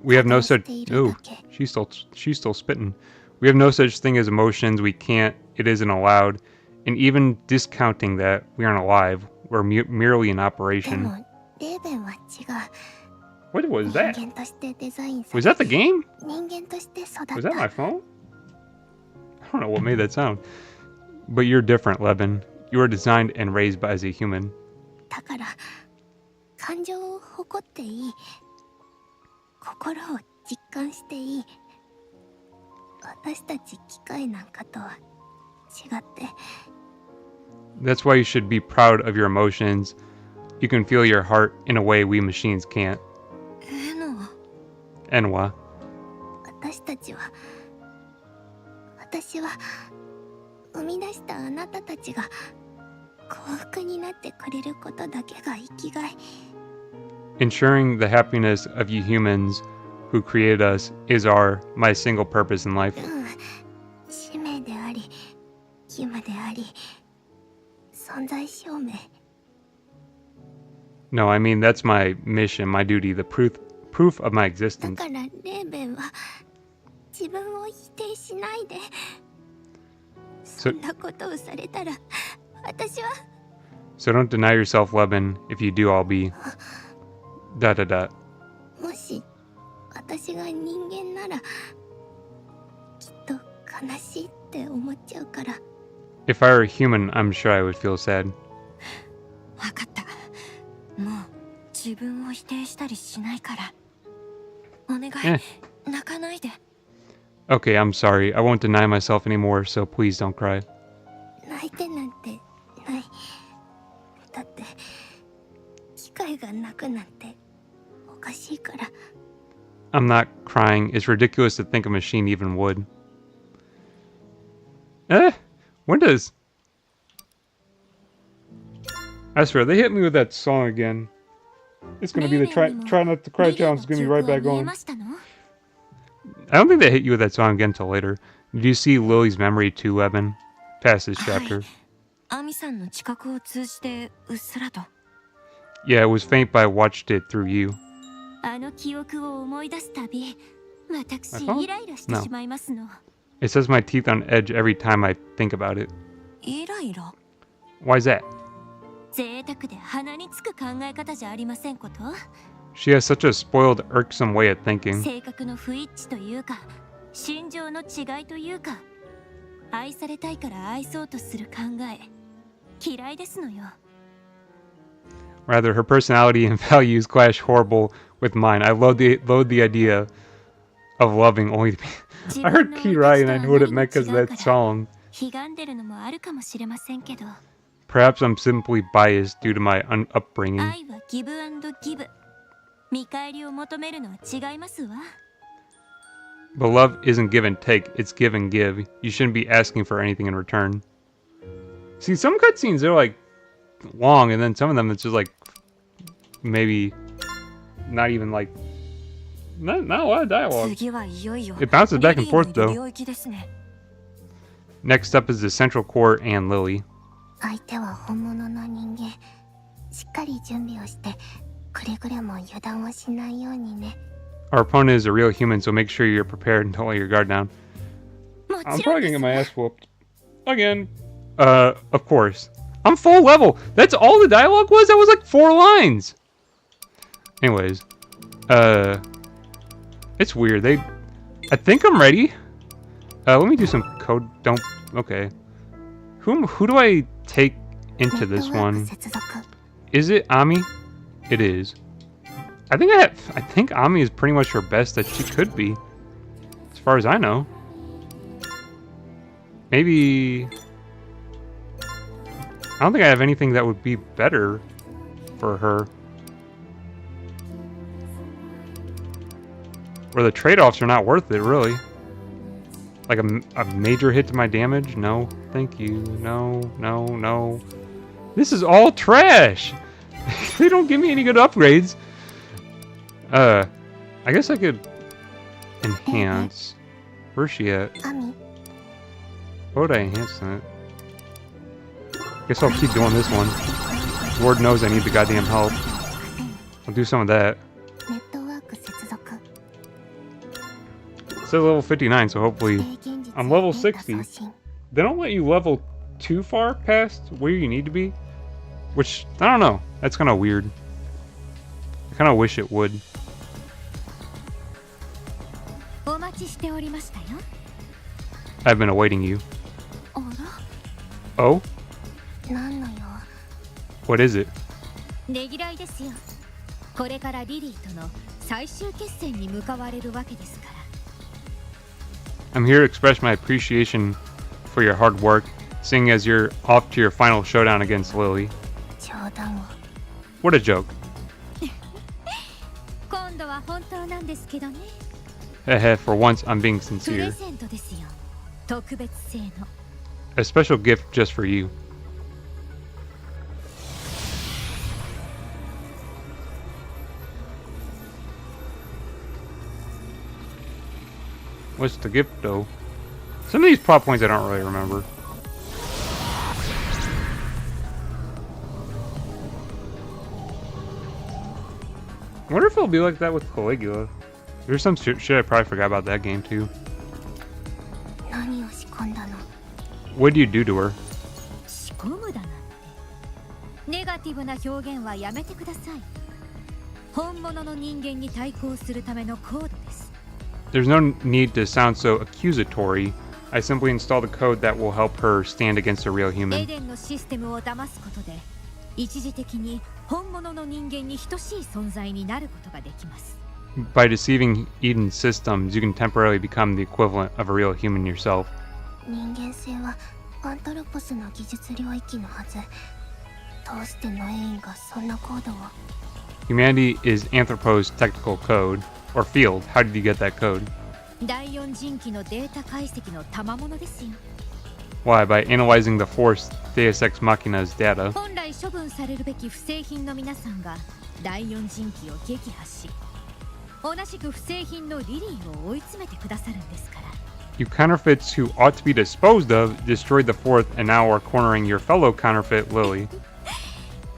Speaker 1: We have no such.
Speaker 2: ただ捨ている
Speaker 1: Oh,
Speaker 2: だけ。
Speaker 1: she's still spitting. We have no such thing as emotions. We can't. It isn't allowed. And even discounting that, we aren't alive. We're merely an
Speaker 2: で
Speaker 1: operation.
Speaker 2: もレーベンは違う。
Speaker 1: What was
Speaker 2: 人
Speaker 1: that?
Speaker 2: 間としてデザインさ
Speaker 1: Was
Speaker 2: れ
Speaker 1: that the game?
Speaker 2: 人間として育った
Speaker 1: Was that my phone? I don't know what made that sound. But you're different, Levin. You were designed and raised as a human.
Speaker 2: だから感情を誇っていい。心を実感していい。私たち機械なんかとは違って。
Speaker 1: That's why you should be proud of your emotions. You can feel your heart in a way we machines can't.
Speaker 4: エノア
Speaker 1: Enwa.
Speaker 2: 私は生み出したあなたたちが幸福になってくれることだけが生きがい。
Speaker 1: Ensuring the happiness of you humans who created us is my single purpose in life.
Speaker 2: 使命であり、義務であり、存在証明。
Speaker 1: No, I mean, that's my mission, my duty, the proof of my
Speaker 2: だ
Speaker 1: existence.
Speaker 2: からレーベンは自分を否定しないで。そんなことをされたら私は。
Speaker 1: So don't deny yourself, Leben. If you do, I'll be... ...
Speaker 2: もし私が人間ならきっと悲しいって思っちゃうから。
Speaker 1: If I were a human, I'm sure I would feel sad.
Speaker 4: わかった。もう自分を否定したりしないから。お願い、泣かないで。
Speaker 1: Okay, I'm sorry. I won't deny myself anymore, so please don't cry.
Speaker 2: 泣いてなんてない。だって機械が泣くなんておかしいから。
Speaker 1: I'm not crying. It's ridiculous to think a machine even would. When does... I swear, they hit me with that song again. It's gonna be the try not to cry challenge. It's gonna be right back on. I don't think they hit you with that song again until later. Did you see Lily's memory too, Eben? Past this chapter.
Speaker 4: アミさんの知覚を通じてうっすらと。
Speaker 1: Yeah, it was faint, but I watched it through you.
Speaker 2: あの記憶を思い出すたび、私
Speaker 1: My phone?
Speaker 2: イライラしてしまいますの。
Speaker 1: It sets my teeth on edge every time I think about it.
Speaker 4: イライラ？
Speaker 1: Why is that?
Speaker 2: 贅沢で鼻につく考え方じゃありませんこと。
Speaker 1: She has such a spoiled, irksome way of thinking.
Speaker 2: 性格の不一致というか、心情の違いというか、愛されたいから愛そうとする考え、嫌いですのよ。
Speaker 1: Rather, her personality and values clash horrible with mine. I loathe the idea of loving only to be... I heard Kirai and I knew what it meant because of that song.
Speaker 2: 悲願でるのもあるかもしれませんけど。
Speaker 1: Perhaps I'm simply biased due to my upbringing.
Speaker 2: 愛はギブアンドギブ。見返りを求めるのは違いますわ。
Speaker 1: But love isn't give and take, it's give and give. You shouldn't be asking for anything in return. See, some cutscenes, they're like long, and then some of them it's just like maybe not even like not a lot of dialogue.
Speaker 4: 次はいよいよ
Speaker 1: It bounces back and
Speaker 4: リリーの
Speaker 1: forth though.
Speaker 4: 領域ですね。
Speaker 1: Next up is the Central Core and Lily.
Speaker 2: 相手は本物の人間。しっかり準備をして、くれぐれも油断をしないようにね。
Speaker 1: Our opponent is a real human, so make sure you're prepared and don't let your guard down.
Speaker 2: も
Speaker 1: I'm
Speaker 2: ちろん
Speaker 1: probably
Speaker 2: で
Speaker 1: gonna get
Speaker 2: す
Speaker 1: my
Speaker 2: わ。
Speaker 1: ass whooped. Again. Of course. I'm full level! That's all the dialogue was? That was like 4 lines! Anyways. It's weird. I think I'm ready. Let me do some code. Don't... Okay. Who do I take into this
Speaker 2: ネットワーク
Speaker 1: one?
Speaker 2: 接続。
Speaker 1: Is it Ami? It is. I think Ami is pretty much her best that she could be. As far as I know. Maybe... I don't think I have anything that would be better for her. Or the trade-offs are not worth it, really. Like a major hit to my damage? No, thank you. No, no, no. This is all trash! They don't give me any good upgrades. I guess I could enhance. Where's she at?
Speaker 2: アミ、
Speaker 1: What would I enhance that? Guess I'll keep doing this one. Lord knows I need the goddamn help. I'll do some of that.
Speaker 2: ネットワーク接続。
Speaker 1: It says level 59, so hopefully...
Speaker 2: 現実
Speaker 1: I'm level
Speaker 2: データ
Speaker 1: 60.
Speaker 2: 送信。
Speaker 1: They don't let you level too far past where you need to be. Which, I don't know. That's kind of weird. I kind of wish it would.
Speaker 2: お待ちしておりましたよ。
Speaker 1: I've been awaiting you.
Speaker 2: あ
Speaker 1: Oh?
Speaker 2: ら、なんのよ。
Speaker 1: What is it?
Speaker 6: ねぎらいですよ。これからリリーとの最終決戦に向かわれるわけですから。
Speaker 1: I'm here to express my appreciation for your hard work, seeing as you're off to your final showdown against Lily.
Speaker 2: 冗談を。
Speaker 1: What a joke.
Speaker 6: 今度は本当なんですけどね。
Speaker 1: Heh, for once I'm being
Speaker 6: プレ
Speaker 1: sincere.
Speaker 6: ゼントですよ。特別製の。
Speaker 1: A special gift just for you. What's the gift though? Some of these plot points I don't really remember. wonder if it'll be like that with Caligula. There's some shit I probably forgot about that game too.
Speaker 2: 何を仕込んだの？
Speaker 1: What do you do to her?
Speaker 6: 仕込むだなんてネガティブな表現はやめてください。本物の人間に対抗するためのコードです。
Speaker 1: There's no need to sound so accusatory. I simply installed a code that will help her stand against a real
Speaker 6: エ
Speaker 1: human.
Speaker 6: デンのシステムを騙すことで一時的に本物の人間に等しい存在になることができます。
Speaker 1: By deceiving Eden's systems, you can temporarily become the equivalent of a real human yourself.
Speaker 2: 人間性はアントロポスの技術領域のはず。どうしてノエインがそんなコードを？
Speaker 1: Humanity is Anthropos' technical code, or field. How did you get that code?
Speaker 6: 第四人機のデータ解析の賜物ですよ。
Speaker 1: Why? By analyzing the Force Deus Ex Machina's data.
Speaker 6: 本来処分されるべき不正品の皆さんが第四人機を撃破し、同じく不正品のリリーを追い詰めてくださるんですから。
Speaker 1: You counterfeits who ought to be disposed of destroyed the fourth and now are cornering your fellow counterfeit, Lily.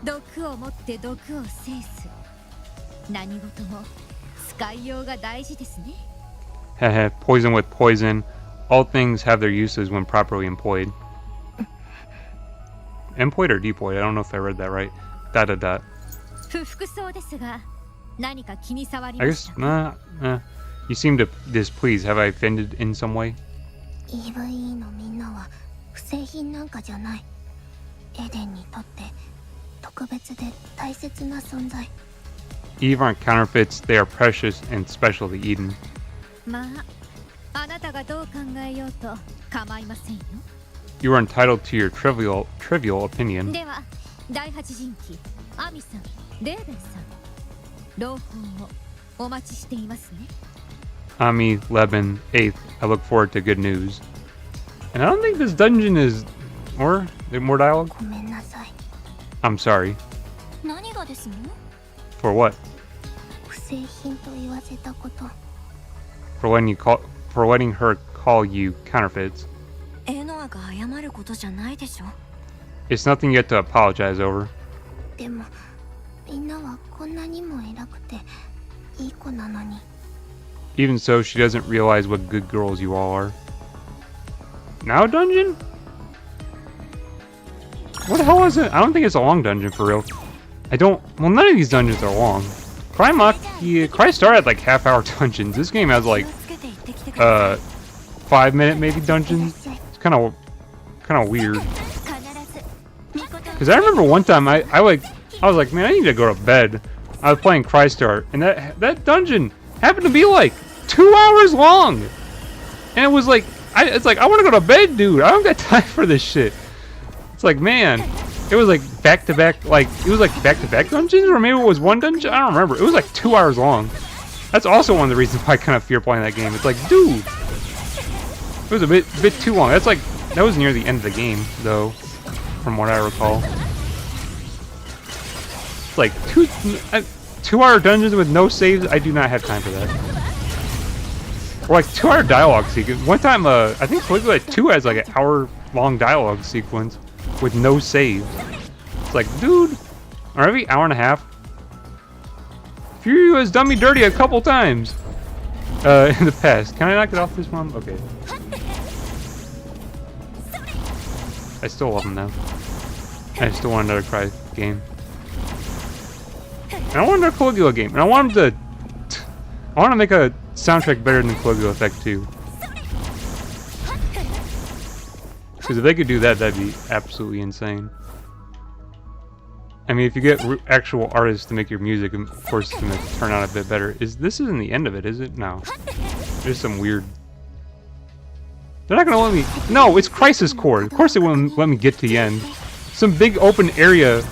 Speaker 6: 毒を持って毒を制す。何事も使いようが大事ですね。
Speaker 1: Heh, poison with poison. All things have their uses when properly employed. Employed or deployed? I don't know if I read that right. ...
Speaker 6: 不服そうですが、何か気に障り
Speaker 1: I
Speaker 6: まし
Speaker 1: guess,
Speaker 6: た。
Speaker 1: you seem to displeased. Have I offended in some way?
Speaker 2: E.V.E. のみんなは不正品なんかじゃない。エデンにとって特別で大切な存在。
Speaker 1: Eve aren't counterfeits. They are precious and special to Eden.
Speaker 6: まあ、あなたがどう考えようと構いませんよ。
Speaker 1: You are entitled to your trivial opinion.
Speaker 6: では、第八人機、アミさん、レーベンさん、朗報をお待ちしていますね。
Speaker 1: Ami, Leben, 8th. I look forward to good news. And I don't think this dungeon is... More dialogue?
Speaker 2: ごめんなさい。
Speaker 1: I'm sorry.
Speaker 2: 何がですの？
Speaker 1: For what?
Speaker 2: 不正品と言わせたこと。
Speaker 1: For letting her call you counterfeits.
Speaker 4: エノアが謝ることじゃないでしょ。
Speaker 1: It's nothing yet to apologize over.
Speaker 2: でもみんなはこんなにも偉くていい子なのに。
Speaker 1: Even so, she doesn't realize what good girls you all are. Now dungeon? What the hell is it? I don't think it's a long dungeon for real. Well, none of these dungeons are long. Crystar had like half-hour dungeons. This game has like 5-minute maybe dungeons. It's kind of weird. Cause I remember one time I was like, man, I need to go to bed. I was playing Crystar, and that dungeon happened to be like 2 hours long, and it was like I want to go to bed, dude. I don't got time for this shit. It's like, man, it was like back-to-back, back-to-back dungeons, or maybe it was one dungeon. I don't remember. It was like 2 hours long. That's also one of the reasons why I kind of fear playing that game. It's like, dude, it was a bit too long. That was near the end of the game, though, from what I recall. It's like 2-hour dungeons with no saves. I do not have time for that. Or like 2-hour dialogue sequence. One time, I think Caligula 2 has like an hour-long dialogue sequence with no saves. It's like, dude, or every hour and a half. Fury has done me dirty a couple times in the past. Can I knock it off this one? Okay. I still love him now. I still want another Cry game. And I want another Caligula game. And I want him to... I want to make a soundtrack better than Caligula Effect 2. Because if they could do that, that'd be absolutely insane. I mean, if you get actual artists to make your music, of course it's going to turn out a bit better. This isn't the end of it, is it? No. There's some weird... They're not going to let me... No, it's Crisis Core. Of course they won't let me get to the end. Some big open area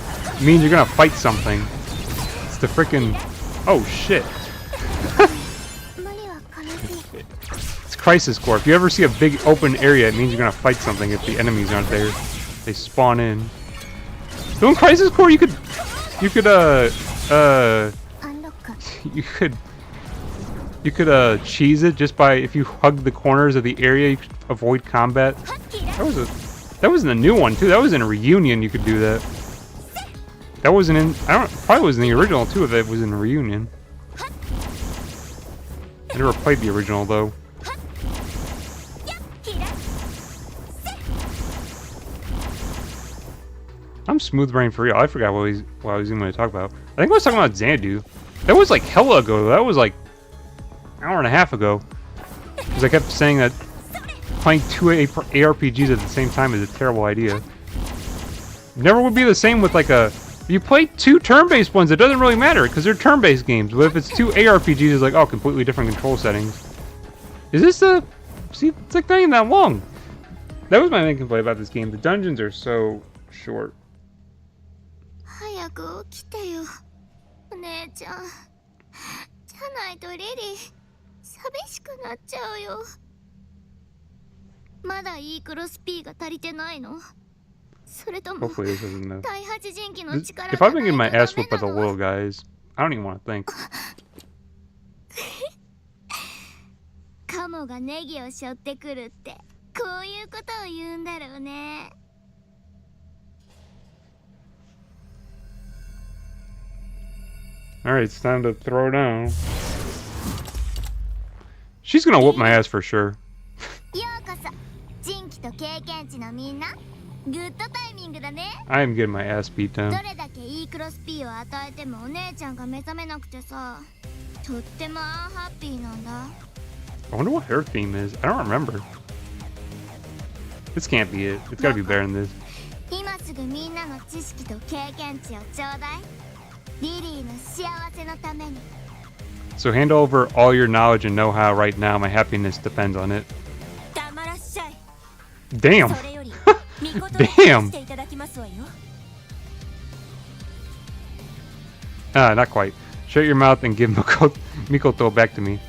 Speaker 1: means you're going to fight something. It's the frickin'... Oh, shit. It's Crisis Core. If you ever see a big open area, it means you're going to fight something if the enemies aren't there. They spawn in. So in Crisis Core, you could cheese it just by, if you hug the corners of the area, you could avoid combat. That was in the new one too. That was in a Reunion. You could do that. That wasn't in. Probably wasn't in the original too. If it was in a Reunion. I never played the original though. I'm smooth brain for real. I forgot what I was even going to talk about. I think I was talking about Xanadu. That was like hella ago. That was like an hour and a half ago. Because I kept saying that playing two ARPGs at the same time is a terrible idea. Never would be the same with like a... If you play two turn-based ones, it doesn't really matter because they're turn-based games. But if it's two ARPGs, it's like, oh, completely different control settings. Is this the... See, it's like not even that long. That was my main complaint about this game. The dungeons are so short.
Speaker 2: 早く起きてよお姉ちゃんじゃないとリリー寂しくなっちゃうよまだEクロス P が足りてないのそれとも
Speaker 1: Hopefully this isn't enough.
Speaker 2: 第八人気の力
Speaker 1: If
Speaker 2: が
Speaker 1: I've
Speaker 2: な
Speaker 1: been
Speaker 2: い
Speaker 1: getting
Speaker 2: と
Speaker 1: my
Speaker 2: ダ
Speaker 1: ass
Speaker 2: メ
Speaker 1: whooped by
Speaker 2: な
Speaker 1: the
Speaker 2: の
Speaker 1: little guys, I don't even want to think.
Speaker 2: カモがネギを背負ってくるってこういうことを言うんだろうね
Speaker 1: Alright, it's time to throw down. She's gonna whoop my ass for sure.
Speaker 2: ようこそ人気と経験値のみんなグッドタイミングだね
Speaker 1: I am getting my ass beat
Speaker 2: ど
Speaker 1: down.
Speaker 2: れだけEクロス P を与えてもお姉ちゃんが目覚めなくてさとってもアンハッピーなんだ
Speaker 1: I wonder what her theme is. I don't remember. This can't be it. It's gotta be better than this.
Speaker 2: 今すぐみんなの知識と経験値をちょうだいリリーの幸せのために
Speaker 1: So hand over all your knowledge and know-how right now. My happiness depends on it.
Speaker 4: 黙らっしゃい
Speaker 1: Damn!
Speaker 4: それよりミコトを
Speaker 1: Damn!
Speaker 4: していただきますわよ
Speaker 1: Not quite. Shut your mouth and give Mikoto back to me.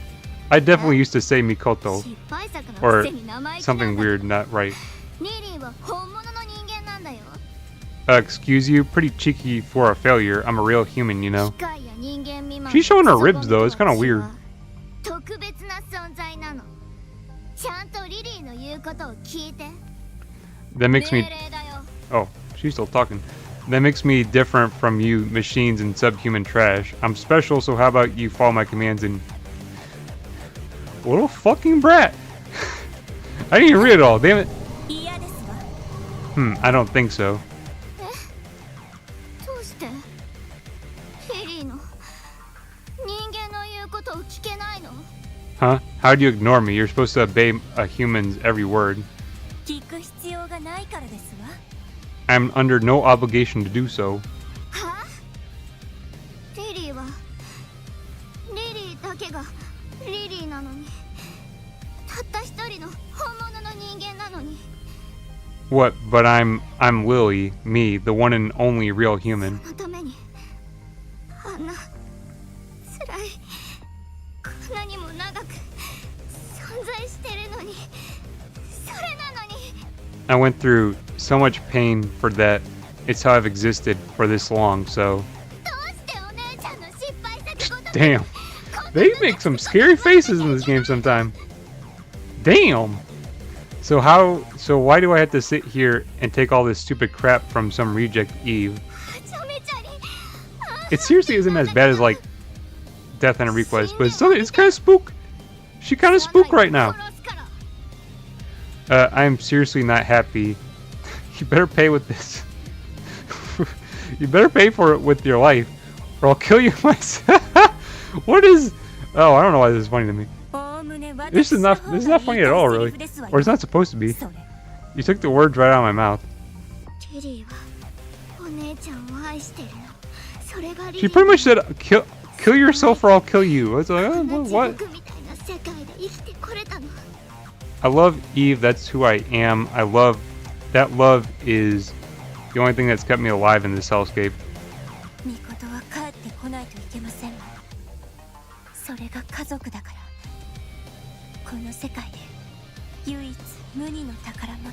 Speaker 1: I definitely used to say Mikoto.
Speaker 2: 失敗作のく
Speaker 1: Or
Speaker 2: せに生意気なん
Speaker 1: something
Speaker 2: だ
Speaker 1: weird, not right.
Speaker 2: リリーは本物の人間なんだよ
Speaker 1: Excuse you? Pretty cheeky for a failure. I'm a real human, you know.
Speaker 2: 機械や人間未満
Speaker 1: She's showing her ribs, though. It's kinda weird.
Speaker 2: 特別な存在なのちゃんとリリーの言うことを聞いて
Speaker 1: That makes
Speaker 2: 命
Speaker 1: me...
Speaker 2: 令だよ
Speaker 1: Oh, she's still talking. That makes me different from you machines and subhuman trash. I'm special, so how about you follow my commands and... What a fucking brat! I didn't even read it all, damn it.
Speaker 4: 嫌ですわ
Speaker 1: I don't think so.
Speaker 2: どうしてリリーの人間の言うことを聞けないの
Speaker 1: Huh? How'd you ignore me? You're supposed to obey a human's every word.
Speaker 4: 聞く必要がないからですわ
Speaker 1: I'm under no obligation to do so.
Speaker 2: はリリーはリリーだけがリリーなのにたった一人の本物の人間なのに
Speaker 1: What? But I'm Lily, me, the one and only real human.
Speaker 2: そのためにあんな辛いこんなにも長く存在してるのにそれなのに
Speaker 1: I went through so much pain for that. It's how I've existed for this long, so...
Speaker 2: どうしてお姉ちゃんの失敗作ごとき
Speaker 1: Damn. They make some scary faces in this game sometime. Damn! So why do I have to sit here and take all this stupid crap from some reject Eve?
Speaker 2: ちょめちゃに
Speaker 1: It seriously isn't as bad as, like, Death and a Request, but it's kind of spook. She kind of spook right now.
Speaker 2: 殺すから
Speaker 1: I'm seriously not happy. You better pay with this. You better pay for it with your life, or I'll kill you myself. What is... Oh, I don't know why this is funny to me.
Speaker 4: おおむね
Speaker 1: This is not funny at all, really. Or it's not supposed to be. You took the words right out of my mouth.
Speaker 2: リリーはお姉ちゃんを愛してるのそれがリ
Speaker 1: She
Speaker 2: リー
Speaker 1: pretty much said, kill yourself or I'll kill you. I was like,
Speaker 2: こんな
Speaker 1: oh,
Speaker 2: 地
Speaker 1: what?
Speaker 2: 獄みたいな世界で生きてこれたの
Speaker 1: I love Eve, that's who I am. That love is the only thing that's kept me alive in this hellscape.
Speaker 4: ミコトは帰ってこないといけませんわそれが家族だからこの世界で唯一無二の宝物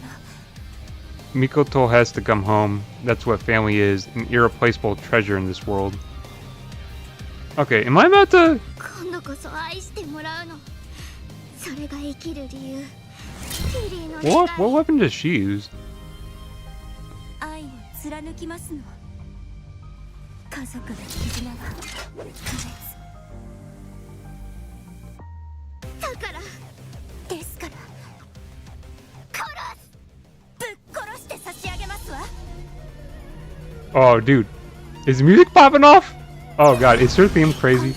Speaker 1: Mikoto has to come home. That's what family is. An irreplaceable treasure in this world. Okay, am I about to...
Speaker 2: 今度こそ愛してもらうのそれが生きる理由リリーの願い
Speaker 1: What weapon does she use?
Speaker 4: 愛を貫きますの家族の絆は不滅
Speaker 1: I
Speaker 4: ですからぶっ殺して差し上げますわ。
Speaker 1: Oh, dude. Is the music popping off? Oh, God. Is her theme crazy?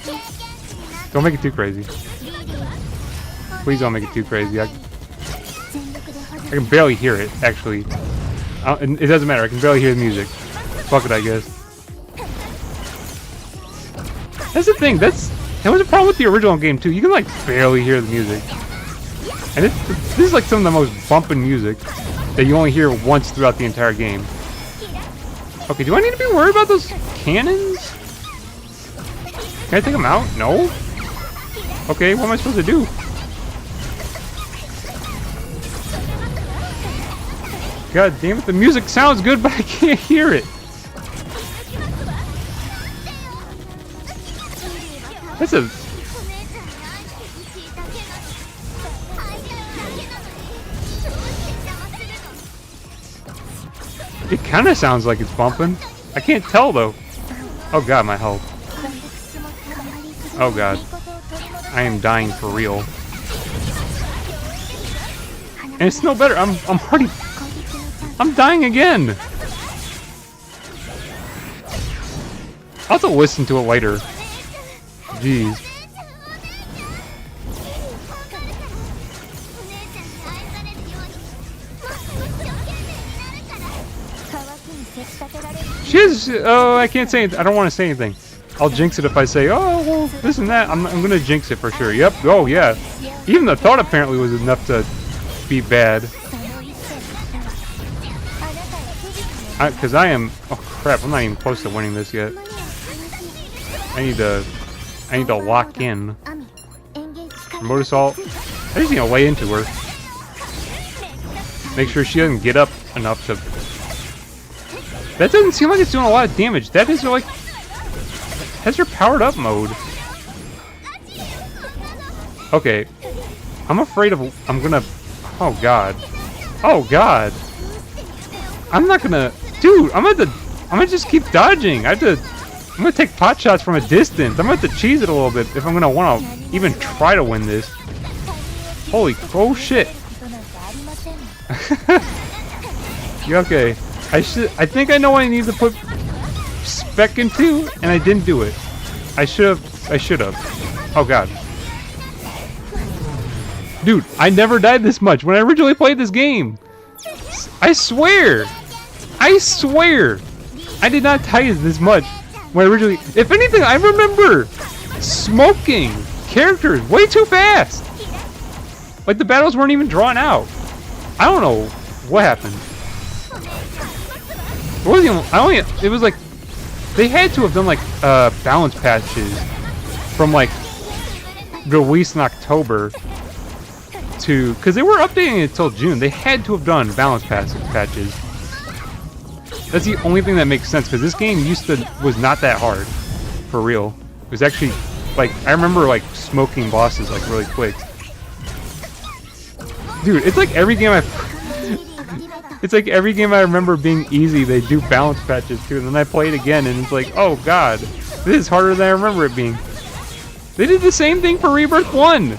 Speaker 1: Don't make it too crazy. Please don't make it too crazy. I can barely hear it, actually. It doesn't matter. I can barely hear the music. Fuck it, I guess. That's the thing. That was a problem with the original game, too. You can, like, barely hear the music. And this is, like, some of the most bumping music that you only hear once throughout the entire game. Okay, do I need to be worried about those cannons? Can I take them out? No? Okay, what am I supposed to do? God damn it, the music sounds good, but I can't hear it. That's a... It kind of sounds like it's bumping. I can't tell, though. Oh god, my health. Oh god. I am dying for real. And it's no better. I'm already... I'm dying again! I'll have to listen to it later. Jeez. She is... Oh, I can't say anything. I don't want to say anything. I'll jinx it if I say, oh, well, this and that. I'm gonna jinx it for sure. Yep. Oh, yeah. Even the thought apparently was enough to be bad. Because I am... Oh, crap. I'm not even close to winning this yet. I need to lock in. Remote assault. I just need to lay into her. Make sure she doesn't get up enough to... That doesn't seem like it's doing a lot of damage. That is like... Has her powered up mode. Okay. I'm afraid of... I'm gonna... Oh, God. Oh, God. I'm not gonna... Dude, I'm gonna just keep dodging. I'm gonna take pot shots from a distance. I'm gonna have to cheese it a little bit if I'm gonna want to even try to win this. Holy... Oh, shit. You okay? I think I know what I need to put spec into, and I didn't do it. I should have. Oh god. Dude, I never died this much when I originally played this game. I swear. I swear. I did not die this much when I originally... If anything, I remember smoking characters way too fast. Like the battles weren't even drawn out. I don't know what happened. It wasn't even, it was like, they had to have done like balance patches from like release in October to, because they were updating it until June. They had to have done balance patches. That's the only thing that makes sense, because this game was not that hard, for real. It was actually, like, I remember like smoking bosses like really quick. Dude, it's like every game it's like every game I remember being easy, they do balance patches too, and then I play it again and it's like, oh god, this is harder than I remember it being. They did the same thing for Rebirth 1!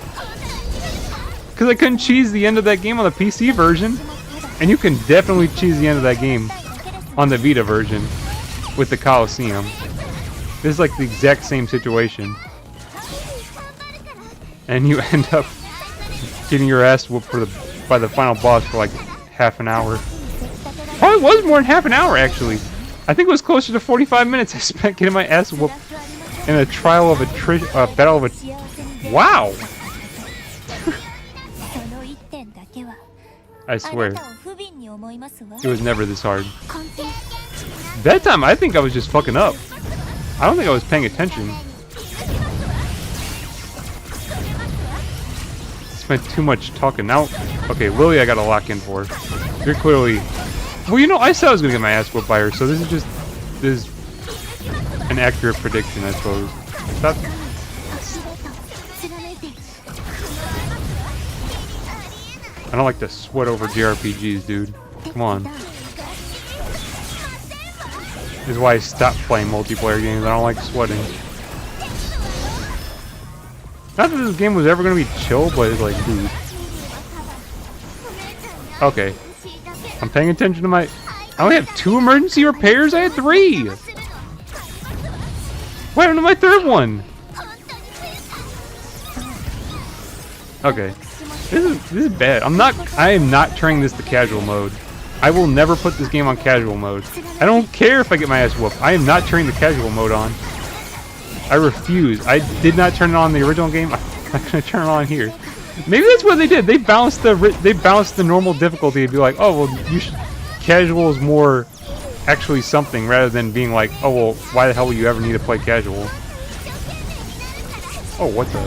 Speaker 1: Because I couldn't cheese the end of that game on the PC version, and you can definitely cheese the end of that game on the Vita version with the Coliseum. This is like the exact same situation. And you end up getting your ass whooped by the final boss for like half an hour. Probably was more than half an hour, actually. I think it was closer to 45 minutes I spent getting my ass whooped in a trial of a battle of a... Wow! I swear. It was never this hard. That time, I think I was just fucking up. I don't think I was paying attention. Spent too much talking. Now, okay, Lily I gotta lock in for. You're clearly... Well, you know, I said I was gonna get my ass whooped by her, so this is an accurate prediction, I suppose. Stop. I don't like to sweat over JRPGs, dude. Come on. This is why I stopped playing multiplayer games. I don't like sweating. Not that this game was ever gonna be chill, but it's like, dude. Okay. I'm paying attention to my... I only have 2 emergency repairs? I had 3! What happened to my 3rd one? Okay. This is bad. I am not turning this to casual mode. I will never put this game on casual mode. I don't care if I get my ass whooped. I am not turning the casual mode on. I refuse. I did not turn it on in the original game. I'm not gonna turn it on here. Maybe that's what they did. They balanced the normal difficulty to be like, oh well, casual is more actually something rather than being like, oh well, why the hell would you ever need to play casual? Oh, what the?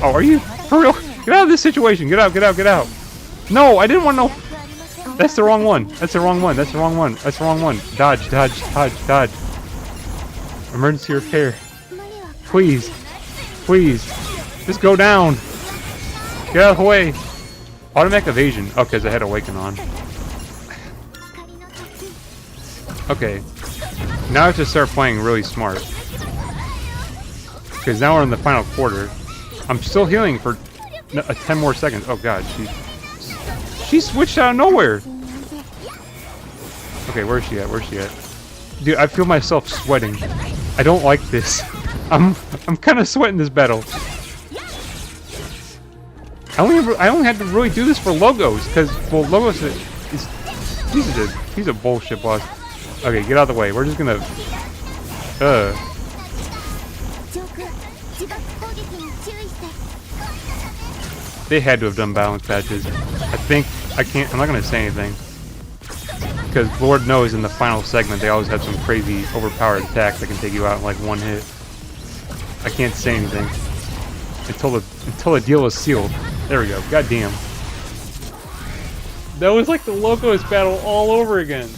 Speaker 1: Oh, are you for real? Get out of this situation. Get out, get out, get out. No, I didn't want no. That's the wrong one. That's the wrong one. That's the wrong one. That's the wrong one. Dodge, dodge, dodge, dodge. Emergency repair. Please. Please. Just go down. Get out of the way. Automatic evasion. Oh, because I had Awaken on. Okay. Now I have to start playing really smart. Because now we're in the final quarter. I'm still healing for 10 more seconds. Oh god, she switched out of nowhere. Okay, where's she at? Where's she at? Dude, I feel myself sweating. I don't like this. I'm kind of sweating this battle. I only had to really do this for Logos because well, Logos he's a bullshit boss. Okay, get out of the way. We're just gonna They had to have done balance patches. I'm not gonna say anything. Because Lord knows in the final segment they always have some crazy overpowered attack that can take you out in like 1 hit. I can't say anything. Until the deal is sealed. There we go. God damn. That was like the Logos battle all over again.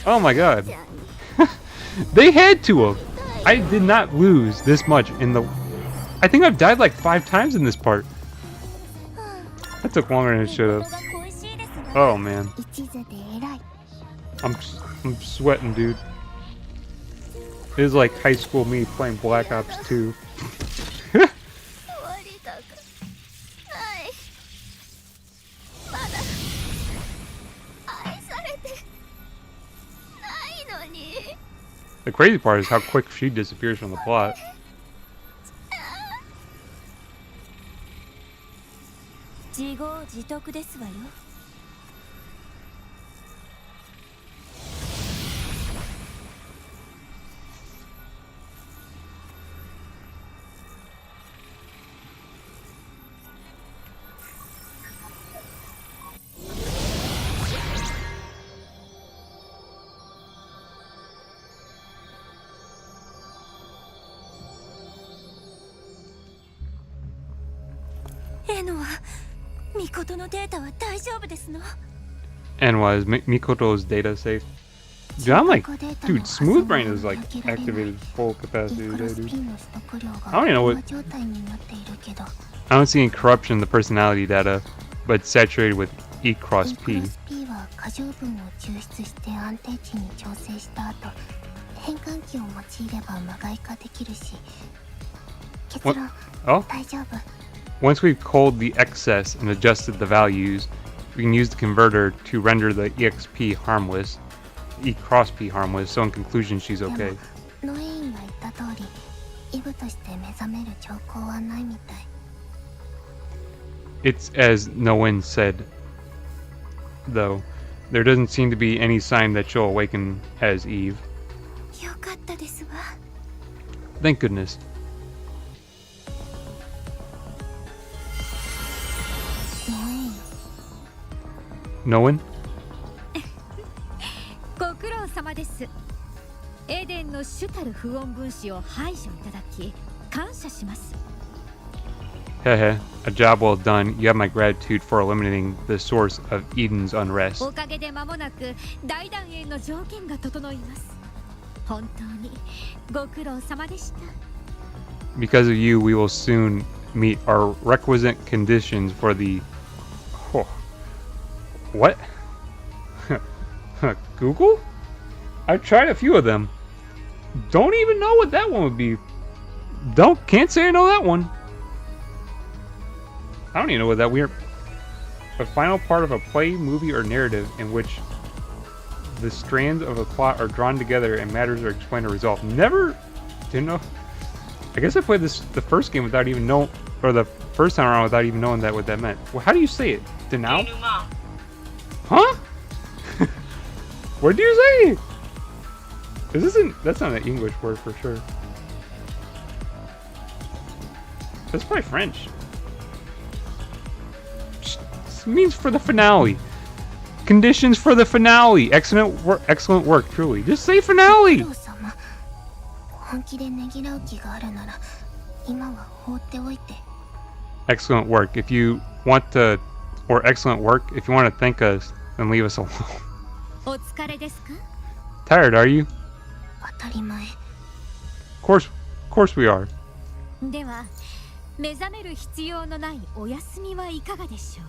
Speaker 1: Oh my god. They had to have. I did not lose this much in the... I think I've died like 5 times in this part. That took longer than it should have. Oh man. I'm sweating, dude. It is like high school me playing Black Ops 2. The crazy part is how quick she disappears from the plot. And was Mikoto's data safe? Dude, I'm like, dude, Smooth Brain is like activated full capacity today, dude. I don't even know what. I don't see any corruption in the personality data, but it's saturated with E.V.E. What? Oh? Once we've culled the excess and adjusted the values, we can use the converter to render the EXP harmless, E-P harmless, so in conclusion she's okay. It's as Noen said, though. There doesn't seem to be any sign that she'll awaken as Eve. Thank goodness. Noen?
Speaker 6: ご苦労様です。エデンの主たる不穏分子を排除いただき感謝します。
Speaker 1: Hehe, a job well done. You have my gratitude for eliminating the source of Eden's unrest.
Speaker 6: おかげで間もなく大団円の条件が整います。本当にご苦労様でした。
Speaker 1: Because of you, we will soon meet our requisite conditions for the... Oh. What? Google? I've tried a few of them. Don't even know what that one would be. Can't say I know that one. I don't even know what that weird. A final part of a play, movie, or narrative in which the strands of a plot are drawn together and matters are explained or resolved. Never didn't know. I guess I played the first game without even knowing, or the first time around without even knowing what that meant. Well, how do you say it? Denouement? Huh? What did you say? That's not an English word for sure. That's probably French. This means for the finale. Conditions for the finale. Excellent work, truly. Just say finale.
Speaker 2: お父様、本気でねぎらう気があるなら、今は放っておいて。
Speaker 1: Excellent work. If you want to, or excellent work. If you want to thank us, then leave us alone.
Speaker 6: お疲れですか？
Speaker 1: Tired, are you?
Speaker 2: 当たり前。
Speaker 1: Of course we are.
Speaker 6: では、目覚める必要のないお休みはいかがでしょう？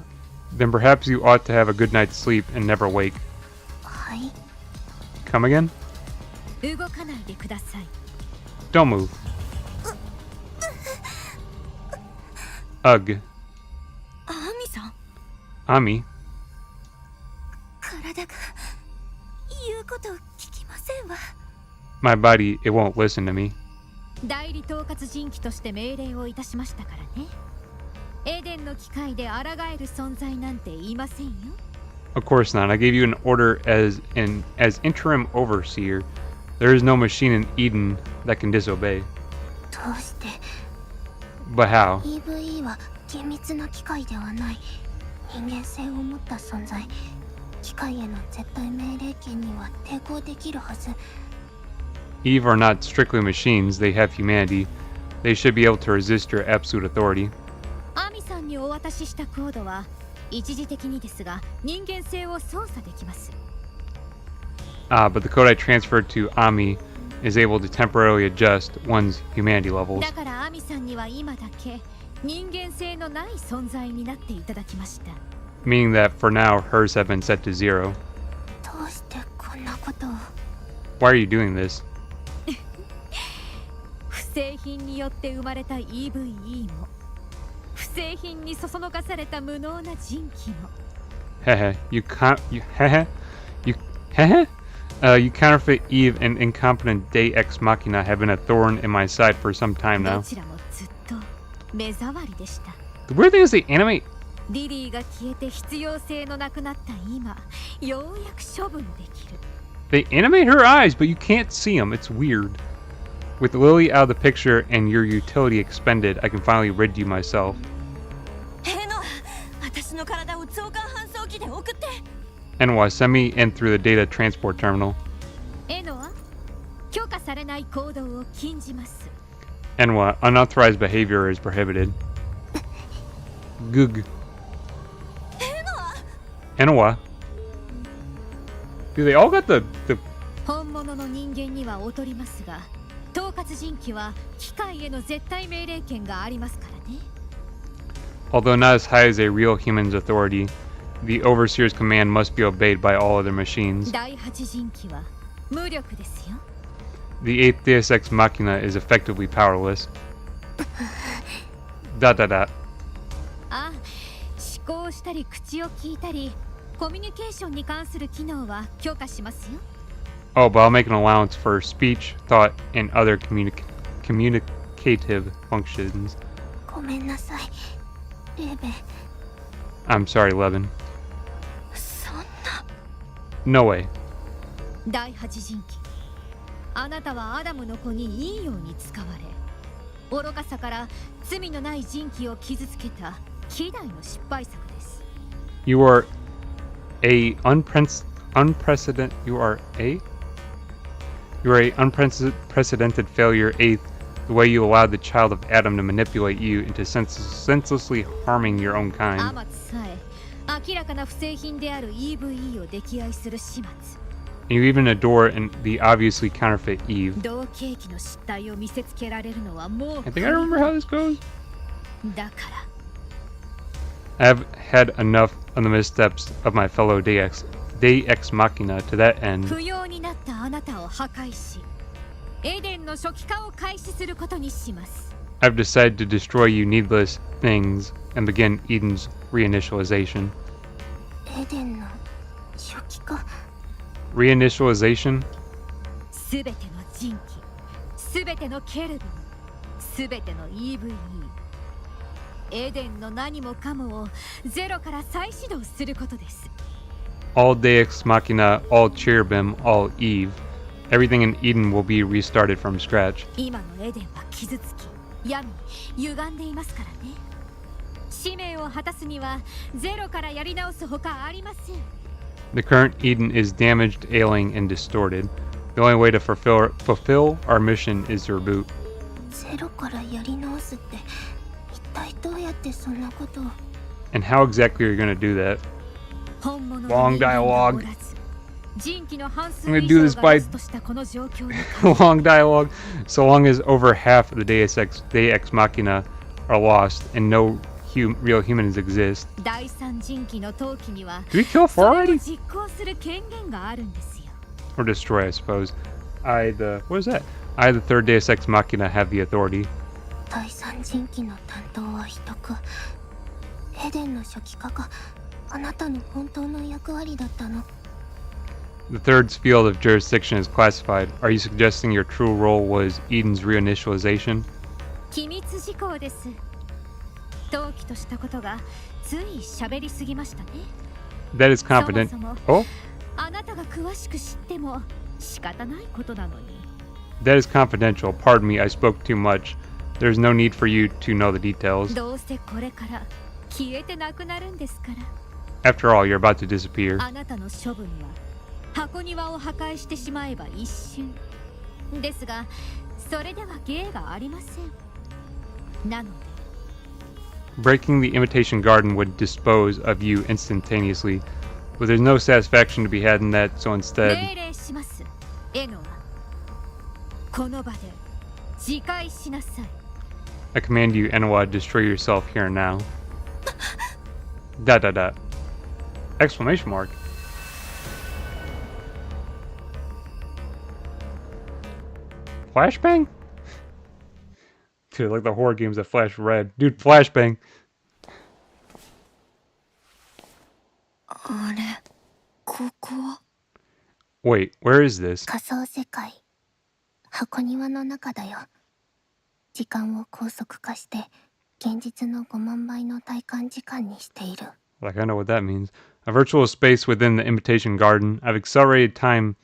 Speaker 1: Then perhaps you ought to have a good night's sleep and never wake.
Speaker 2: はい。
Speaker 1: Come again?
Speaker 6: 動かないでください。
Speaker 1: Don't move. Ugh.
Speaker 4: アミさん、
Speaker 1: Ami.
Speaker 4: 体が言うこと聞きませんわ。
Speaker 1: My body, it won't listen to me.
Speaker 6: 代理統括人機として命令をいたしましたからね。エデンの機械で抗える存在なんていませんよ。
Speaker 1: Of course not. I gave you an order as interim overseer. There is no machine in Eden that can disobey.
Speaker 2: どうして
Speaker 1: But how?
Speaker 2: E.V.E は厳密な機械ではない。人間性を持った存在。機械への絶対命令権には抵抗できるはず。
Speaker 1: E.V.E are not strictly machines. They have humanity. They should be able to resist your absolute authority.
Speaker 6: アミさんにお渡ししたコードは一時的にですが人間性を操作できます。
Speaker 1: But the code I transferred to Ami is able to temporarily adjust one's humanity levels.
Speaker 6: だからアミさんには今だけ人間性のない存在になっていただきました。
Speaker 1: Meaning that for now, hers have been set to 0.
Speaker 2: どうしてこんなことを。
Speaker 1: Why are you doing this?
Speaker 6: 不正品によって生まれた E.V.E も不正品にそそのかされた無能な人気も
Speaker 1: Hehe. You counterfeit Eve and incompetent Day Ex Machina have been a thorn in my side for some time
Speaker 6: ど
Speaker 1: now.
Speaker 6: ちらもずっと目障りでした。
Speaker 1: The weird thing is they animate.
Speaker 6: リリーが消えて必要性のなくなった今、ようやく処分できる。
Speaker 1: They animate her eyes, but you can't see them. It's weird. With Lily out of the picture and your utility expended, I can finally rid you myself.
Speaker 4: エノ、私の体を増刊搬送機で送って。
Speaker 1: Enwa, send me in through the data transport terminal.
Speaker 6: エノは許可されない行動を禁じます。
Speaker 1: Enwa, unauthorized behavior is prohibited. Goog. Enwa. Dude, they all got the
Speaker 6: 本物の人間には劣りますが、統括人機は機械への絶対命令権がありますからね。
Speaker 1: although not as high as a real human's authority, the overseer's command must be obeyed by all other machines.
Speaker 6: 第8人機は無力ですよ。
Speaker 1: The 8th Deus Ex Machina is effectively powerless. ...
Speaker 6: あ、思考したり口を聞いたり、コミュニケーションに関する機能は許可しますよ。
Speaker 1: Oh, but I'll make an allowance for speech, thought, and other communicative functions.
Speaker 2: ごめんなさい。レーベン。
Speaker 1: I'm sorry, Levin.
Speaker 2: そんな。
Speaker 1: No way.
Speaker 6: 第8人機、あなたはアダムの子にいいように使われ、愚かさから罪のない人機を傷つけた希代の失敗作です。
Speaker 1: You are a unprecedented. You are a unprecedented failure. 8th, the way you allowed the child of Adam to manipulate you into senselessly harming your own
Speaker 6: ア
Speaker 1: kind.
Speaker 6: マツさえ明らかな不正品である E.V.E を溺愛する始末。
Speaker 1: You even adore the obviously counterfeit Eve.
Speaker 6: 同契機の失態を見せつけられるのはもう
Speaker 1: I think I remember how this goes.
Speaker 6: だから
Speaker 1: I have had enough of the missteps of my fellow Day Ex Machina. To that end,
Speaker 6: 不要になったあなたを破壊し、エデンの初期化を開始することにします。
Speaker 1: I've decided to destroy you needless things and begin Eden's reinitialization.
Speaker 2: エデンの初期化。
Speaker 1: Reinitialization?
Speaker 6: すべての人機、すべてのケルビン、すべての E.V.E、 エデンの何もかもをゼロから再始動することです。
Speaker 1: All Deus Machina, all Cherubim, all Eve. Everything in Eden will be restarted from scratch.
Speaker 6: 今のエデンは傷つき、闇、歪んでいますからね。使命を果たすにはゼロからやり直すほかありません。
Speaker 1: The current Eden is damaged, ailing, and distorted. The only way to fulfill our mission is to reboot.
Speaker 2: ゼロからやり直すって一体どうやってそんなことを。
Speaker 1: And how exactly are you going to do that?
Speaker 6: 本物の
Speaker 1: Long
Speaker 6: 人間が
Speaker 1: dialogue.
Speaker 6: おらず、人機の半数
Speaker 1: I'm gonna
Speaker 6: 以
Speaker 1: do
Speaker 6: 上
Speaker 1: this
Speaker 6: が
Speaker 1: by-
Speaker 6: ロストしたこの状況に
Speaker 1: Long dialogue. So long as over half of the Deus Machina are lost and no real humans exist.
Speaker 6: 第三人機の陶器には
Speaker 1: Did we kill
Speaker 6: そ
Speaker 1: four
Speaker 6: れを
Speaker 1: already?
Speaker 6: 実行する権限があるんですよ。
Speaker 1: Or destroy, I suppose. What is that? I, the third Deus Ex Machina, have the authority.
Speaker 2: 第三人機の担当は秘匿。エデンの初期化があなたの本当の役割だったの。
Speaker 1: The third's field of jurisdiction is classified. Are you suggesting your true role was Eden's reinitialization?
Speaker 6: 機密事項です。陶器としたことがつい喋りすぎましたね。
Speaker 1: That is confident.
Speaker 6: そもそも
Speaker 1: Oh?
Speaker 6: あなたが詳しく知っても仕方ないことなのに。
Speaker 1: That is confidential. Pardon me, I spoke too much. There's no need for you to know the details.
Speaker 6: どうせこれから消えてなくなるんですから。
Speaker 1: After all, you're about to disappear.
Speaker 6: あなたの処分は箱庭を破壊してしまえば一瞬ですが、それでは芸がありません。なので
Speaker 1: Breaking the imitation garden would dispose of you instantaneously. But there's no satisfaction to be had in that, so instead...
Speaker 6: 命令します。エノはこの場で自戒しなさい。
Speaker 1: I command you, Enowa, destroy yourself here and now. Dot dot dot. Exclamation mark. Flashbang? Dude, like the horror games that flash red. Dude, flashbang.
Speaker 2: あれ、ここは
Speaker 1: Wait, where is this?
Speaker 2: 仮想世界。箱庭の中だよ。時間を高速化して現実の5万倍の体感時間にしている。
Speaker 1: Like, I know what that means. A virtual space within the imitation garden. I've accelerated time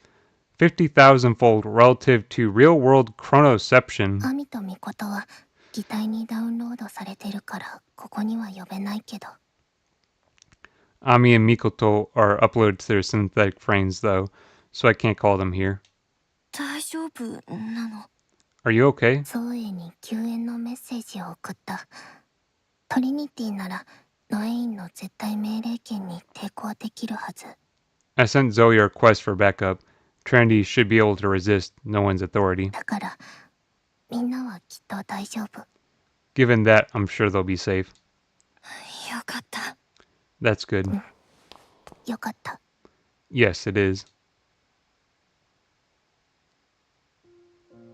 Speaker 1: 50,000-fold relative to real-world chronoception.
Speaker 2: アミとミコトは擬態にダウンロードされてるからここには呼べないけど。
Speaker 1: Ami and Mikoto are uploaded to their synthetic frames, though, so I can't call them here.
Speaker 2: 大丈夫なの？
Speaker 1: Are you okay?
Speaker 2: ゾーエに救援のメッセージを送った。トリニティならノエインの絶対命令権に抵抗できるはず。
Speaker 1: I sent Zoe a request for backup. Trinity should be able to resist no one's authority.
Speaker 2: だからみんなはきっと大丈夫。
Speaker 1: Given that, I'm sure they'll be safe.
Speaker 2: よかった。
Speaker 1: That's good.
Speaker 2: よかった。
Speaker 1: Yes, it is.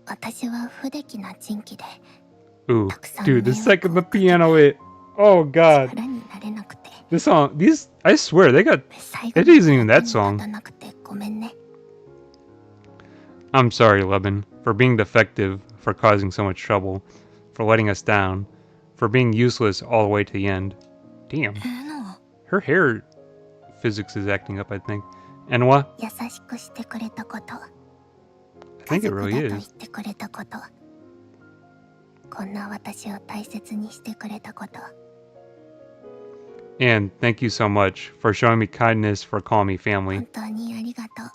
Speaker 2: 私は不出来な人気で
Speaker 1: Ooh, dude, the second the piano hit. Oh god.
Speaker 2: 力になれなくて。
Speaker 1: This song, I swear, they got,
Speaker 2: 最後
Speaker 1: it isn't even that
Speaker 2: に
Speaker 1: song.
Speaker 2: 立たなくてごめんね。
Speaker 1: I'm sorry, Leben, for being defective, for causing so much trouble, for letting us down, for being useless all the way to the end. Damn.
Speaker 2: の
Speaker 1: Her hair physics is acting up, I think. And what?
Speaker 2: 優しくしてくれたこと。
Speaker 1: I think it really
Speaker 2: 家族だと言
Speaker 1: is.
Speaker 2: ってくれたこと。こんな私を大切にしてくれたこと。
Speaker 1: And thank you so much for showing me kindness, for calling me
Speaker 2: 本
Speaker 1: family,
Speaker 2: 当にありがとう。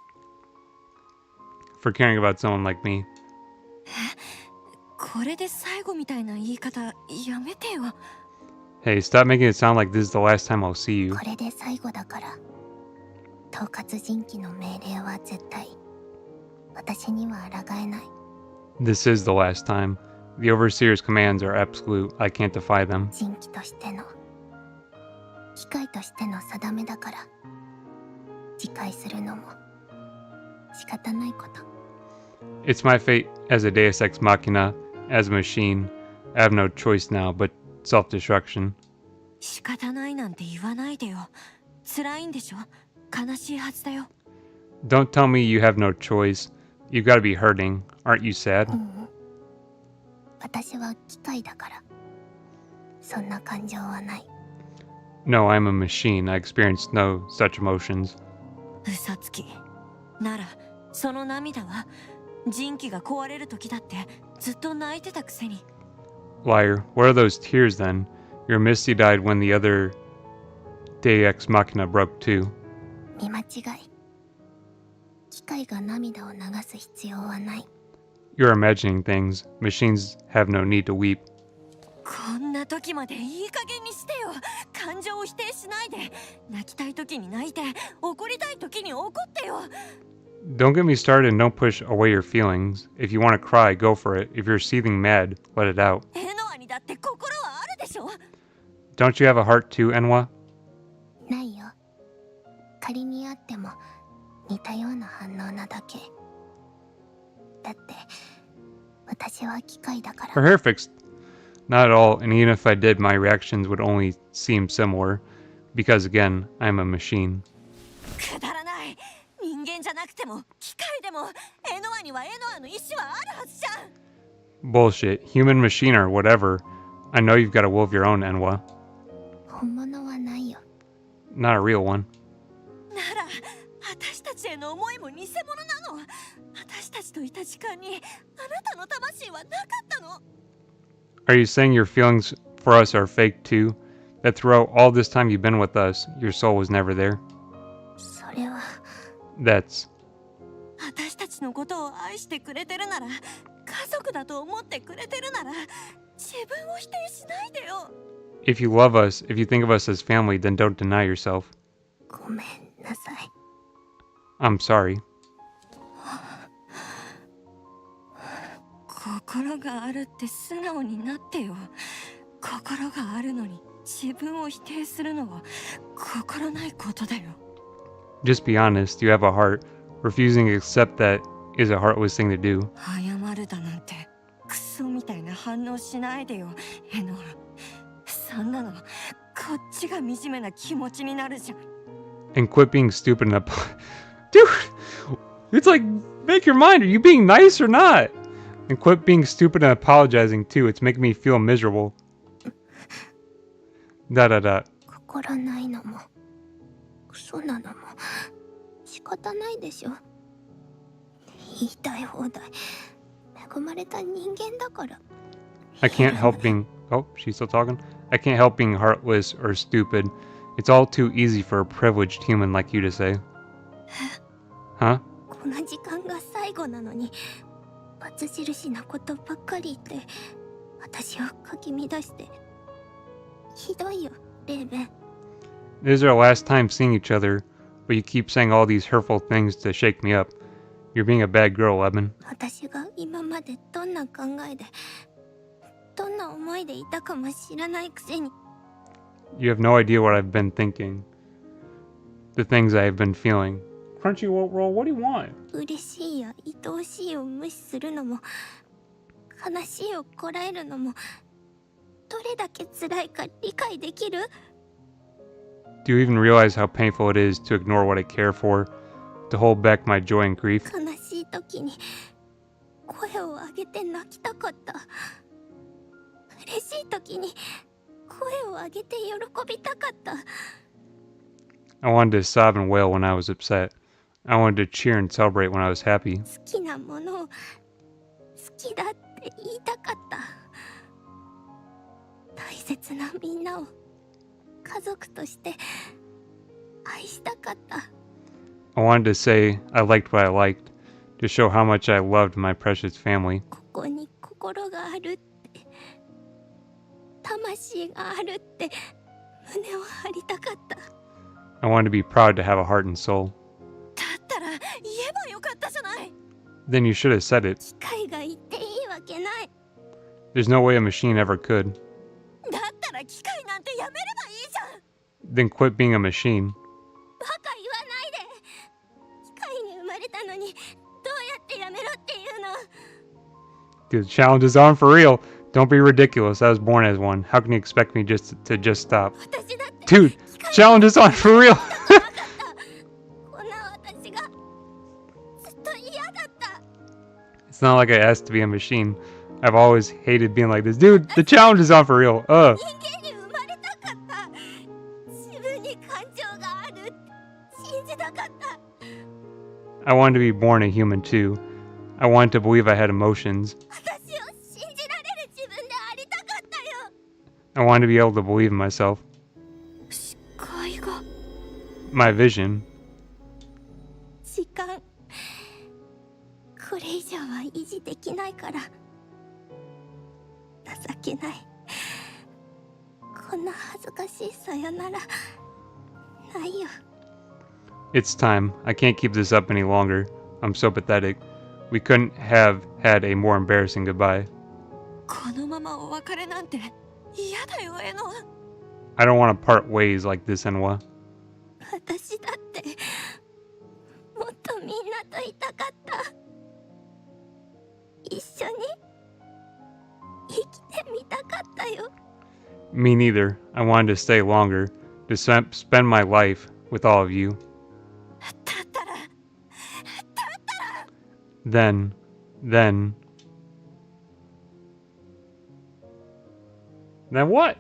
Speaker 1: for caring about someone like me.
Speaker 4: これで最後みたいな言い方やめてよ。
Speaker 1: Hey, stop making it sound like this is the last time I'll see you.
Speaker 2: これで最後だから。統括人気の命令は絶対。私には抗えない。
Speaker 1: This is the last time. The Overseer's commands are absolute. I can't defy them.
Speaker 2: 人気としての機械としての定めだから自戒するのも仕方ないこと。
Speaker 1: It's my fate as a Deus Ex Machina, as a machine. I have no choice now but self-destruction.
Speaker 4: 仕方ないなんて言わないでよ。辛いんでしょ。悲しいはずだよ。
Speaker 1: Don't tell me you have no choice. You've got to be hurting. Aren't you sad?
Speaker 2: 私は機械だから。そんな感情はない。
Speaker 1: No, I'm a machine. I experience no such emotions.
Speaker 4: 嘘つき。なら、その涙は人気が壊れる時だってずっと泣いてたくせに。
Speaker 1: Liar. What are those tears then? Your Misty died when the other Deus Ex Machina broke too.
Speaker 2: 見間違い。機械が涙を流す必要はない。
Speaker 1: You're imagining things. Machines have no need to weep.
Speaker 4: こんな時までいい加減にしてよ。感情を否定しないで。泣きたい時に泣いて、怒りたい時に怒ってよ。
Speaker 1: Don't get me started and don't push away your feelings. If you want to cry, go for it. If you're seething mad, let it out.
Speaker 4: エノアにだって心はあるでしょ。
Speaker 1: Don't you have a heart too, Enwa?
Speaker 2: ないよ。仮にあっても似たような反応なだけ。だって私は機械だか
Speaker 1: Her
Speaker 2: ら。
Speaker 1: hair fixed. Not at all, and even if I did, my reactions would only seem similar. Because again, I'm a machine.
Speaker 4: くだらない。人間じゃなくても機械でもエノアにはエノアの意志はあるはずじゃん。
Speaker 1: Bullshit. Human, machine, or whatever. I know you've got a will of your own, Enwa.
Speaker 2: 本物はないよ。
Speaker 1: Not a real one.
Speaker 4: なら私たちへの思いも偽物なの。私たちといた時間にあなたの魂はなかったの。
Speaker 1: Are you saying your feelings for us are fake too? That throughout all this time you've been with us, your soul was never there?
Speaker 2: それは
Speaker 1: That's...
Speaker 4: 私たちのことを愛してくれてるなら、家族だと思ってくれてるなら、自分を否定しないでよ。
Speaker 1: If you love us, if you think of us as family, then don't deny yourself.
Speaker 2: ごめんなさい。
Speaker 1: I'm sorry.
Speaker 4: 心があるって素直になってよ。心があるのに自分を否定するのは心ないことだよ。
Speaker 1: Just be honest, you have a heart. Refusing to accept that is a heartless thing to do.
Speaker 4: 謝るだなんてクソみたいな反応しないでよ、エノア。そんなのこっちが惨めな気持ちになるじゃん。
Speaker 1: And quit being stupid and Dude! It's like, make your mind. Are you being nice or not? And quit being stupid and apologizing too. It's making me feel miserable. Da.
Speaker 2: 心ないのもクソなのも仕方ないでしょ。言いたい放題。恵まれた人間だから。
Speaker 1: I can't help being... Oh, she's still talking? I can't help being heartless or stupid. It's all too easy for a privileged human like you to say. Huh?
Speaker 2: この時間が最後なのにバツ印なことばっかり言って私をかき乱してひどいよ、レーベン。
Speaker 1: This is our last time seeing each other, but you keep saying all these hurtful things to shake me up. You're being a bad girl, Lemon.
Speaker 2: 私が今までどんな考えでどんな思いでいたかも知らないくせに。
Speaker 1: You have no idea what I've been thinking. The things I have been feeling. Crunchyroll, what do you want?
Speaker 2: 嬉しいや愛おしいを無視するのも悲しいをこらえるのもどれだけ辛いか理解できる？
Speaker 1: Do you even realize how painful it is to ignore what I care for? To hold back my joy and grief?
Speaker 2: 悲しい時に声を上げて泣きたかった。嬉しい時に声を上げて喜びたかった。
Speaker 1: I wanted to sob and wail when I was upset. I wanted to cheer and celebrate when I was happy.
Speaker 2: 好きなものを好きだって言いたかった。大切なみんなを家族として愛したかった。
Speaker 1: I wanted to say I liked what I liked, to show how much I loved my precious family.
Speaker 2: ここに心があるって魂があるって胸を張りたかった。
Speaker 1: I wanted to be proud to have a heart and soul.
Speaker 4: だったら言えばよかったじゃない。
Speaker 1: Then you should have said it.
Speaker 2: 機械が言っていいわけない。
Speaker 1: There's no way a machine ever could.
Speaker 4: だったら機械なんてやめればいいじゃん。
Speaker 1: Then quit being a machine.
Speaker 2: バカ言わないで。機械に生まれたのにどうやっ
Speaker 4: ってやめろっていうの。
Speaker 1: Dude, the challenge is on for real. Don't be ridiculous. I was born as one. How can you expect me to just stop?
Speaker 4: 私だって
Speaker 1: Dude,
Speaker 4: 機械
Speaker 1: challenge is on for real.
Speaker 4: こんな私がずっと嫌だった。
Speaker 1: It's not like I asked to be a machine. I've always hated being like this. Dude, the challenge is on for real.
Speaker 4: 人間に生まれたかった。自分に感情があるって信じたかった。
Speaker 1: I wanted to be born a human too. I wanted to believe I had emotions.
Speaker 4: 私を信じられる自分でありたかったよ。
Speaker 1: I wanted to be able to believe in myself.
Speaker 4: 視界が
Speaker 1: My vision.
Speaker 2: 時間これ以上は維持できないから情けない。こんな恥ずかしいさよならないよ。
Speaker 1: It's time. I can't keep this up any longer. I'm so pathetic. We couldn't have had a more embarrassing goodbye.
Speaker 4: このままお別れなんて嫌だよエノ。
Speaker 1: I don't want to part ways like this, Enwa.
Speaker 2: 私だってもっとみんなといたかった。一緒に生きてみたかったよ。
Speaker 1: Me neither. I wanted to stay longer, to spend my life with all of you.
Speaker 4: だったら
Speaker 1: Then, then what?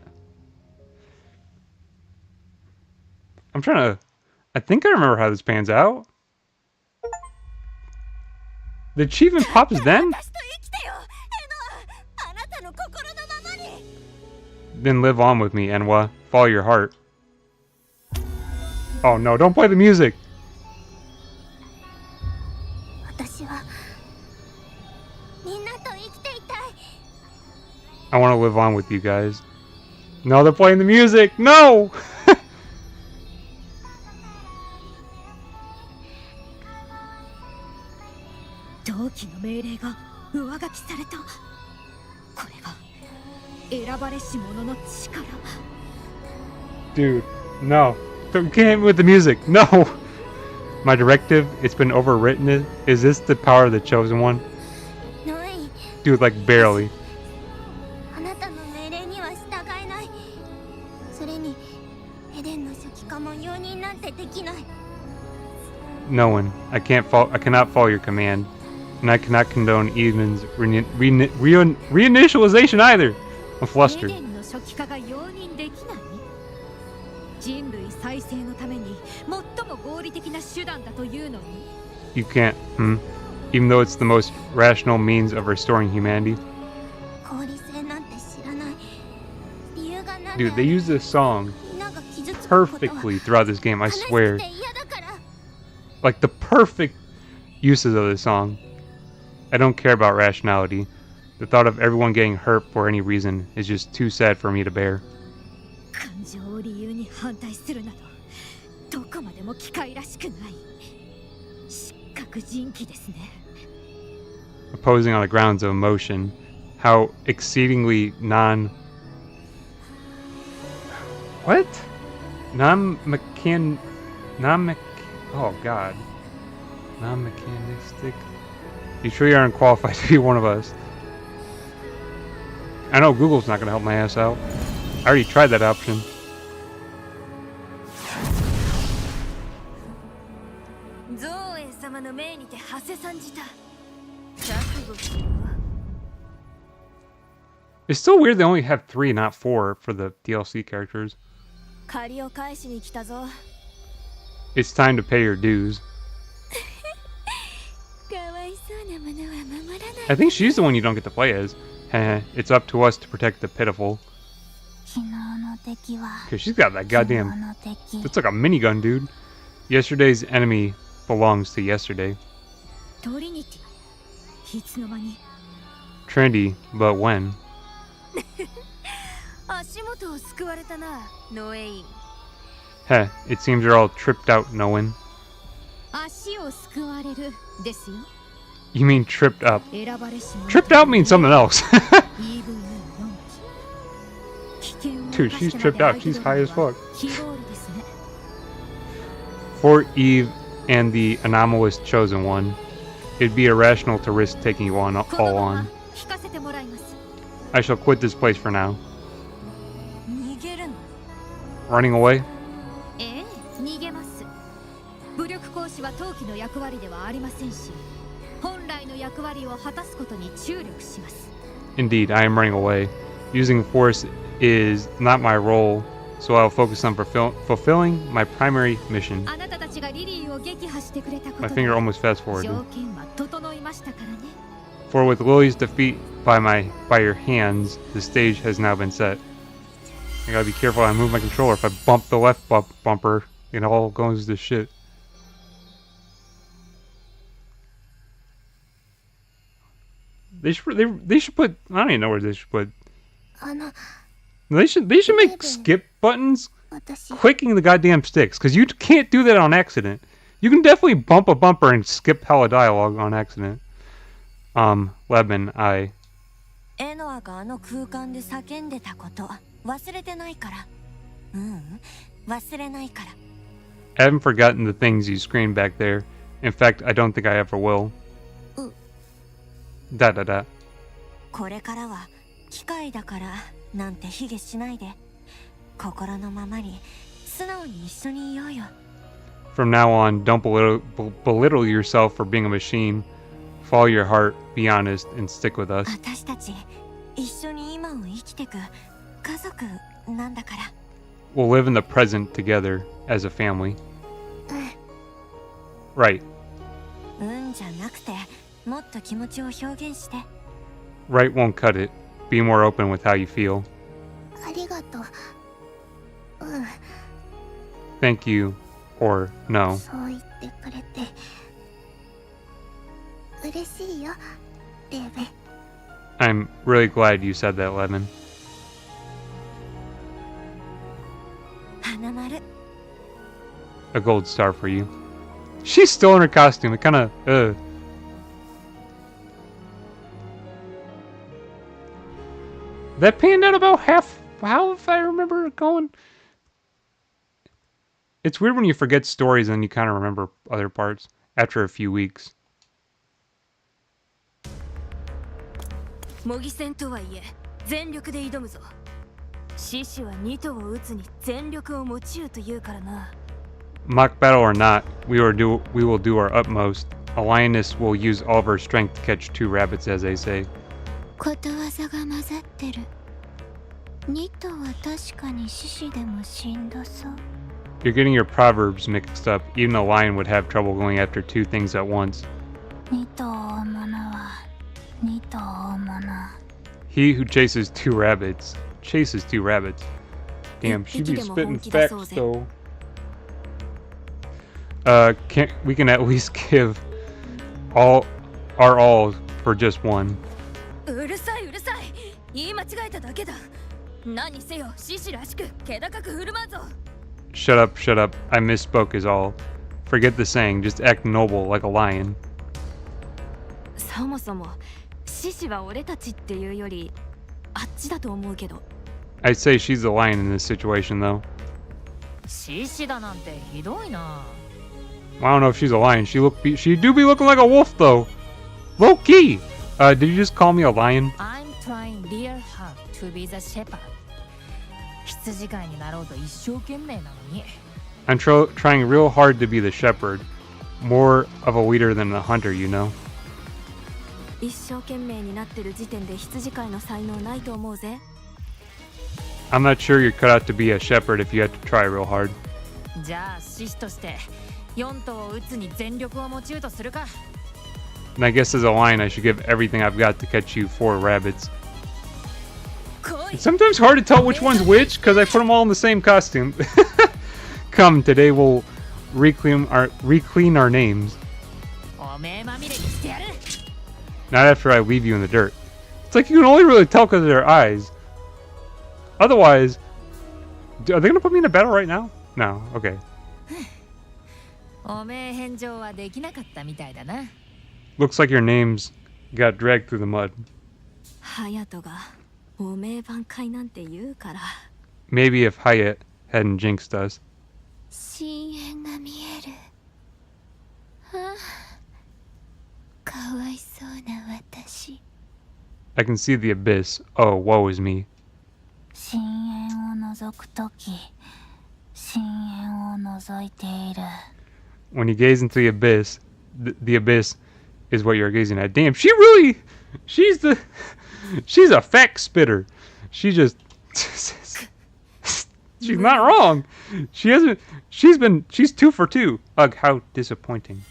Speaker 1: I'm trying to... I think I remember how this pans out. The achievement pops then?
Speaker 4: 私と生きてよエノ。あなたの心のままに。
Speaker 1: Then live on with me, Enwa. Follow your heart. Oh no, don't play the music!
Speaker 2: 私はみんなと生きていたい。
Speaker 1: I want to live on with you guys. No, they're playing the music! No!
Speaker 6: 同期の命令が上書きされた。これが選ばれし者の力。
Speaker 1: Dude, no. Don't get with the music. No! My directive, it's been overwritten. Is this the power of the chosen one?
Speaker 2: ノエイ、
Speaker 1: Dude, like barely.
Speaker 2: あなたの命令には従えない。それにエデンの初期化も容認なんてできない。
Speaker 1: No one. I cannot follow your command. And I cannot condone Eden's reinitialization either. I'm
Speaker 6: エ
Speaker 1: flustered.
Speaker 6: デンの初期化が容認できない。人類再生のために最も合理的な手段だというのに。
Speaker 1: You can't, Even though it's the most rational means of restoring humanity.
Speaker 2: 合理性なんて知らない。理由が何
Speaker 1: Dude, they use this song
Speaker 2: みんなが傷つくことは
Speaker 1: perfectly throughout this game, I
Speaker 2: 悲し
Speaker 1: swear.
Speaker 2: くて嫌だから。
Speaker 1: Like the perfect uses of this song. I don't care about rationality. The thought of everyone getting hurt for any reason is just too sad for me to bear.
Speaker 6: 感情を理由に反対するなど、どこまでも機械らしくない。失格人気ですね。
Speaker 1: Opposing on the grounds of emotion. How exceedingly What? Oh god. Non-mechanistic. You sure you aren't qualified to be one of us? I know Google's not gonna help my ass out. I already tried that option.
Speaker 4: 造営様の命にて馳せ参じた。覚悟するわ。
Speaker 1: It's still weird they only have 3, not 4, for the DLC characters.
Speaker 4: 借りを返しに来たぞ。
Speaker 1: It's time to pay your dues.
Speaker 4: かわいそうなものは守らない。
Speaker 1: I think she's the one you don't get to play as. Heh, it's up to us to protect the pitiful.
Speaker 2: 昨日の敵は
Speaker 1: Cause she's got that
Speaker 2: 昨日
Speaker 1: goddamn...
Speaker 2: の敵。
Speaker 1: It's like a minigun, dude. Yesterday's enemy belongs to yesterday.
Speaker 6: トリニティ、いつの間に。
Speaker 1: Trinity, but when?
Speaker 4: 足元を救われたな、ノエイン。
Speaker 1: Heh, it seems you're all tripped out, Noen.
Speaker 6: 足を救われるですよ。
Speaker 1: You mean tripped up.
Speaker 6: 選ばれし者。
Speaker 1: Tripped out means something else.
Speaker 6: E.V.E. の危険を
Speaker 1: Dude, she's tripped out. She's high as fuck.
Speaker 6: ヒゴールですね。
Speaker 1: For E.V.E. and the anomalous chosen one. it'd be irrational to risk taking you on
Speaker 6: この
Speaker 1: all
Speaker 6: まま
Speaker 1: on.
Speaker 6: 引かせてもらいます。
Speaker 1: I shall quit this place for now.
Speaker 5: 逃げるの？
Speaker 1: Running away?
Speaker 6: ええ、逃げます。武力行使は当期の役割ではありませんし、本来の役割を果たすことに注力します。
Speaker 1: Indeed, I am running away. Using force is not my role, so I'll focus on fulfilling my primary mission.
Speaker 6: あなたたちがリリーを撃破してくれたこ
Speaker 1: My
Speaker 6: とで
Speaker 1: finger almost fast forwarded.
Speaker 6: 条件は整いましたからね。
Speaker 1: For with Lily's defeat by your hands, the stage has now been set. I gotta be careful I move my controller. If I bump the left bumper, it all goes to shit. They should put, I don't even know where they should put.
Speaker 2: あの
Speaker 1: They should make skip buttons
Speaker 2: 私
Speaker 1: clicking the goddamn sticks, because you can't do that on accident. You can definitely bump a bumper and skip hella dialogue on accident. Lemon, I
Speaker 4: エノアがあの空間で叫んでたこと忘れてないから。忘れないから。
Speaker 1: haven't forgotten the things you screamed back there. In fact, I don't think I ever will. Da da da.
Speaker 4: これからは機械だからなんて卑下しないで、心のままに素直に一緒にいようよ。
Speaker 1: From now on, don't belittle yourself for being a machine. Follow your heart, be honest, and stick with us.
Speaker 4: 私たち一緒に今を生きてく家族なんだから。
Speaker 1: We'll live in the present together as a family. Right.
Speaker 4: じゃなくてもっと気持ちを表現して。
Speaker 1: Right won't cut it. Be more open with how you feel.
Speaker 2: ありがとう。
Speaker 1: Thank you, or no.
Speaker 2: そう言ってくれて嬉しいよ、ベイベー。
Speaker 1: I'm really glad you said that, Lemon.
Speaker 4: 花丸。
Speaker 1: A gold star for you. She's still in her costume. It kind of, That panned out about half. How, if I remember it going? It's weird when you forget stories and you kind of remember other parts after a few weeks.
Speaker 7: 模擬戦とはいえ全力で挑むぞ。獅子は2頭を撃つに全力を持ちようと言うからな。
Speaker 1: Mock battle or not, we will do our utmost. A lioness will use all of her strength to catch 2 rabbits, as they say.
Speaker 2: ことわざが混ざってる。2頭は確かに獅子でもしんどそう。
Speaker 1: You're getting your proverbs mixed up. Even a lion would have trouble going after 2 things at once.
Speaker 2: 2頭追うものは2頭追うもの。
Speaker 1: He who chases 2 rabbits chases 2 rabbits. Damn, she be spitting facts though. We can at least give our all for just one.
Speaker 7: うるさいうるさい。言い間違えただけだ。何にせよ獅子らしく気高く振る舞うぞ。
Speaker 1: Shut up, shut up. I misspoke is all. Forget the saying, just act noble like a lion.
Speaker 7: そもそも獅子は俺たちっていうよりあっちだと思うけど。
Speaker 1: I'd say she's the lion in this situation though.
Speaker 5: 獅子だなんてひどいな。
Speaker 1: Well, I don't know if she's a lion. She do be looking like a wolf though. Low key. Did you just call me a lion?
Speaker 5: I'm trying real hard to be the shepherd. 羊飼いになろうと一生懸命なのに。
Speaker 1: I'm trying real hard to be the shepherd. More of a leader than a hunter, you know.
Speaker 7: 一生懸命になってる時点で羊飼いの才能ないと思うぜ。
Speaker 1: I'm not sure you're cut out to be a shepherd if you had to try real hard.
Speaker 5: じゃあ獅子として4頭を撃つに全力を持ちようとするか。
Speaker 1: And I guess as a lion, I should give everything I've got to catch you 4 rabbits.
Speaker 7: 来い。
Speaker 1: It's sometimes hard to tell which one's which because I put them all in the same costume. Come, today we'll reclaim our names.
Speaker 5: おめえまみれにしてやる。
Speaker 1: Not after I leave you in the dirt. It's like you can only really tell because of their eyes. Otherwise, are they gonna put me in a battle right now? No. Okay.
Speaker 5: おめえ返上はできなかったみたいだな。
Speaker 1: Looks like your names got dragged through the mud.
Speaker 7: 隼人がおめえ挽回なんて言うから。
Speaker 1: Maybe if Hyatt hadn't jinxed us.
Speaker 2: 深淵が見える。ああ、
Speaker 1: I can see the abyss. Oh, woe is me.
Speaker 2: 深淵を覗くとき、深淵を覗いている。
Speaker 1: When you gaze into the abyss, the abyss is what you're gazing at. Damn, she's a fact spitter. She just, she's not wrong. She's 2 for 2. Ugh, how disappointing.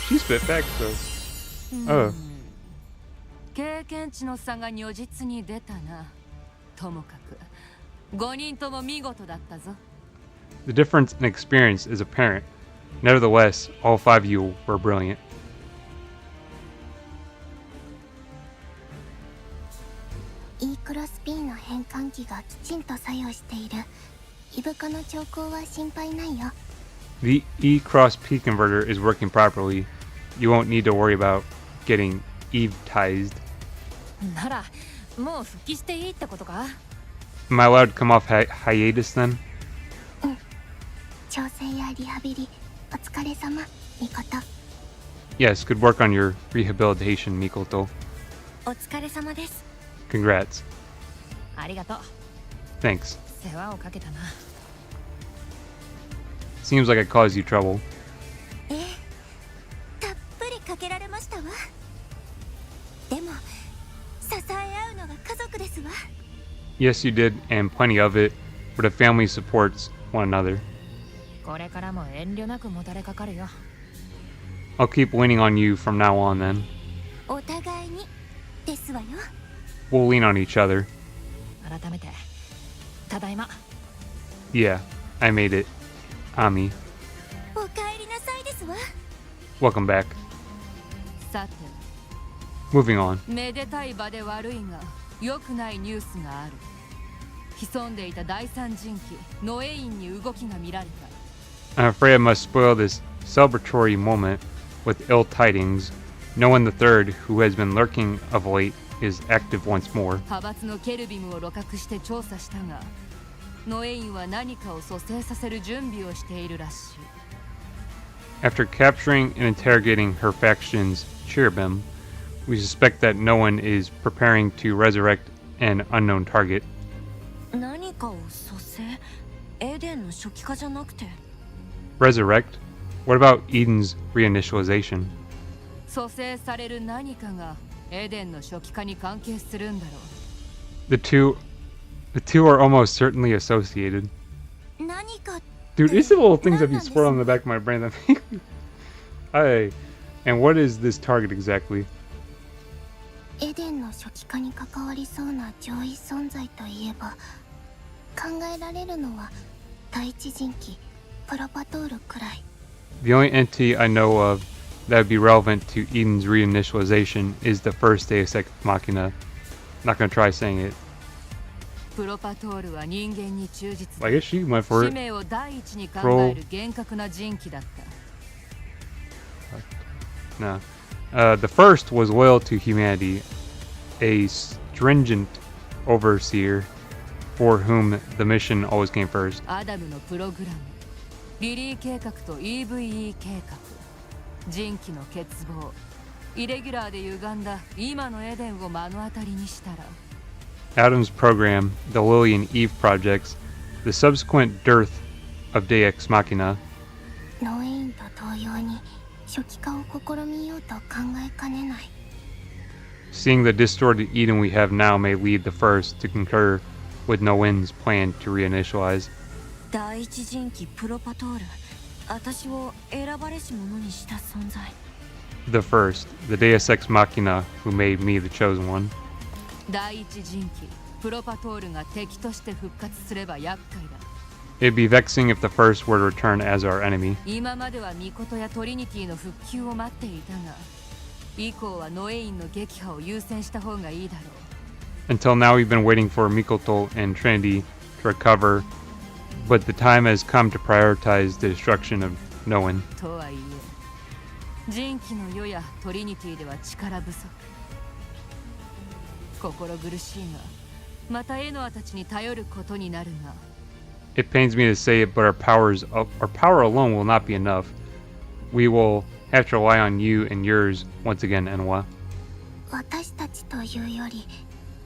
Speaker 1: She spit facts though.
Speaker 5: 経験値の差が如実に出たな。ともかく5人とも見事だったぞ。
Speaker 1: The difference in experience is apparent. Nevertheless, all 5 of you were brilliant.
Speaker 2: E クロス P の変換器がきちんと作用している。E.V.E 化の兆候は心配ないよ。
Speaker 1: The E cross P converter is working properly. You won't need to worry about getting E.V.E.tized.
Speaker 7: ならもう復帰していいってことか？
Speaker 1: Am I allowed to come off hiatus then?
Speaker 2: 調整やリハビリ、お疲れ様、ミコト。
Speaker 1: Yes, good work on your rehabilitation, Mikoto.
Speaker 7: お疲れ様です。
Speaker 1: Congrats.
Speaker 7: ありがとう。
Speaker 1: Thanks.
Speaker 7: 世話をかけたな。
Speaker 1: Seems like I caused you trouble.
Speaker 4: ええ、たっぷりかけられましたわ。でも支え合うのが家族ですわ。
Speaker 1: Yes, you did, and plenty of it, but a family supports one another.
Speaker 7: これからも遠慮なくもたれかかるよ。
Speaker 1: I'll keep leaning on you from now on then.
Speaker 4: お互いにですわよ。
Speaker 1: We'll lean on each other.
Speaker 7: 改めてただいま。
Speaker 1: Yeah, I made it. Ami,
Speaker 4: お帰りなさいですわ。
Speaker 1: welcome back.
Speaker 5: さて、
Speaker 1: Moving on.
Speaker 5: めでたい場で悪いが良くないニュースがある。潜んでいた第三人機ノエインに動きが見られた。
Speaker 1: I'm afraid I must spoil this celebratory moment with ill tidings. No one the third, who has been lurking of late, is active once more.
Speaker 5: 派閥のケルビムを鹵獲して調査したが、ノエインは何かを蘇生させる準備をしているらしい。
Speaker 1: After capturing and interrogating her faction's cherubim, we suspect that no one is preparing to resurrect an unknown target.
Speaker 7: 何かを蘇生？エデンの初期化じゃなくて？
Speaker 1: Resurrect? What about Eden's reinitialization?
Speaker 5: 蘇生される何かがエデンの初期化に関係するんだろう。
Speaker 1: The two are almost certainly associated.
Speaker 4: 何か
Speaker 1: Dude, it's the little things that be swirling in the back of my brain that make me... Hey, and what is this target exactly?
Speaker 2: エデンの初期化に関わりそうな上位存在といえば、考えられるのは第一人機プロパトールくらい。
Speaker 1: The only entity I know of that would be relevant to Eden's reinitialization is the first Deus Ex Machina. Not gonna try saying it.
Speaker 5: プロパトールは人間に忠実
Speaker 1: I guess she went for
Speaker 5: 使
Speaker 1: it.
Speaker 5: 命を第一に考える厳格な人機だった。
Speaker 1: No. The first was loyal to humanity, a stringent overseer for whom the mission always came first.
Speaker 5: アダムのプログラム、リリー計画と E.V.E 計画、人機の欠乏、イレギュラーで歪んだ今のエデンを目の当たりにしたら、
Speaker 1: Adam's program, the Lily and Eve projects, the subsequent dearth of Deus Ex Machina,
Speaker 2: ノエインと同様に初期化を試みようと考えかねない。
Speaker 1: seeing the distorted Eden we have now may lead the first to concur with Noen's plan to reinitialize.
Speaker 7: 第一人機プロパトール、私を選ばれし者にした存在。
Speaker 1: The first, the Deus Ex Machina who made me the chosen one.
Speaker 5: 第一人機プロパトールが敵として復活すれば厄介だ。
Speaker 1: It'd be vexing if the first were to return as our enemy.
Speaker 5: 今まではミコトやトリニティの復旧を待っていたが、以降はノエインの撃破を優先した方がいいだろう。
Speaker 1: Until now we've been waiting for Mikoto and Trinity to recover, but the time has come to prioritize the destruction of Noen.
Speaker 5: とはいえ、人機の世やトリニティでは力不足。心苦しいが、またエノアたちに頼ることになるが。
Speaker 1: It pains me to say it, but our power alone will not be enough. We will have to rely on you and yours once again, Enwa.
Speaker 2: 私たちというより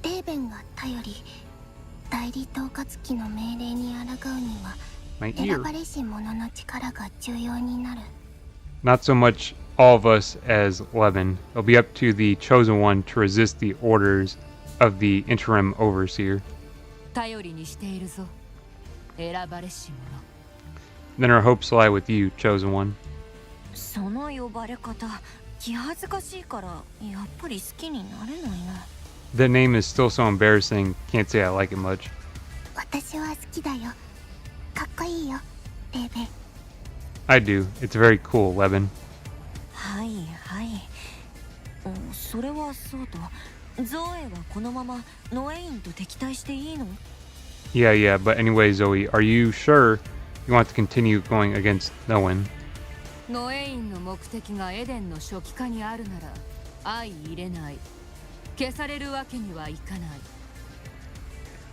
Speaker 2: レーベンが頼り、代理統括機の命令に抗うには
Speaker 1: My
Speaker 2: 選
Speaker 1: ear.
Speaker 2: ばれし者の力が重要になる。
Speaker 1: Not so much all of us as E.V.E. It'll be up to the chosen one to resist the orders of the interim overseer.
Speaker 5: 頼りにしているぞ。選ばれし者。
Speaker 1: Then our hopes lie with you, chosen one.
Speaker 7: その呼ばれ方気恥ずかしいからやっぱり好きになれないな。
Speaker 1: The name is still so embarrassing, can't say I like it much.
Speaker 2: 私は好きだよ。かっこいいよ、レーベン。
Speaker 1: I do. It's very cool, E.V.E.
Speaker 7: はいはい。それはそうと、ゾエはこのままノエインと敵対していいの？
Speaker 1: Yeah, but anyway, Zoe, are you sure you want to continue going against no one?
Speaker 5: ノエインの目的がエデンの初期化にあるなら相入れない。消されるわけにはいかない。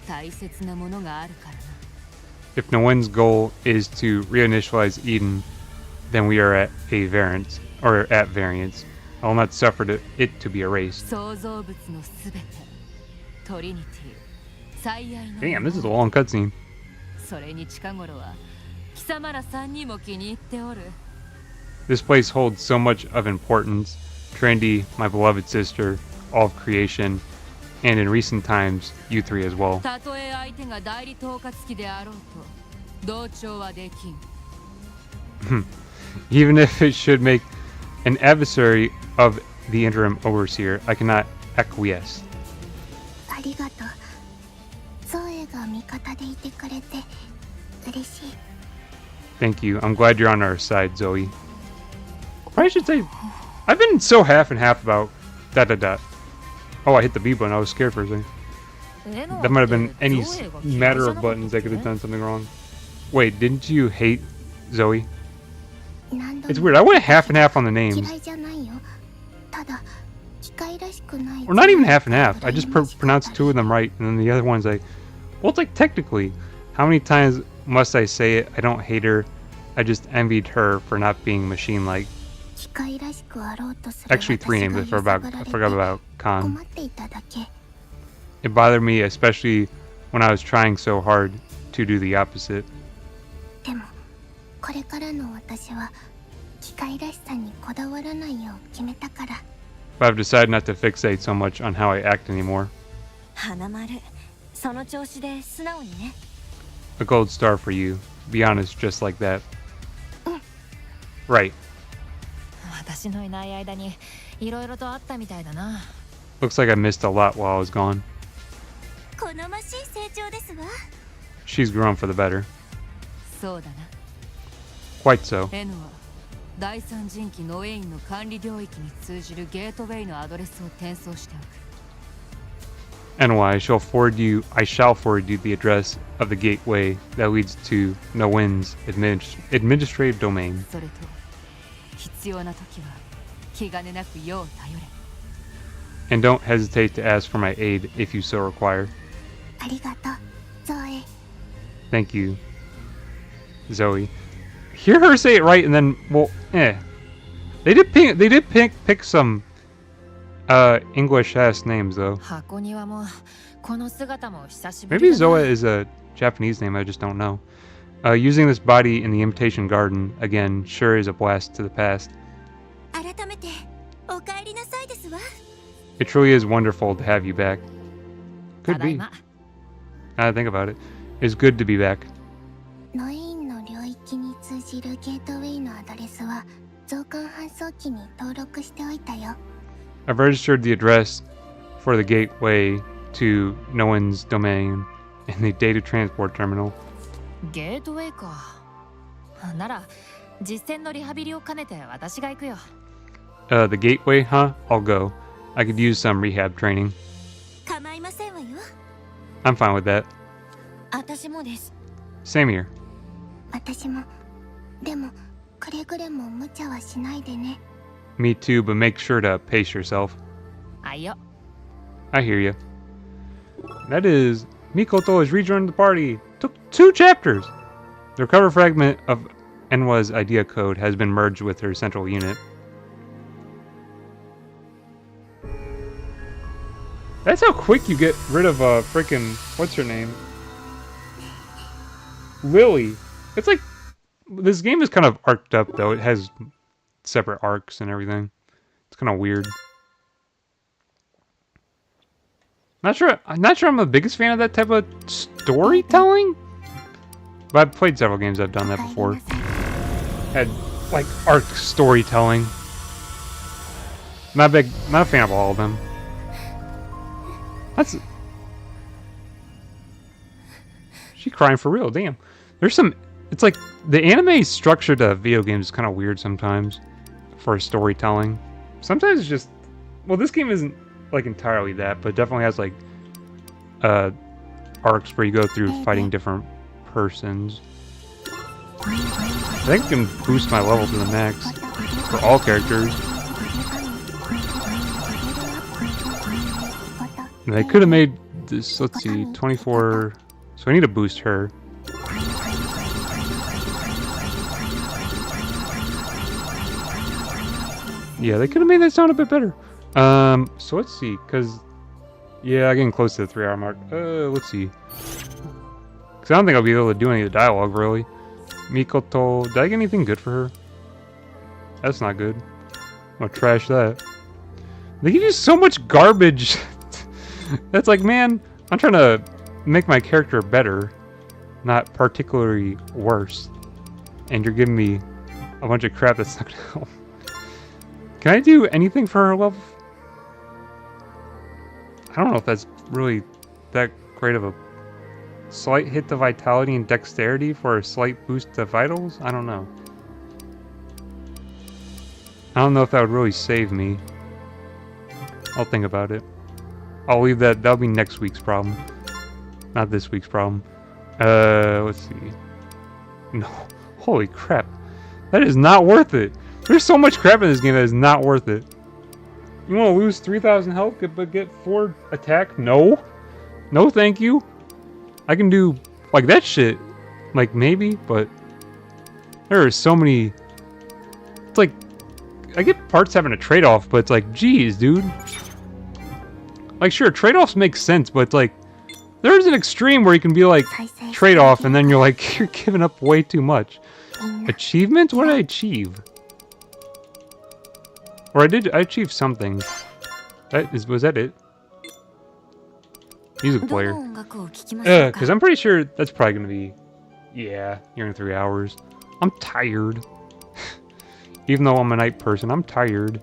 Speaker 5: 大切なものがあるからな。
Speaker 1: If no one's goal is to reinitialize Eden, then we are at variance. I will not suffer it to be erased.
Speaker 5: 創造物のすべて、トリニティ、最愛の。
Speaker 1: Damn, this is a long cutscene.
Speaker 5: それに近頃は貴様ら3人も気に入っておる。
Speaker 1: This place holds so much of importance. Trinity, my beloved sister, all of creation, and in recent times, you three as well.
Speaker 5: たとえ相手が代理統括機であろうと同調はできん。
Speaker 1: Even if it should make an adversary of the interim overseer, I cannot acquiesce.
Speaker 2: ありがとう。ゾエが味方でいてくれて嬉しい。
Speaker 1: Thank you. I'm glad you're on our side, Zoe. Or I should say, I've been so half and half about ... Oh, I hit the B button. I was scared for a second. That might have been any matter of buttons I could have done something wrong. Wait, didn't you hate Zoe?
Speaker 2: 何度
Speaker 1: It's
Speaker 2: も
Speaker 1: weird. I went half and half on the names.
Speaker 2: 嫌いじゃないよ。ただ機械らしくない。
Speaker 1: Or not even half and half. I just pronounced two of them right, and then the other one's like, well, it's like technically, how many times must I say it? I don't hate her. I just envied her for not being machine-like.
Speaker 2: 機械らしくあろうとする
Speaker 1: Actually, three names. I forgot about Khan.
Speaker 2: 困っていただけ。
Speaker 1: It bothered me, especially when I was trying so hard to do the opposite.
Speaker 2: でもこれからの私は機械らしさにこだわらないよう決めたから。
Speaker 1: But I've decided not to fixate so much on how I act anymore.
Speaker 7: 花丸、その調子で素直にね。
Speaker 1: A gold star for you. Be honest, just like that. Right.
Speaker 6: 私のいない間にいろいろとあったみたいだな。
Speaker 1: Looks like I missed a lot while I was gone.
Speaker 7: 好ましい成長ですわ。
Speaker 1: She's grown for the better.
Speaker 5: そうだな。
Speaker 1: Quite so.
Speaker 5: N は第三人機ノエインの管理領域に通じるゲートウェイのアドレスを転送しておく。
Speaker 1: NY, I shall forward you the address of the gateway that leads to Noen's administrative domain.
Speaker 5: それと必要な時は気兼ねなくよう頼れ。
Speaker 1: And don't hesitate to ask for my aid if you so require.
Speaker 2: ありがとう、ゾエ。
Speaker 1: Thank you, Zoe. Hear her say it right, and then, well, They did pick some English ass names though.
Speaker 6: 箱庭もこの姿も久しぶ
Speaker 1: Maybe
Speaker 6: りだな。
Speaker 1: Zoe is a Japanese name, I just don't know. Using this body in the imitation garden again sure is a blast to the past.
Speaker 7: 改めてお帰りなさいですわ。
Speaker 1: It truly is wonderful to have you back.
Speaker 6: た
Speaker 1: Could
Speaker 6: だい
Speaker 1: be.
Speaker 6: ま。
Speaker 1: Now that I think about it, it's good to be back.
Speaker 2: ノエインの領域に通じるゲートウェイのアドレスは増刊搬送機に登録しておいたよ。
Speaker 1: I've registered the address for the gateway to Noen's domain in the data transport terminal.
Speaker 6: ゲートウェイか。なら実践のリハビリを兼ねて私が行くよ。
Speaker 1: The gateway, huh? I'll go. I could use some rehab training.
Speaker 7: 構いませんわよ。
Speaker 1: I'm fine with that.
Speaker 7: 私もです。
Speaker 1: Same here.
Speaker 2: 私も。でもくれぐれも無茶はしないでね。
Speaker 1: Me too, but make sure to pace yourself.
Speaker 6: あいよ。
Speaker 1: I hear you. That is, Mikoto has rejoined the party. Took 2 chapters. The recover fragment of Enwa's idea code has been merged with her central unit. That's how quick you get rid of freaking what's her name? Lily. It's like this game is kind of arced up though. It has separate arcs and everything. It's kind of weird. I'm not sure I'm the biggest fan of that type of storytelling. But I've played several games that have done that before. Had like arc storytelling. Not a fan of all of them. That's she crying for real, damn. There's some it's like the anime structure to video games is kind of weird sometimes for storytelling. Sometimes it's just well, this game isn't like entirely that, but it definitely has like arcs where you go through fighting different persons. I think I can boost my level to the max for all characters. And I could have made this, let's see, 24, so I need to boost her. Yeah, they could have made that sound a bit better. So let's see, because, yeah, I'm getting close to the 3-hour mark. Let's see. Because I don't think I'll be able to do any of the dialogue, really. Mikoto, did I get anything good for her? That's not good. I'm gonna trash that. They give you so much garbage. That's like, man, I'm trying to make my character better, not particularly worse. And you're giving me a bunch of crap that's not gonna help. Can I do anything for her level? I don't know if that's really that great of a slight hit to vitality and dexterity for a slight boost to vitals? I don't know. I don't know if that would really save me. I'll think about it. I'll leave that. That'll be next week's problem. Not this week's problem. Let's see. No. Holy crap. That is not worth it. There's so much crap in this game that is not worth it. You want to lose 3,000 health but get 4 attack? No. No thank you. I can do like that shit. Like maybe, but there are so many. It's like I get parts having a trade-off, but it's like, geez, dude. Like sure, trade-offs make sense, but it's like there's an extreme where you can be like trade-off and then you're like you're giving up way too much. Achievements? What did I achieve? Or I achieved something. Was that it? Music player. Because I'm pretty sure that's probably gonna be, yeah, you're in 3 hours. I'm tired. Even though I'm a night person, I'm tired.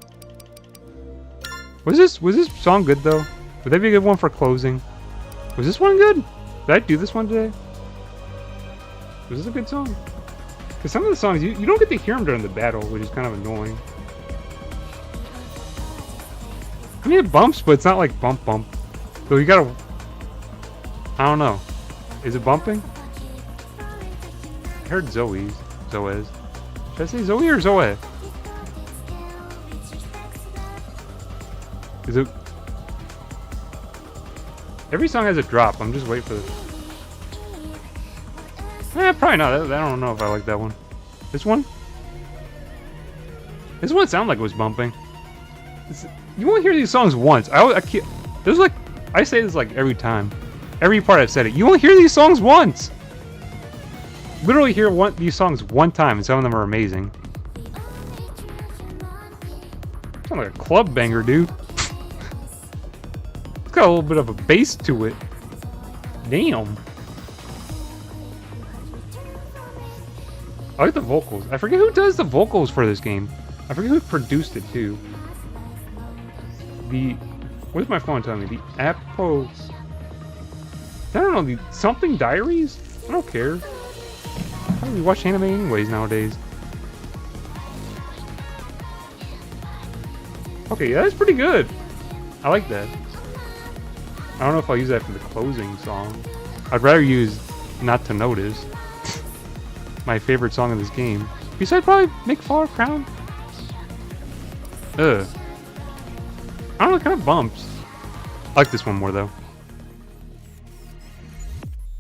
Speaker 1: Was this song good though? Would that be a good one for closing? Was this one good? Did I do this one today? Was this a good song? Because some of the songs, you don't get to hear them during the battle, which is kind of annoying. I mean, it bumps, but it's not like bump. So you gotta... I don't know. Is it bumping? I heard Zoe's. Should I say Zoe or Zoe? Is it... Every song has a drop. I'm just waiting for the... probably not. I don't know if I like that one. This one? This one sounded like it was bumping. You won't hear these songs once. There's like... I say this like every time. Every part I've said it. You won't hear these songs once! Literally hear these songs one time, and some of them are amazing. Sound like a club banger, dude. It's got a little bit of a bass to it. Damn. I like the vocals. I forget who does the vocals for this game. I forget who produced it, too. What is my phone telling me? The Apple... I don't know, the something diaries? I don't care. I probably watch anime anyways nowadays. Okay, that's pretty good. I like that. I don't know if I'll use that for the closing song. I'd rather use Not to Notice. My favorite song in this game. Besides probably Make Flower Crown. I don't know, it kind of bumps. I like this one more though.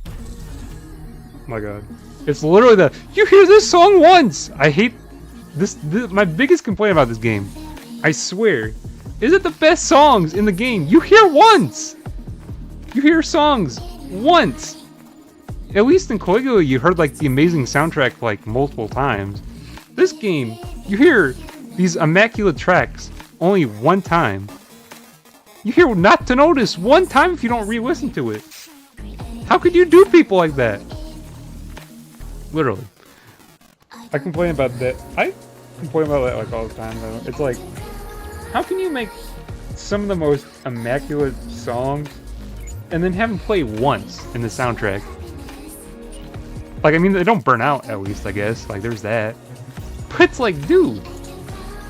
Speaker 1: Oh my god. It's literally you hear this song once! I hate this, my biggest complaint about this game. I swear. Is it the best songs in the game? You hear once! you hear songs once. At least in Caligula, you heard like the amazing soundtrack like multiple times. This game, you hear these immaculate tracks only one time. You hear Not to Notice one time if you don't re-listen to it. How could you do people like that? Literally. I complain about that. I complain about that like all the time though. It's like, how can you make some of the most immaculate songs and then have them play once in the soundtrack? Like, I mean, they don't burn out, at least, I guess. Like, there's that. But it's like, dude,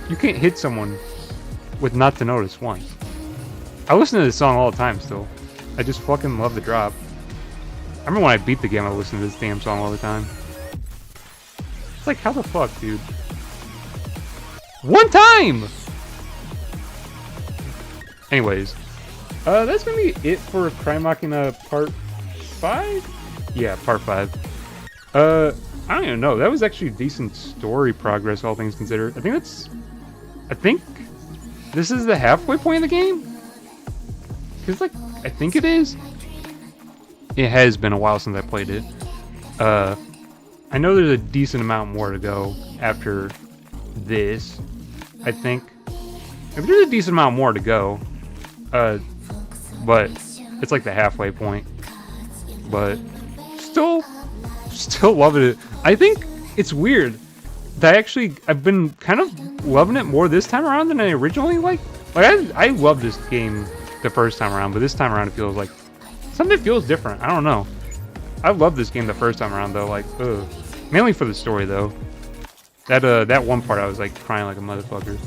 Speaker 1: you can't hit someone with Not to Notice once. I listen to this song all the time still. I just fucking love the drop. I remember when I beat the game, I listened to this damn song all the time. It's like, how the fuck, dude? One time! Anyways, that's gonna be it for Crymachina Part 5? Yeah, Part 5. I don't even know. That was actually decent story progress, all things considered. I think this is the halfway point of the game? Because, like, I think it is. It has been a while since I played it. I know there's a decent amount more to go after this, I think. If there's a decent amount more to go. But it's like the halfway point. But still loving it. I think it's weird that I've been kind of loving it more this time around than I originally liked. Like, I love this game the first time around, but this time around it feels like something feels different. I don't know. I love this game the first time around though, like, mainly for the story though. That one part I was like crying like a motherfucker.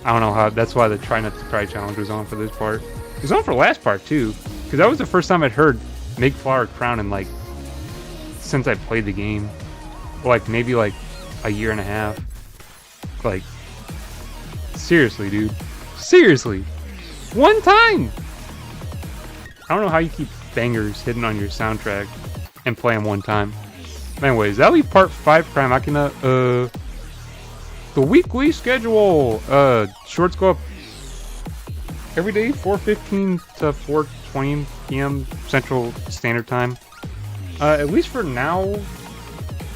Speaker 1: I don't know how. That's why the Try Not to Cry challenge was on for this part. It was on for the last part too, because that was the first time I'd heard Make Flower Crown in like since I played the game, or like maybe like a year and a half. Like, seriously, dude. Seriously, one time. I don't know how you keep bangers hidden on your soundtrack and play them one time. Anyways, that'll be Part 5 Crymachina. The weekly schedule. Shorts go up every day, 4:15 to 4:20 p.m. Central Standard Time. At least for now,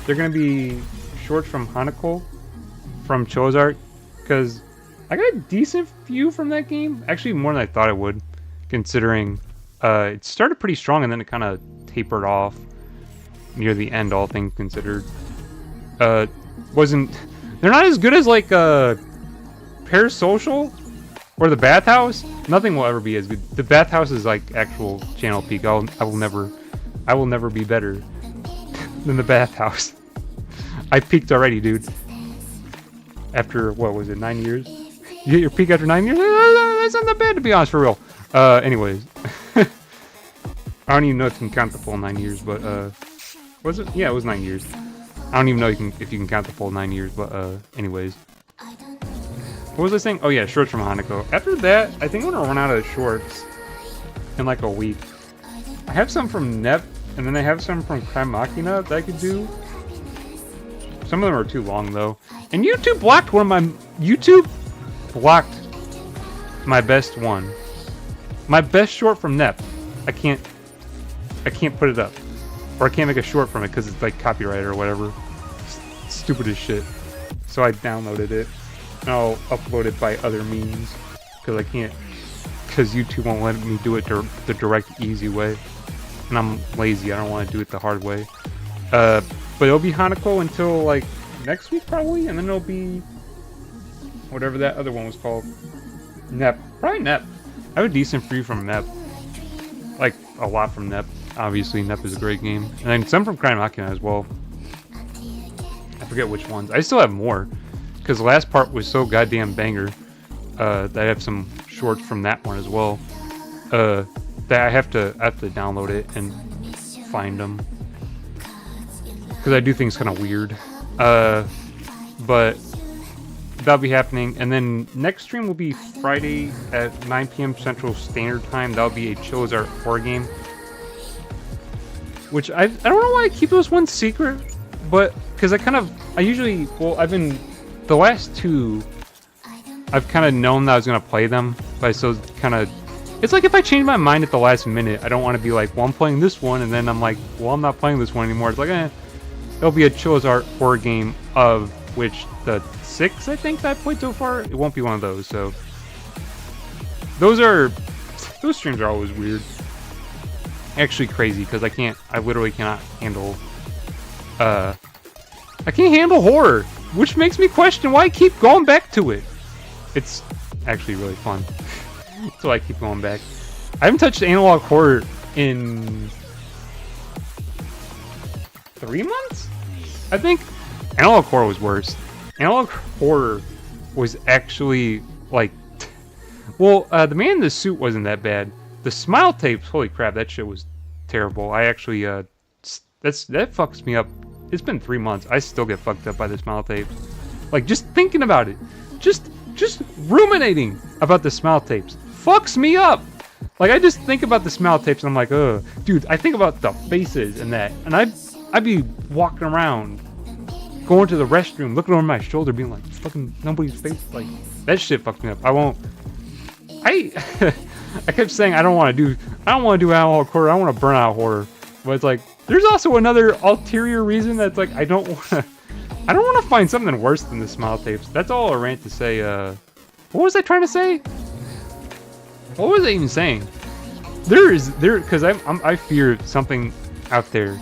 Speaker 1: they're gonna be shorts from Hanako, from Chozart, because I got a decent view from that game. Actually, more than I thought I would, considering it started pretty strong and then it kind of tapered off near the end, all things considered. They're not as good as like Parasocial or the Bathhouse. Nothing will ever be as good. The Bathhouse is like actual channel peak. I will never be better than the Bathhouse. I peaked already, dude. After what was it, 9 years? You hit your peak after 9 years? That's not that bad, to be honest, for real. Anyways, I don't even know if you can count the full 9 years, but was it? Yeah, it was 9 years. I don't even know if you can count the full 9 years, but anyways. What was I saying? Oh yeah, shorts from Hanako. After that, I think I'm gonna run out of shorts in like a week. I have some from E.V.E, and then I have some from Crymachina that I could do. Some of them are too long though. And YouTube blocked my best one. My best short from E.V.E. I can't put it up. Or I can't make a short from it because it's like copyright or whatever. Stupid as shit. So I downloaded it. And I'll upload it by other means. Because YouTube won't let me do it the direct, easy way. And I'm lazy. I don't want to do it the hard way. But it'll be Hanako until like next week probably. And then it'll be whatever that other one was called. E.V.E. Probably E.V.E. I have a decent free from E.V.E. Like a lot from E.V.E. Obviously, E.V.E. is a great game. And then some from Crymachina as well. I forget which ones. I still have more. Because the last part was so goddamn banger. That I have some shorts from that one as well. That I have to download it and find them. Because I do things kind of weird. But that'll be happening. And then next stream will be Friday at 9 p.m. Central Standard Time. That'll be a Chozart horror game. Which I don't know why I keep those ones secret, but because the last two, I've kind of known that I was going to play them, but I still kind of It's like if I change my mind at the last minute, I don't want to be like, well, I'm playing this one, and then I'm like, well, I'm not playing this one anymore. It's like, it'll be a Chill's Art horror game, of which the 6, I think, that I've played so far. It won't be one of those, so. Those streams are always weird. Actually crazy, because I literally cannot handle, I can't handle horror, which makes me question why I keep going back to it. It's actually really fun. So I keep going back. I haven't touched analog horror in 3 months? I think analog horror was worse. Analog horror was actually like, well, the man in the suit wasn't that bad. The smile tapes, holy crap, that shit was terrible. I actually, that fucks me up. It's been 3 months. I still get fucked up by the smile tapes. Like, just thinking about it. Just ruminating about the smile tapes fucks me up. Like, I just think about the smile tapes and I'm like, ugh. Dude, I think about the faces and that. And I'd be walking around, going to the restroom, looking over my shoulder, being like, fucking nobody's face. Like, that shit fucks me up. I kept saying I don't want to do analog horror. I want to burn out horror. But it's like, there's also another ulterior reason that's like, I don't want to find something worse than the smile tapes. That's all a rant to say. What was I trying to say? What was I even saying? Because I fear something out there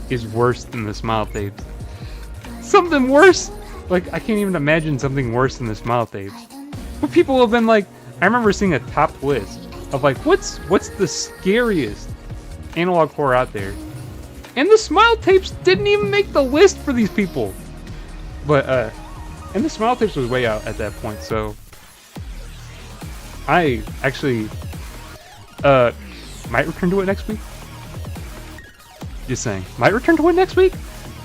Speaker 1: is worse than the smile tapes. Something worse? Like, I can't even imagine something worse than the smile tapes. But people have been like, I remember seeing a top list of like, what's the scariest analog horror out there? And the smile tapes didn't even make the list for these people. But, and the smile tapes was way out at that point, so I actually, might return to it next week. Just saying, might return to it next week?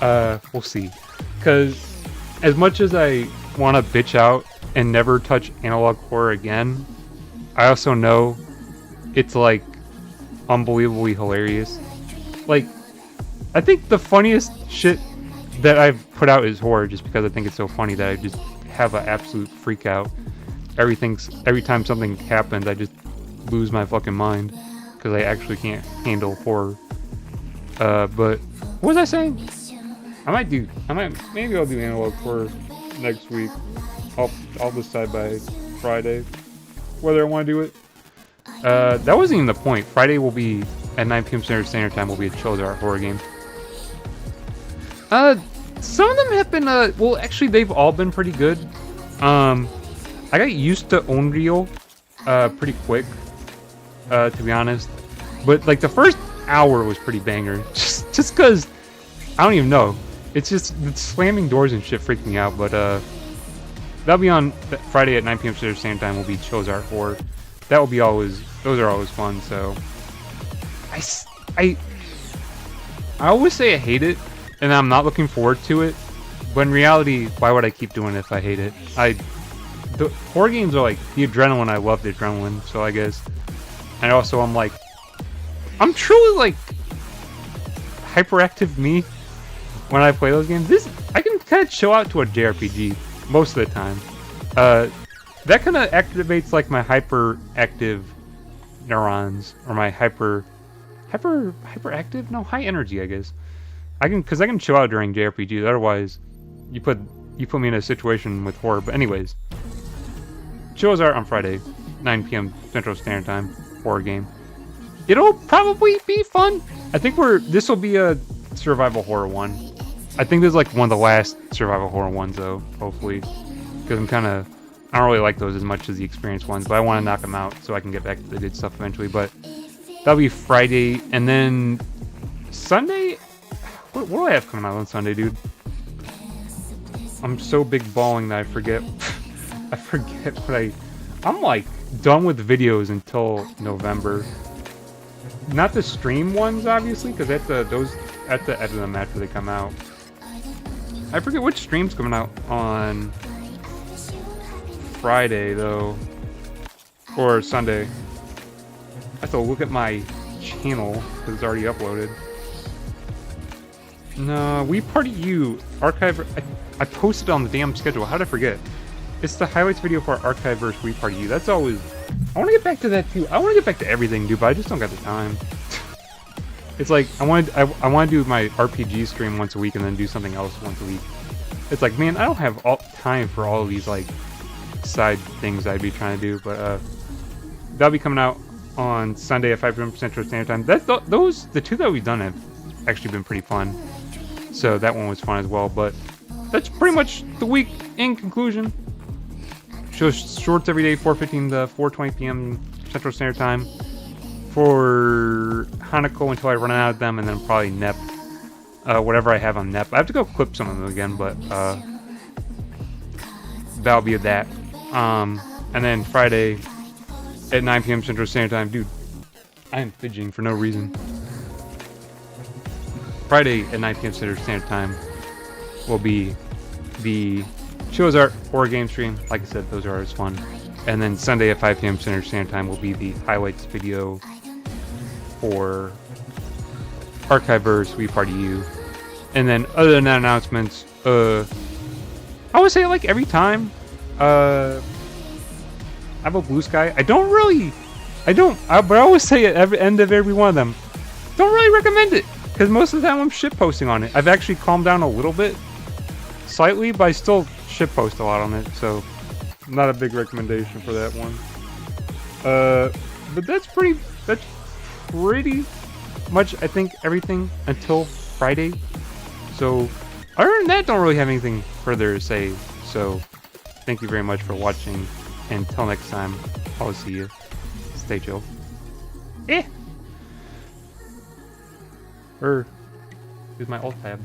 Speaker 1: We'll see. Because as much as I want to bitch out and never touch analog horror again, I also know it's like unbelievably hilarious. Like, I think the funniest shit that I've put out is horror, just because I think it's so funny that I just have an absolute freak out. Every time something happens, I just lose my fucking mind because I actually can't handle horror. But what was I saying? Maybe I'll do analog horror next week. I'll decide by Friday whether I want to do it. That wasn't even the point. Friday will be at 9 p.m. Standard Time. Will be a Chill's Art horror game. Some of them have been well, actually they've all been pretty good. I got used to Unreal pretty quick, to be honest. But like the first hour was pretty banger. Just cause I don't even know. It's just the slamming doors and shit freaked me out. But that'll be on Friday at 9 p.m. Standard Time. Will be Chill's Art horror. That will be those are always fun. So I always say I hate it, and I'm not looking forward to it. But in reality, why would I keep doing it if I hate it? The horror games are like the adrenaline. I love the adrenaline, so I guess. And also, I'm truly like hyperactive me when I play those games. I can kind of chill out to a JRPG most of the time. That kind of activates like my hyperactive neurons, or my hyperactive? No, high energy, I guess. Because I can chill out during JRPGs. Otherwise, you put me in a situation with horror. But anyways, Chill's Art on Friday, 9 p.m. Central Standard Time, horror game. It'll probably be fun. I think this will be a survival horror one. I think this is like one of the last survival horror ones, though. Hopefully, because I don't really like those as much as the experienced ones, but I want to knock them out so I can get back to the good stuff eventually. But that'll be Friday, and then Sunday. What do I have coming out on Sunday, dude? I'm so big balling that I forget. I forget what I'm like done with videos until November. Not the stream ones, obviously, because I have to edit them after they come out. I forget which stream's coming out on Friday, though. Or Sunday. I have to look at my channel, because it's already uploaded. No, We Party You. Archive. I posted on the damn schedule. How did I forget? It's the highlights video for Archive vs. We Party You. That's always I want to get back to that too. I want to get back to everything, dude, but I just don't got the time. It's like I want to do my RPG stream once a week and then do something else once a week. It's like, man, I don't have time for all of these like side things I'd be trying to do. But that'll be coming out on Sunday at 5 p.m. Central Standard Time. The two that we've done have actually been pretty fun. So that one was fun as well. But that's pretty much the week in conclusion. Shows shorts every day, 4:15 to 4:20 p.m. Central Standard Time. For Hanako until I run out of them, and then probably NEP. Whatever I have on NEP. I have to go clip some of them again, but that'll be that. And then Friday at 9 p.m. Central Standard Time. Dude, I am fidgeting for no reason. Friday at 9 p.m. Central Standard Time will be the Shows Art horror game stream. Like I said, those are always fun. And then Sunday at 5 p.m. Central Standard Time will be the highlights video for Archiverse, We Party U. And then other than that announcements, I would say like every time I have a Blue Sky. But I always say at the end of every one of them, don't really recommend it. Because most of the time I'm shit posting on it. I've actually calmed down a little bit, slightly, but I still shit post a lot on it. So not a big recommendation for that one. But that's pretty much, I think, everything until Friday. So other than that, don't really have anything further to say. So thank you very much for watching. And until next time, I'll see you. Stay chill. Or use my alt tab.